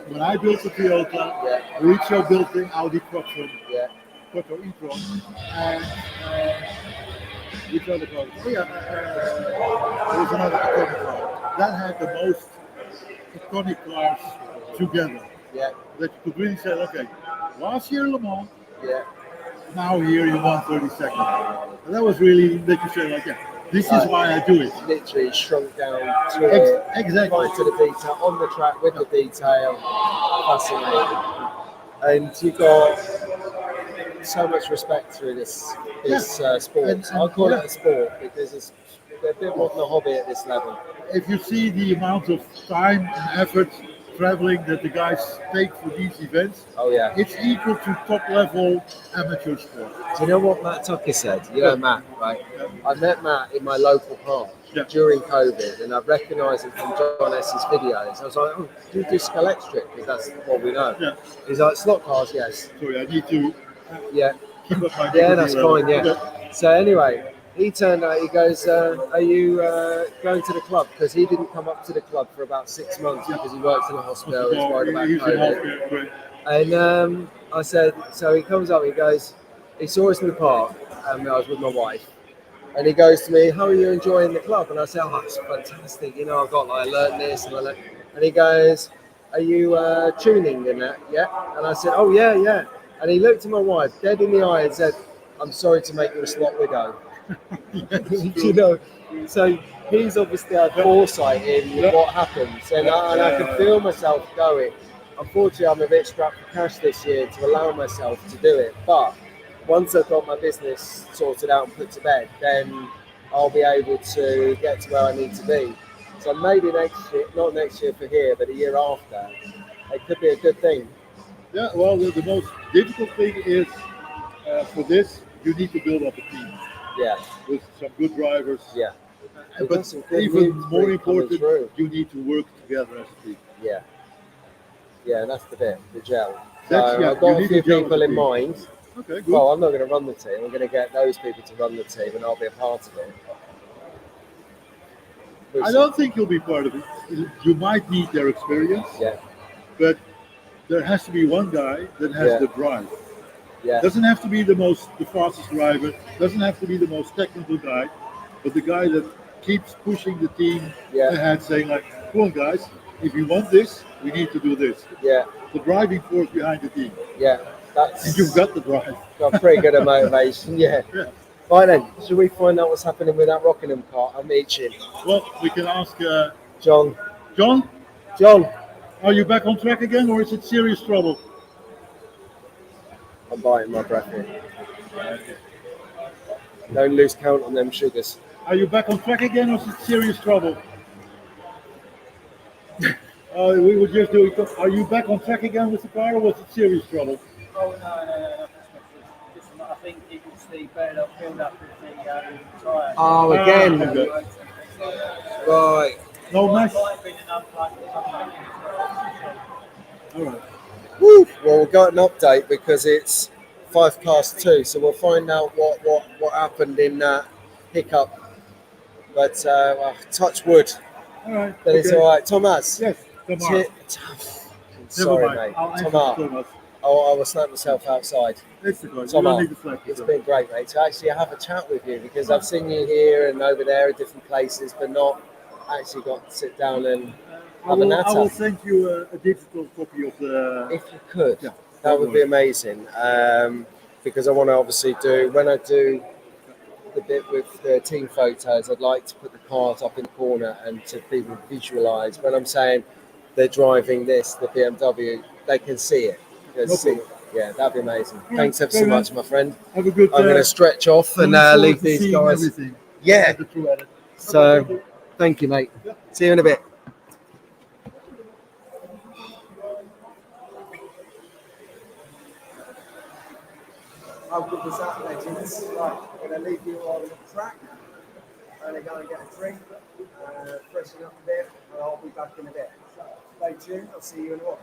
when I built the Toyota, Yeah. Maurizio built the Audi Quattro yeah. e-tron, and which other car? Oh yeah, there was another iconic car. That had the most iconic cars together. Yeah, That you could really say, okay, last year Le Mans, yeah. now here you won 32nd. And that was really that you say, like, yeah, this is why I do it. Literally shrunk down to Exactly. right to the detail, on the track with the detail. Fascinating. And you've got so much respect through this sport. And I call yeah. it a sport because it's a bit more than a hobby at this level. If you see the amount of time and effort traveling that the guys take for these events, Oh yeah. it's equal to top level amateur sport. Do you know what Matt Tucker said? You know Matt, right? Yeah. I met Matt in my local park Yeah. during COVID, and I recognised him from John S's videos. I was like, "Oh, do you do Disc Electric?" Because that's what we know. Yeah. He's like, "Slot cars, yes." Sorry, I need to Yeah. keep up my Yeah, that's level. fine. Yeah. Okay. So anyway, he turned out. He goes, "Are you going to the club?" Because he didn't come up to the club for about 6 months because he works in a hospital. He's worried about He's in COVID. healthcare, great. And I said, so he comes up. He goes, he saw us in the park, and I was with my wife. And he goes to me, "How are you enjoying the club?" And I said, "Oh, it's fantastic. You know, I've got like I learned this and I learned." And he goes, "Are you tuning in that?" Yeah. And I said, "Oh yeah, yeah." And he looked at my wife dead in the eye and said, "I'm sorry to make you a slot widow." You know, so he's obviously had foresight in what happens, and I can feel myself going. Unfortunately, I'm a bit strapped for cash this year to allow myself to do it, but once I've got my business sorted out and put to bed, then I'll be able to get to where I need to be. So maybe next year, not next year for here, but the year after, it could be a good thing. Yeah, well, the most difficult thing is for this, you need to build up a team Yeah, with some good drivers. yeah. We've got But some good even news more coming important, through. you need to work together as a team. Yeah. Yeah, that's the bit, the gel. That's- So yeah, I've you got a need few to gel people as a in team. mind. Okay, good. Well, I'm not going to run the team. I'm going to get those people to run the team, and I'll be a part of it. We'll I see. don't think you'll be part of it. You might need their experience, Yeah, but there has to be one guy that has Yeah. the drive. yeah, Doesn't have to be the fastest driver. Doesn't have to be the most technical guy, but the guy that keeps pushing the team Yeah. ahead, saying like, "Come on, guys! If you want this, we need to do this." yeah, The driving force behind the team, yeah. That's and you've got the drive. got pretty good at motivation. Yeah. Yeah. Right then, should we find out what's happening with that Rockingham car? I'm itching. Well, we can ask John, John. Are you back on track again, or is it serious trouble? I'm biting my breath here. Don't lose count on them sugars. Are you back on track again, or is it serious trouble? We would just do it. Are you back on track again with the car, or was it serious trouble? Oh, no. Listen, I think it was the build up with the tyre. Oh, again. Okay. Right. No mess. Might have been enough like All right. Woo. Well, we've got an update because it's 2:05, so we'll find out what happened in that hiccup. But touch wood. All right. That it's all right. Thomas. Yes. Tomorrow. Sorry, mind. mate. I'll answer Thomas. Thomas. I will snap myself outside. It's the good. You Thomas, don't need to flag it's yourself. been great, mate, to actually have a chat with you because I've seen you here and over there at different places, but not actually got to sit down and I have a will natter. send you a digital copy of the. If you could, Yeah, that would be amazing. Because I want to obviously when I do the bit with the team photos, I'd like to put the cars up in the corner and to people visualise. When I'm saying they're driving this, the BMW, they can see it. Yeah, that'd be amazing. Thanks ever so Very much, nice. my friend. Have a good. I'm going to stretch off and leave these guys. Everything. Yeah. The true edit. So, thank you, mate. See you in a bit. How good was that, legends? Right, I'm going to leave you on track. I'm going to go and get a drink, freshen up a bit, and I'll be back in a bit. So, stay tuned. I'll see you in a while.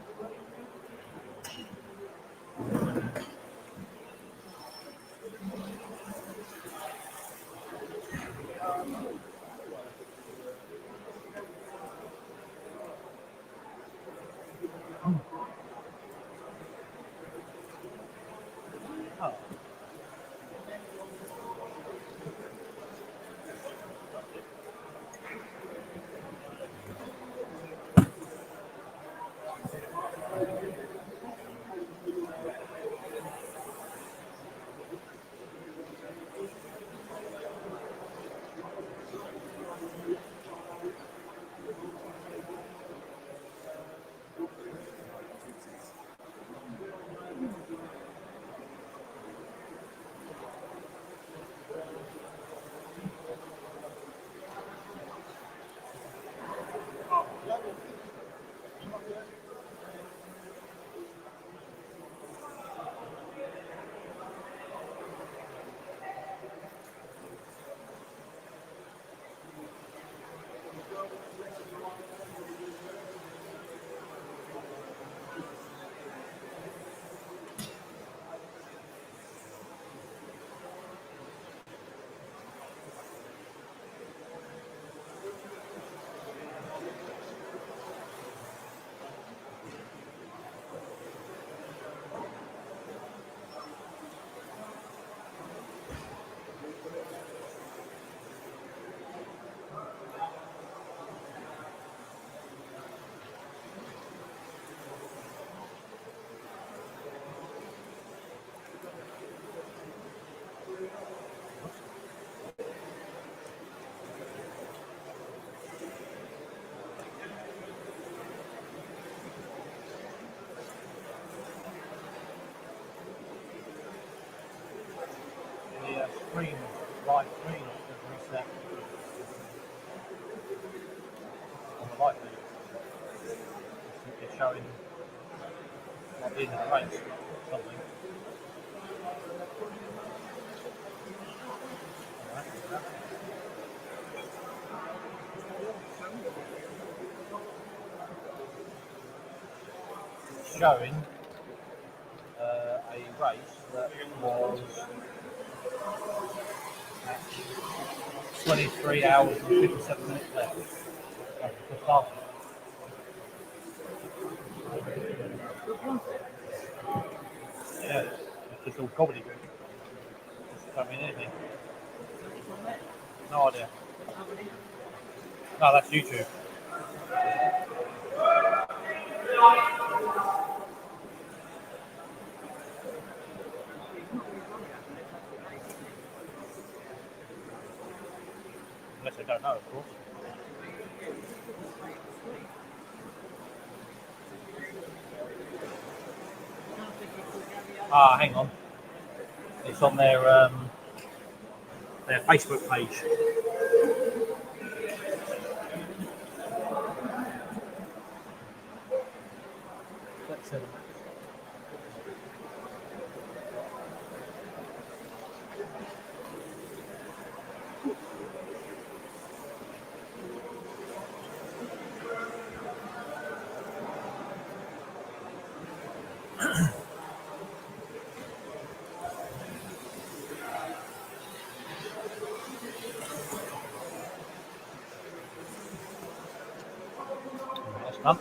showing at the end of the race something. Showing a race that was 23 hours and 57 minutes left. The fastest. Yeah, it's just all comedy. Don't mean anything. No idea. No, that's YouTube. Unless I don't know, of course. Ah, hang on. It's on their Facebook page. Let's see. That's done.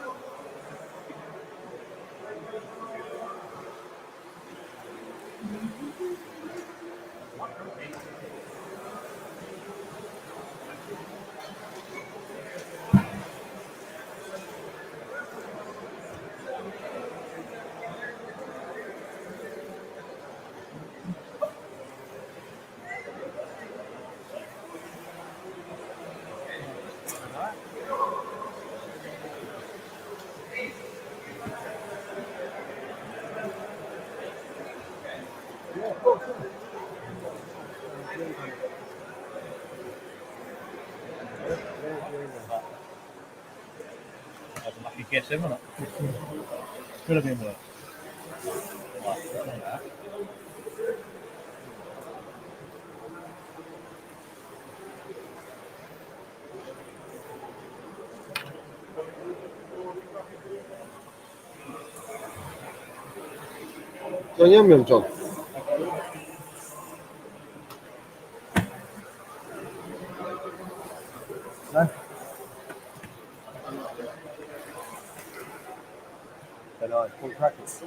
That was a lucky guess, isn't it? Could have been worse. Right, Yum, John. no? Hello, full practice.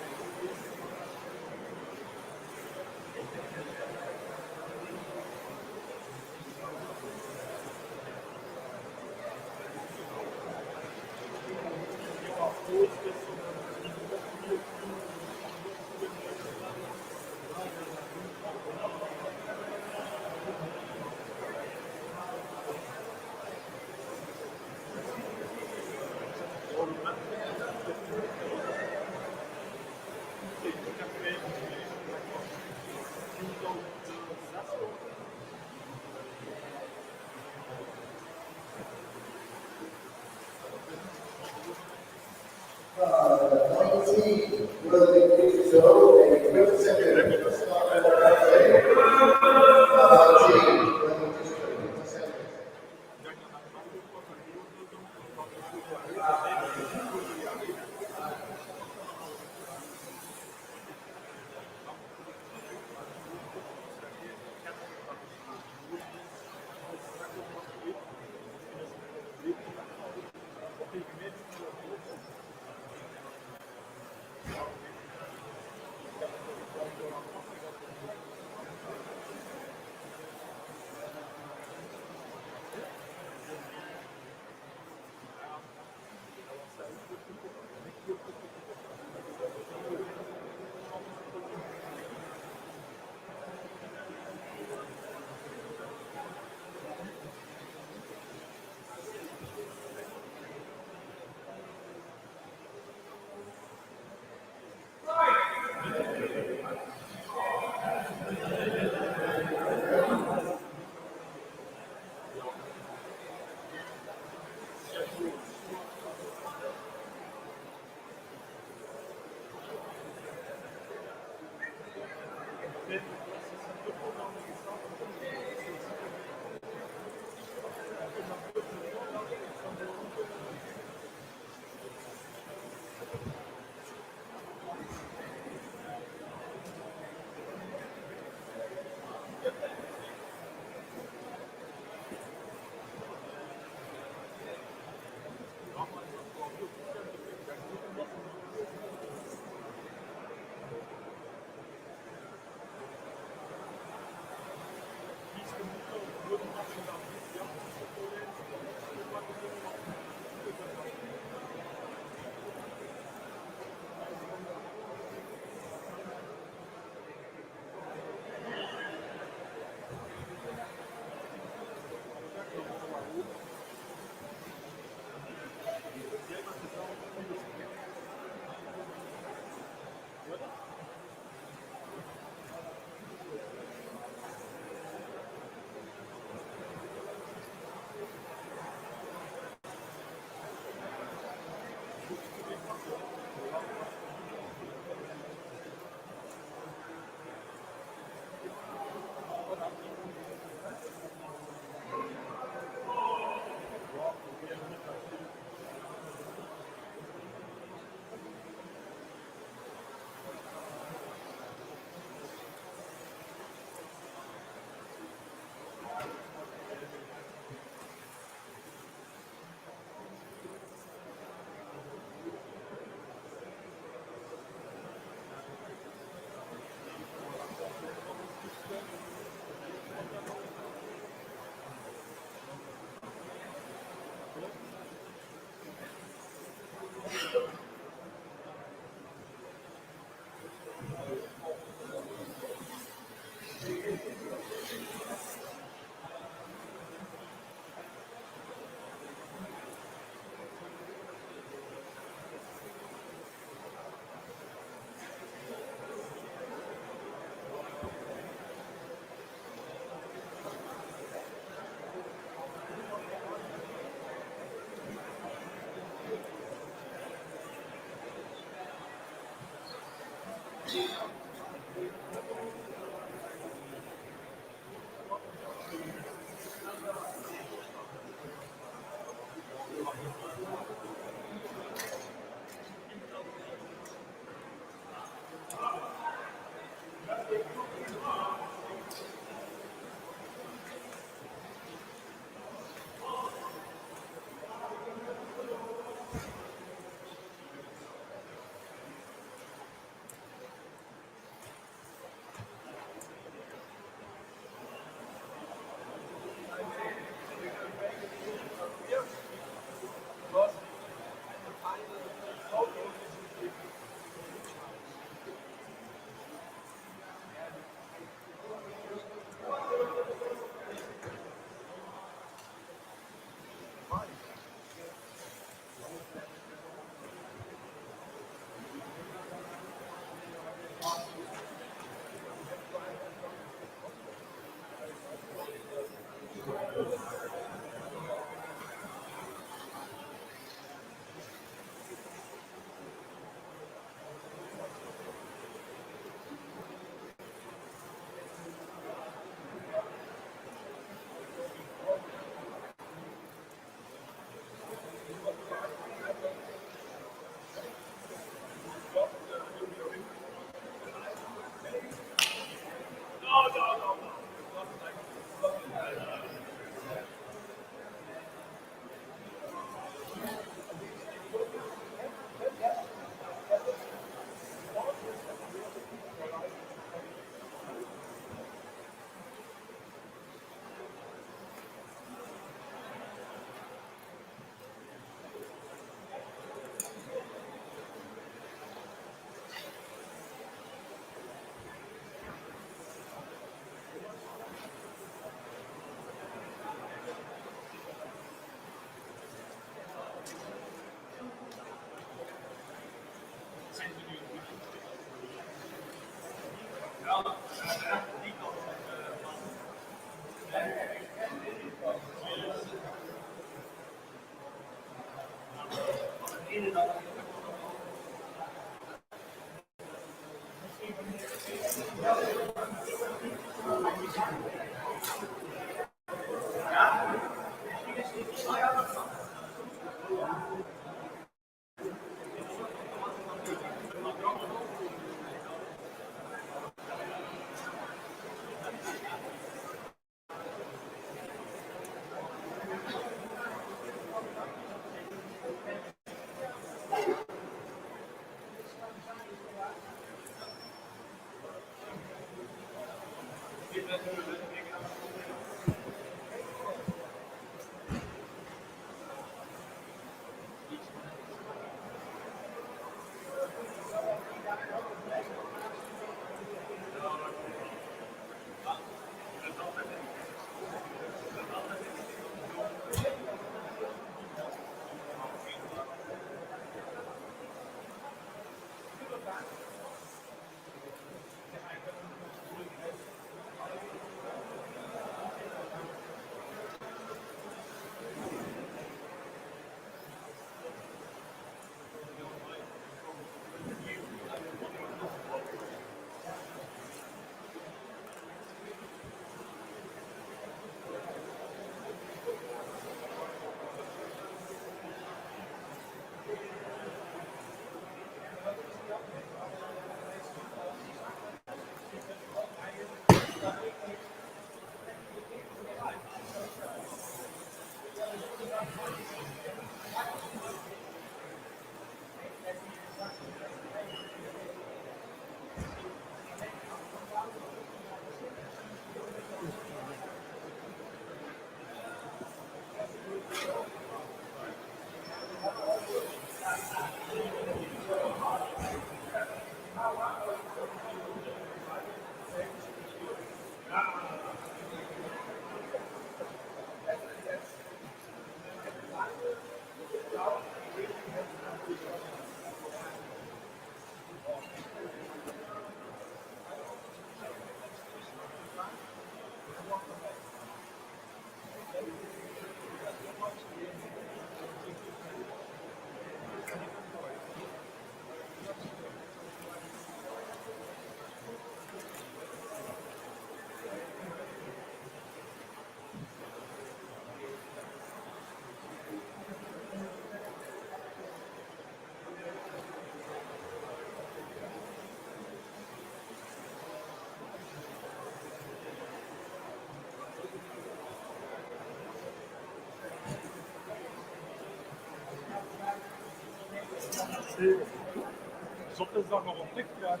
Zonder dat nog ontdekt werd.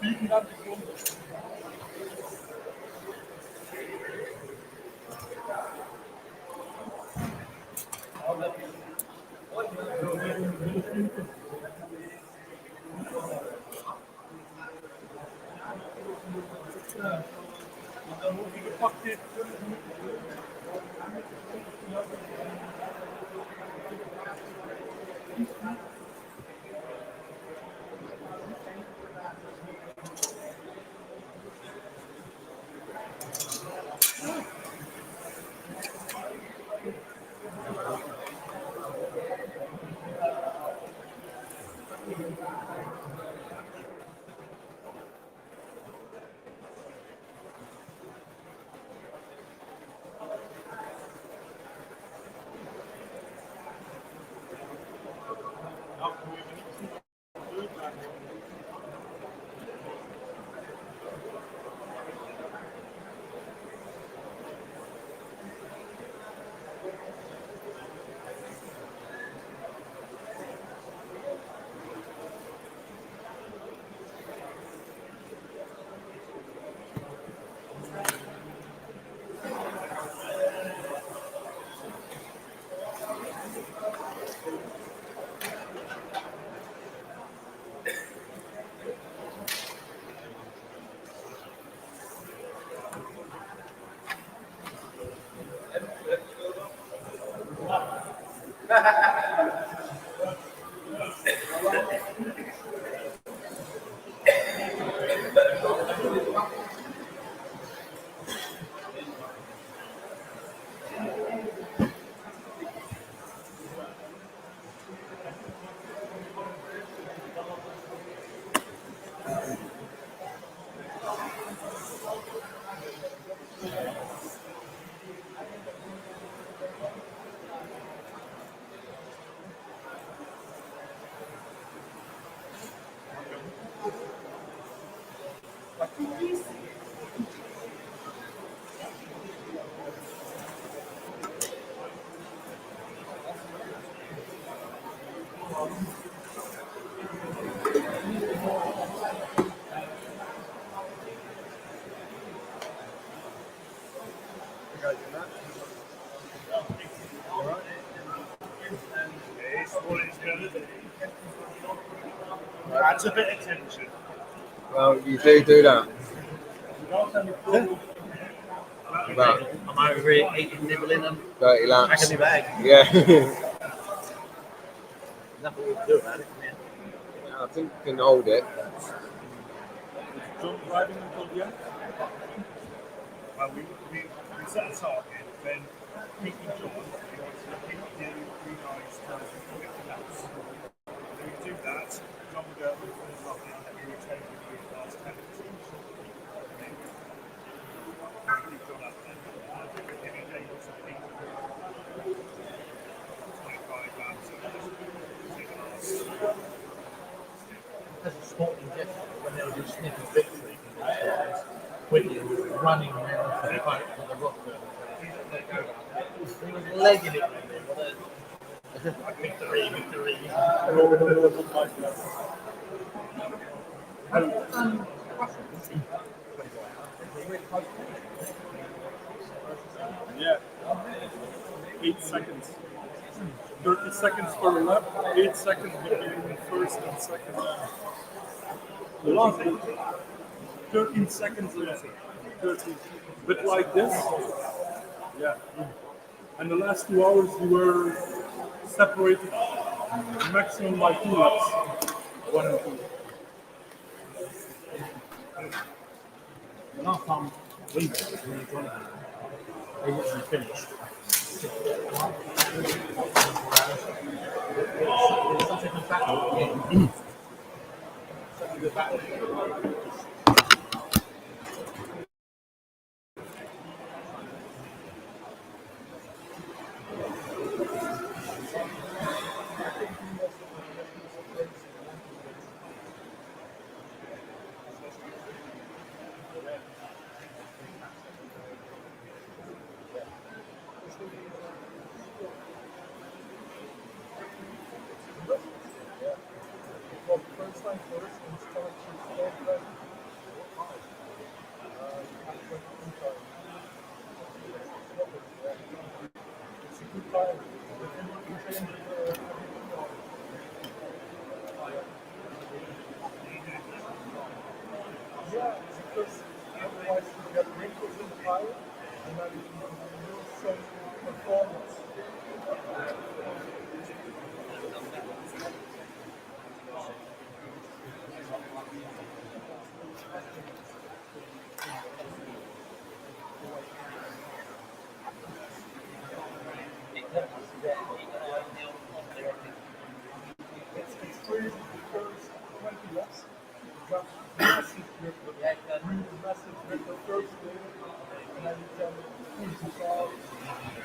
34 ronden. Dan moet je gepakt heeft. That's a bit of tension. Well, you do that. About I'm over here eating, nibbling, and 30 laps. packing my bag. Yeah. Nothing we can do about it. I think you can hold it. John driving until the end? Well, we set a target, then Pete and John, we want to keep you guys to 50 laps. Then we do that, John will go with the target, and we retain with you the last 10 minutes. Keep John up then. If you take us to Pete, 25 laps, so take the last. As a sporting gesture, when they were just sniffing victory, when you were running around for the boat with the rocker, he was legging it with me. Victory, victory. Yeah. 8 seconds. 30 seconds per lap, 8 seconds between first and second lap. The last 13 seconds later. 13. But like this. Yeah. And the last 2 hours you were separated maximum by 2 laps. 1 and 2. The last time we went, we were trying to they literally finished. It was such a good battle. Such a good battle.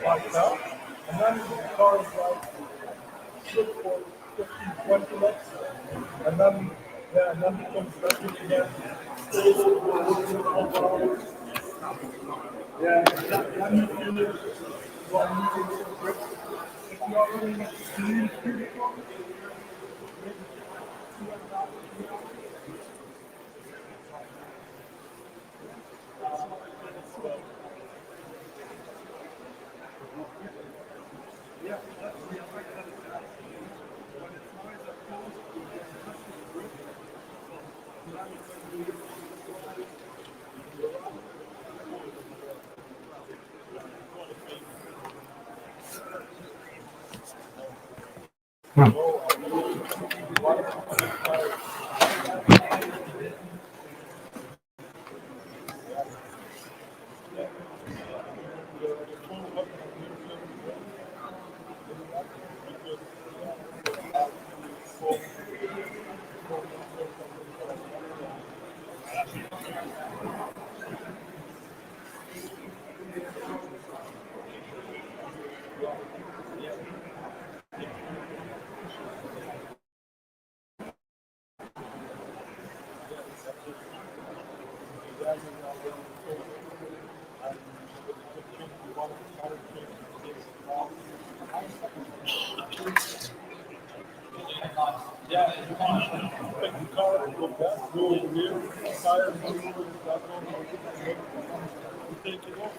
Like that. And then the car is like good for 15, 20 laps. And then it comes back in again. Yeah, then you feel one moving so quick. If you are running at speed, take it off.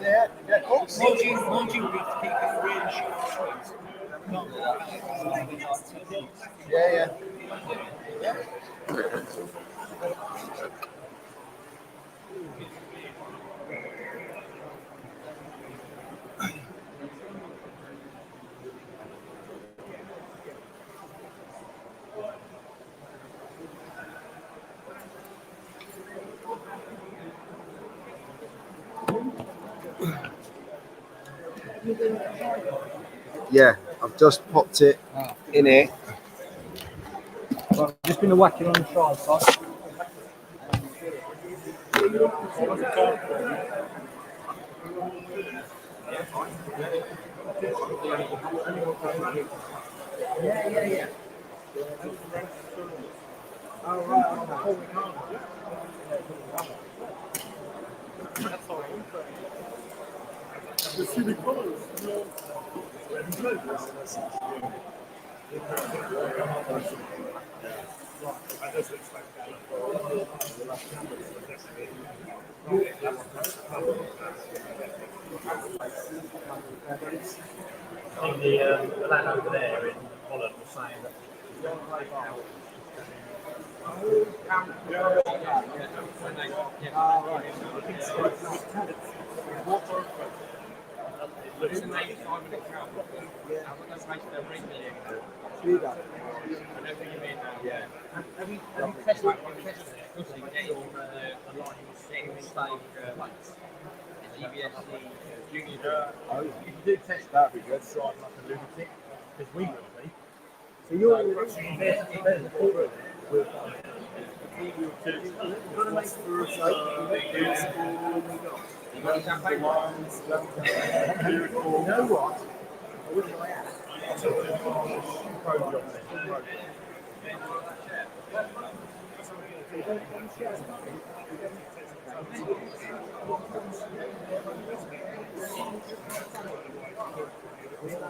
Yeah, yeah, cool. Mind you, we have to keep it really short. Yeah, yeah. Yeah, I've just popped it in it. Well, I'm just going to whack it on the tripod. Yeah. Oh, right, I'm holding on. You see the colors? On the lad over there in Holland was saying that have you tested it? If you do test that, we go drive like a lunatic because we will be. So you're there's a quarter with you know what? I wish I had.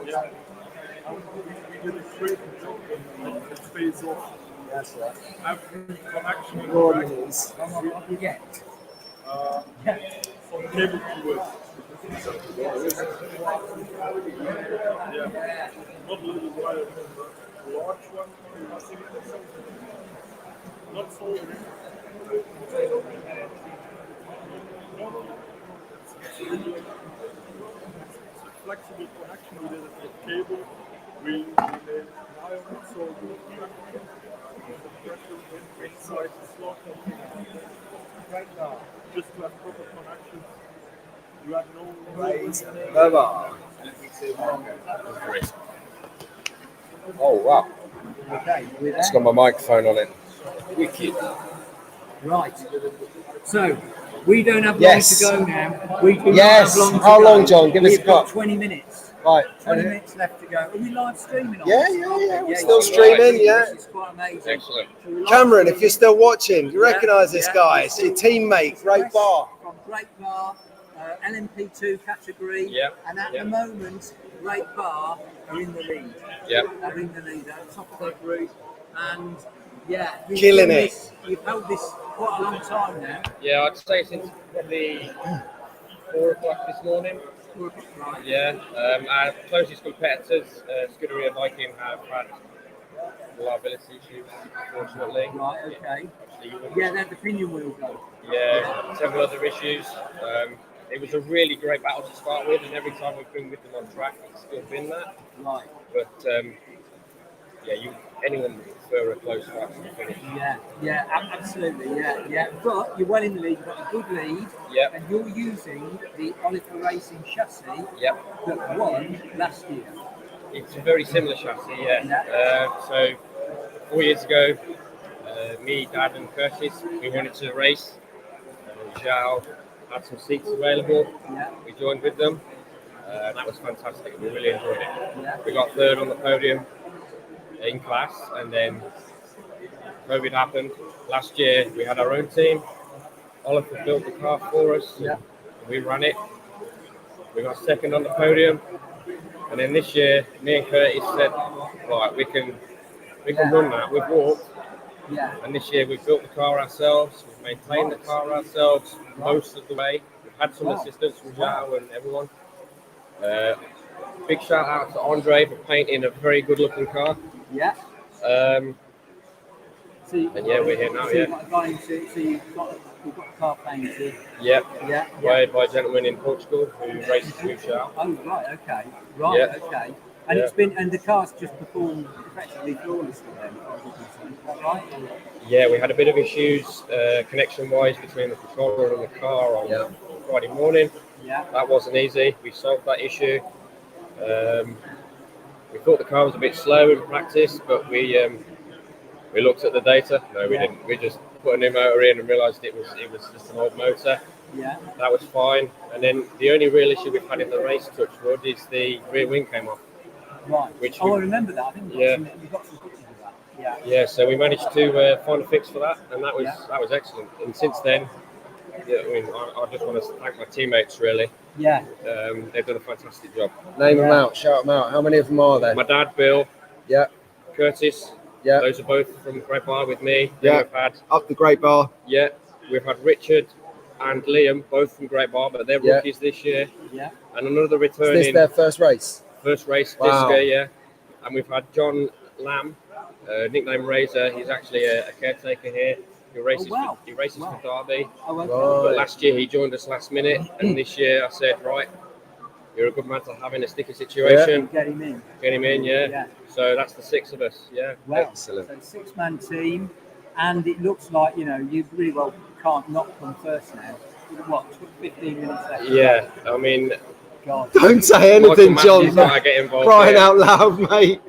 Yeah. We did a great job in the phase off. That's right. Every connection in Royal the Minis. back. Yeah. For cable to it. Yeah, not little wire, but large one. Not soldering. No. It's a flexible connection. We did it with cable. We made nylon so the pressure inside the slot. Just to have proper connections. You have no Bye-bye. Oh, wow. Okay, we're It's there. got my microphone on it. Wicked. Right. So we don't have long Yes. to go now. We do Yes. not have long to How go. long, John? Give us We've a got cut. 20 minutes. Right. 20 minutes left to go. Are we live streaming on Yeah, this? yeah, Okay, yeah. We're you still can streaming, live yeah. This is quite amazing. Excellent. So we're live Cameron, if you're streaming. still watching, you Yeah, recognise this yeah, guy. it's It's your still- teammate, it's Great Wes Barr. From Great Barr, LMP2 category. Yeah, And at yeah. the moment, Great Barr are in the lead. Yeah. Are in the lead at the top of their group. And yeah, you've Killing done it. this- You've held this quite a long time now. Yeah, I'd say since probably 4 o'clock this morning. Right. Yeah, our closest competitors, Scuderia Viking, have had reliability issues, unfortunately. Right, okay. Actually, Yeah, they had the pinion wheel go. yeah, several other issues. It was a really great battle to start with, and every time we've been with them on track, it's still been that. Right. But yeah, anyone would prefer a close fight to the finish. Yeah, absolutely, yeah. But you're well in the lead, you've got a good lead, Yep. and you're using the Oliver Racing chassis Yep. that won last year. It's a very similar chassis, yeah. Yeah. So 4 years ago, me, Dad, and Curtis, we wanted to race. Zhao had some seats available. Yeah. We joined with them. And that was fantastic. We really enjoyed it. Yeah. We got third on the podium in class, and then COVID happened. Last year, we had our own team. Oliver built the car for us. Yeah. We ran it. We got second on the podium. And then this year, me and Curtis said, right, we can run that. We've walked. Yeah. And this year we've built the car ourselves. We've maintained the car ourselves most of the way. We've had some assistance from Zhao and everyone. Big shout out to Andre for painting a very good looking car. Yeah. And yeah, we're here now. So you've got the car painted. Yeah. Yeah. By a gentleman in Portugal who races with Zhao. Oh, right, okay. Right, Yeah. okay. And Yeah. it's been, and the car's just performed effectively flawlessly then, is that right? Yeah, we had a bit of issues connection wise between the controller and the car on Friday morning. Yeah. That wasn't easy. We solved that issue. We thought the car was a bit slow in practice, but we looked at the data. No, we didn't. We just put a new motor in and realised it was just an old motor. Yeah. That was fine. And then the only real issue we've had in the race, touch wood, is the rear wing came off. Right. Which I remember that. I think we got some pictures of that. Yeah. Yeah. So we managed to find a fix for that, and that was excellent. And since then, yeah, I mean, I just want to thank my teammates really. Yeah. They've done a fantastic job. Name them out, shout them out. How many of them are there? My dad, Bill. Yeah. Curtis. Yeah. Those are both from Great Barr with me. Yeah. Then we've had Up the Great Barr. Yeah, we've had Richard and Liam, both from Great Barr, but they're rookies this year. Yeah. And another Is returning this their first race? first race, Wow. DISCA, yeah. And we've had John Lamb, nickname Razor. He's actually a caretaker here. He races, wow. for Derby. Oh, okay. But last year he joined us last minute, and this year I said, right, you're a good man to have in a sticky situation. Get him in. Get him in, yeah. Yeah. So that's the 6 of us, yeah. Well, Excellent. So 6-man team, and it looks like, you know, you really well can't not come first now. What, 15 minutes left? Yeah, I mean, God. Don't say anything, Michael John. Matthews might get involved Crying here. out loud, mate.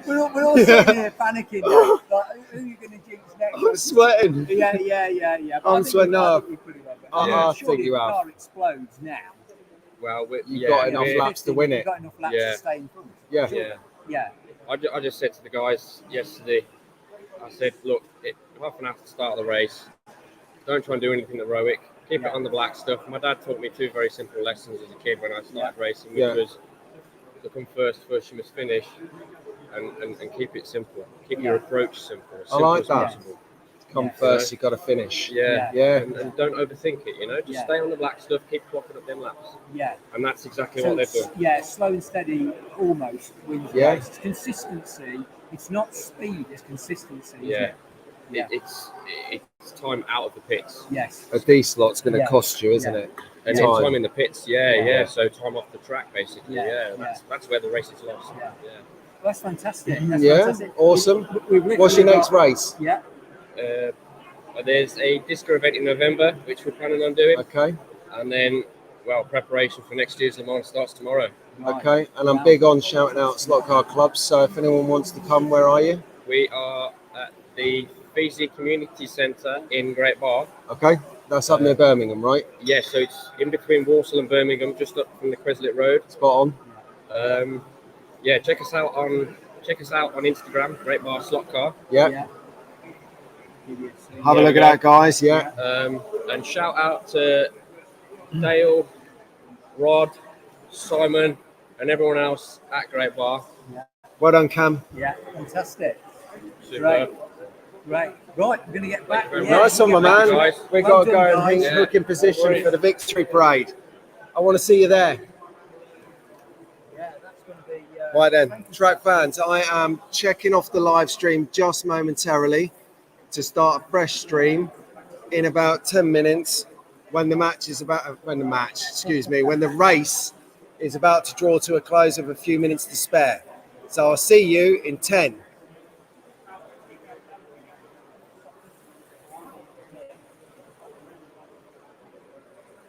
We're all sitting here panicking. Like, who are you going to jinx next? I'm sweating. Yeah. But I I'm think sweating I up. think we pretty well got it. I Surely think you if the have. car explodes now. Well, You've got enough we're- laps to win You've it. got enough laps Yeah. to stay in front. Yeah. Yeah. Yeah. I just said to the guys yesterday, I said, look, half an hour to start the race. Don't try and do anything heroic. Keep it on the black stuff. My dad taught me 2 very simple lessons as a kid when I started racing, which was to come first you must finish, and keep it simple. Keep your approach simple. As I simple like as that. possible. come Yeah. first, you got to finish. Yeah. Yeah. And don't overthink it, you know. Just Yeah. stay on the black stuff, keep clocking up them laps. Yeah. And that's exactly So what they've done. yeah, slow and steady almost wins the Yeah. race. It's consistency. It's not speed. It's consistency. Isn't Yeah. it? Yeah. It's time out of the pits. Yes. A D slot's going to Yeah. cost you, isn't Yeah. it? And Time. then time in the pits, yeah. Yeah. So time off the track, basically, Yeah. That's where the race is lost. Yeah. Yeah. That's fantastic. That's Yeah, fantastic. awesome. We've literally What's your next got- race? Yeah. There's a DISCA event in November, which we're planning on doing, Okay, and then, well, preparation for next year's LeMan starts tomorrow. Right. okay. And I'm Wow. big on shouting out slot car clubs. So if anyone wants to come, where are you? We are at the Fiji Community Centre in Great Barr. Okay, that's up near Birmingham, right? Yeah, so it's in between Walsall and Birmingham, just up from the Creslet Road. Spot on. Yeah, check us out on Instagram, Great Barr Slot Car. Yeah. Yeah. Have a look at that, guys. Yeah. And shout out to Dale, Rod, Simon, and everyone else at Great Barr. Well done, Cam. Yeah. Fantastic. Super. Right. Right. Right. We're gonna get back. Very Yeah, Nice one, my we're gonna man. get guys. We Well got to go done, and guys. hook in position for the victory parade. I want to see you there. back. Yeah, that's gonna be. Right then, track fans, I am checking off the live stream just momentarily to start a fresh stream in about 10 minutes when the race is about to draw to a close with a few minutes to spare. So I'll see you in 10,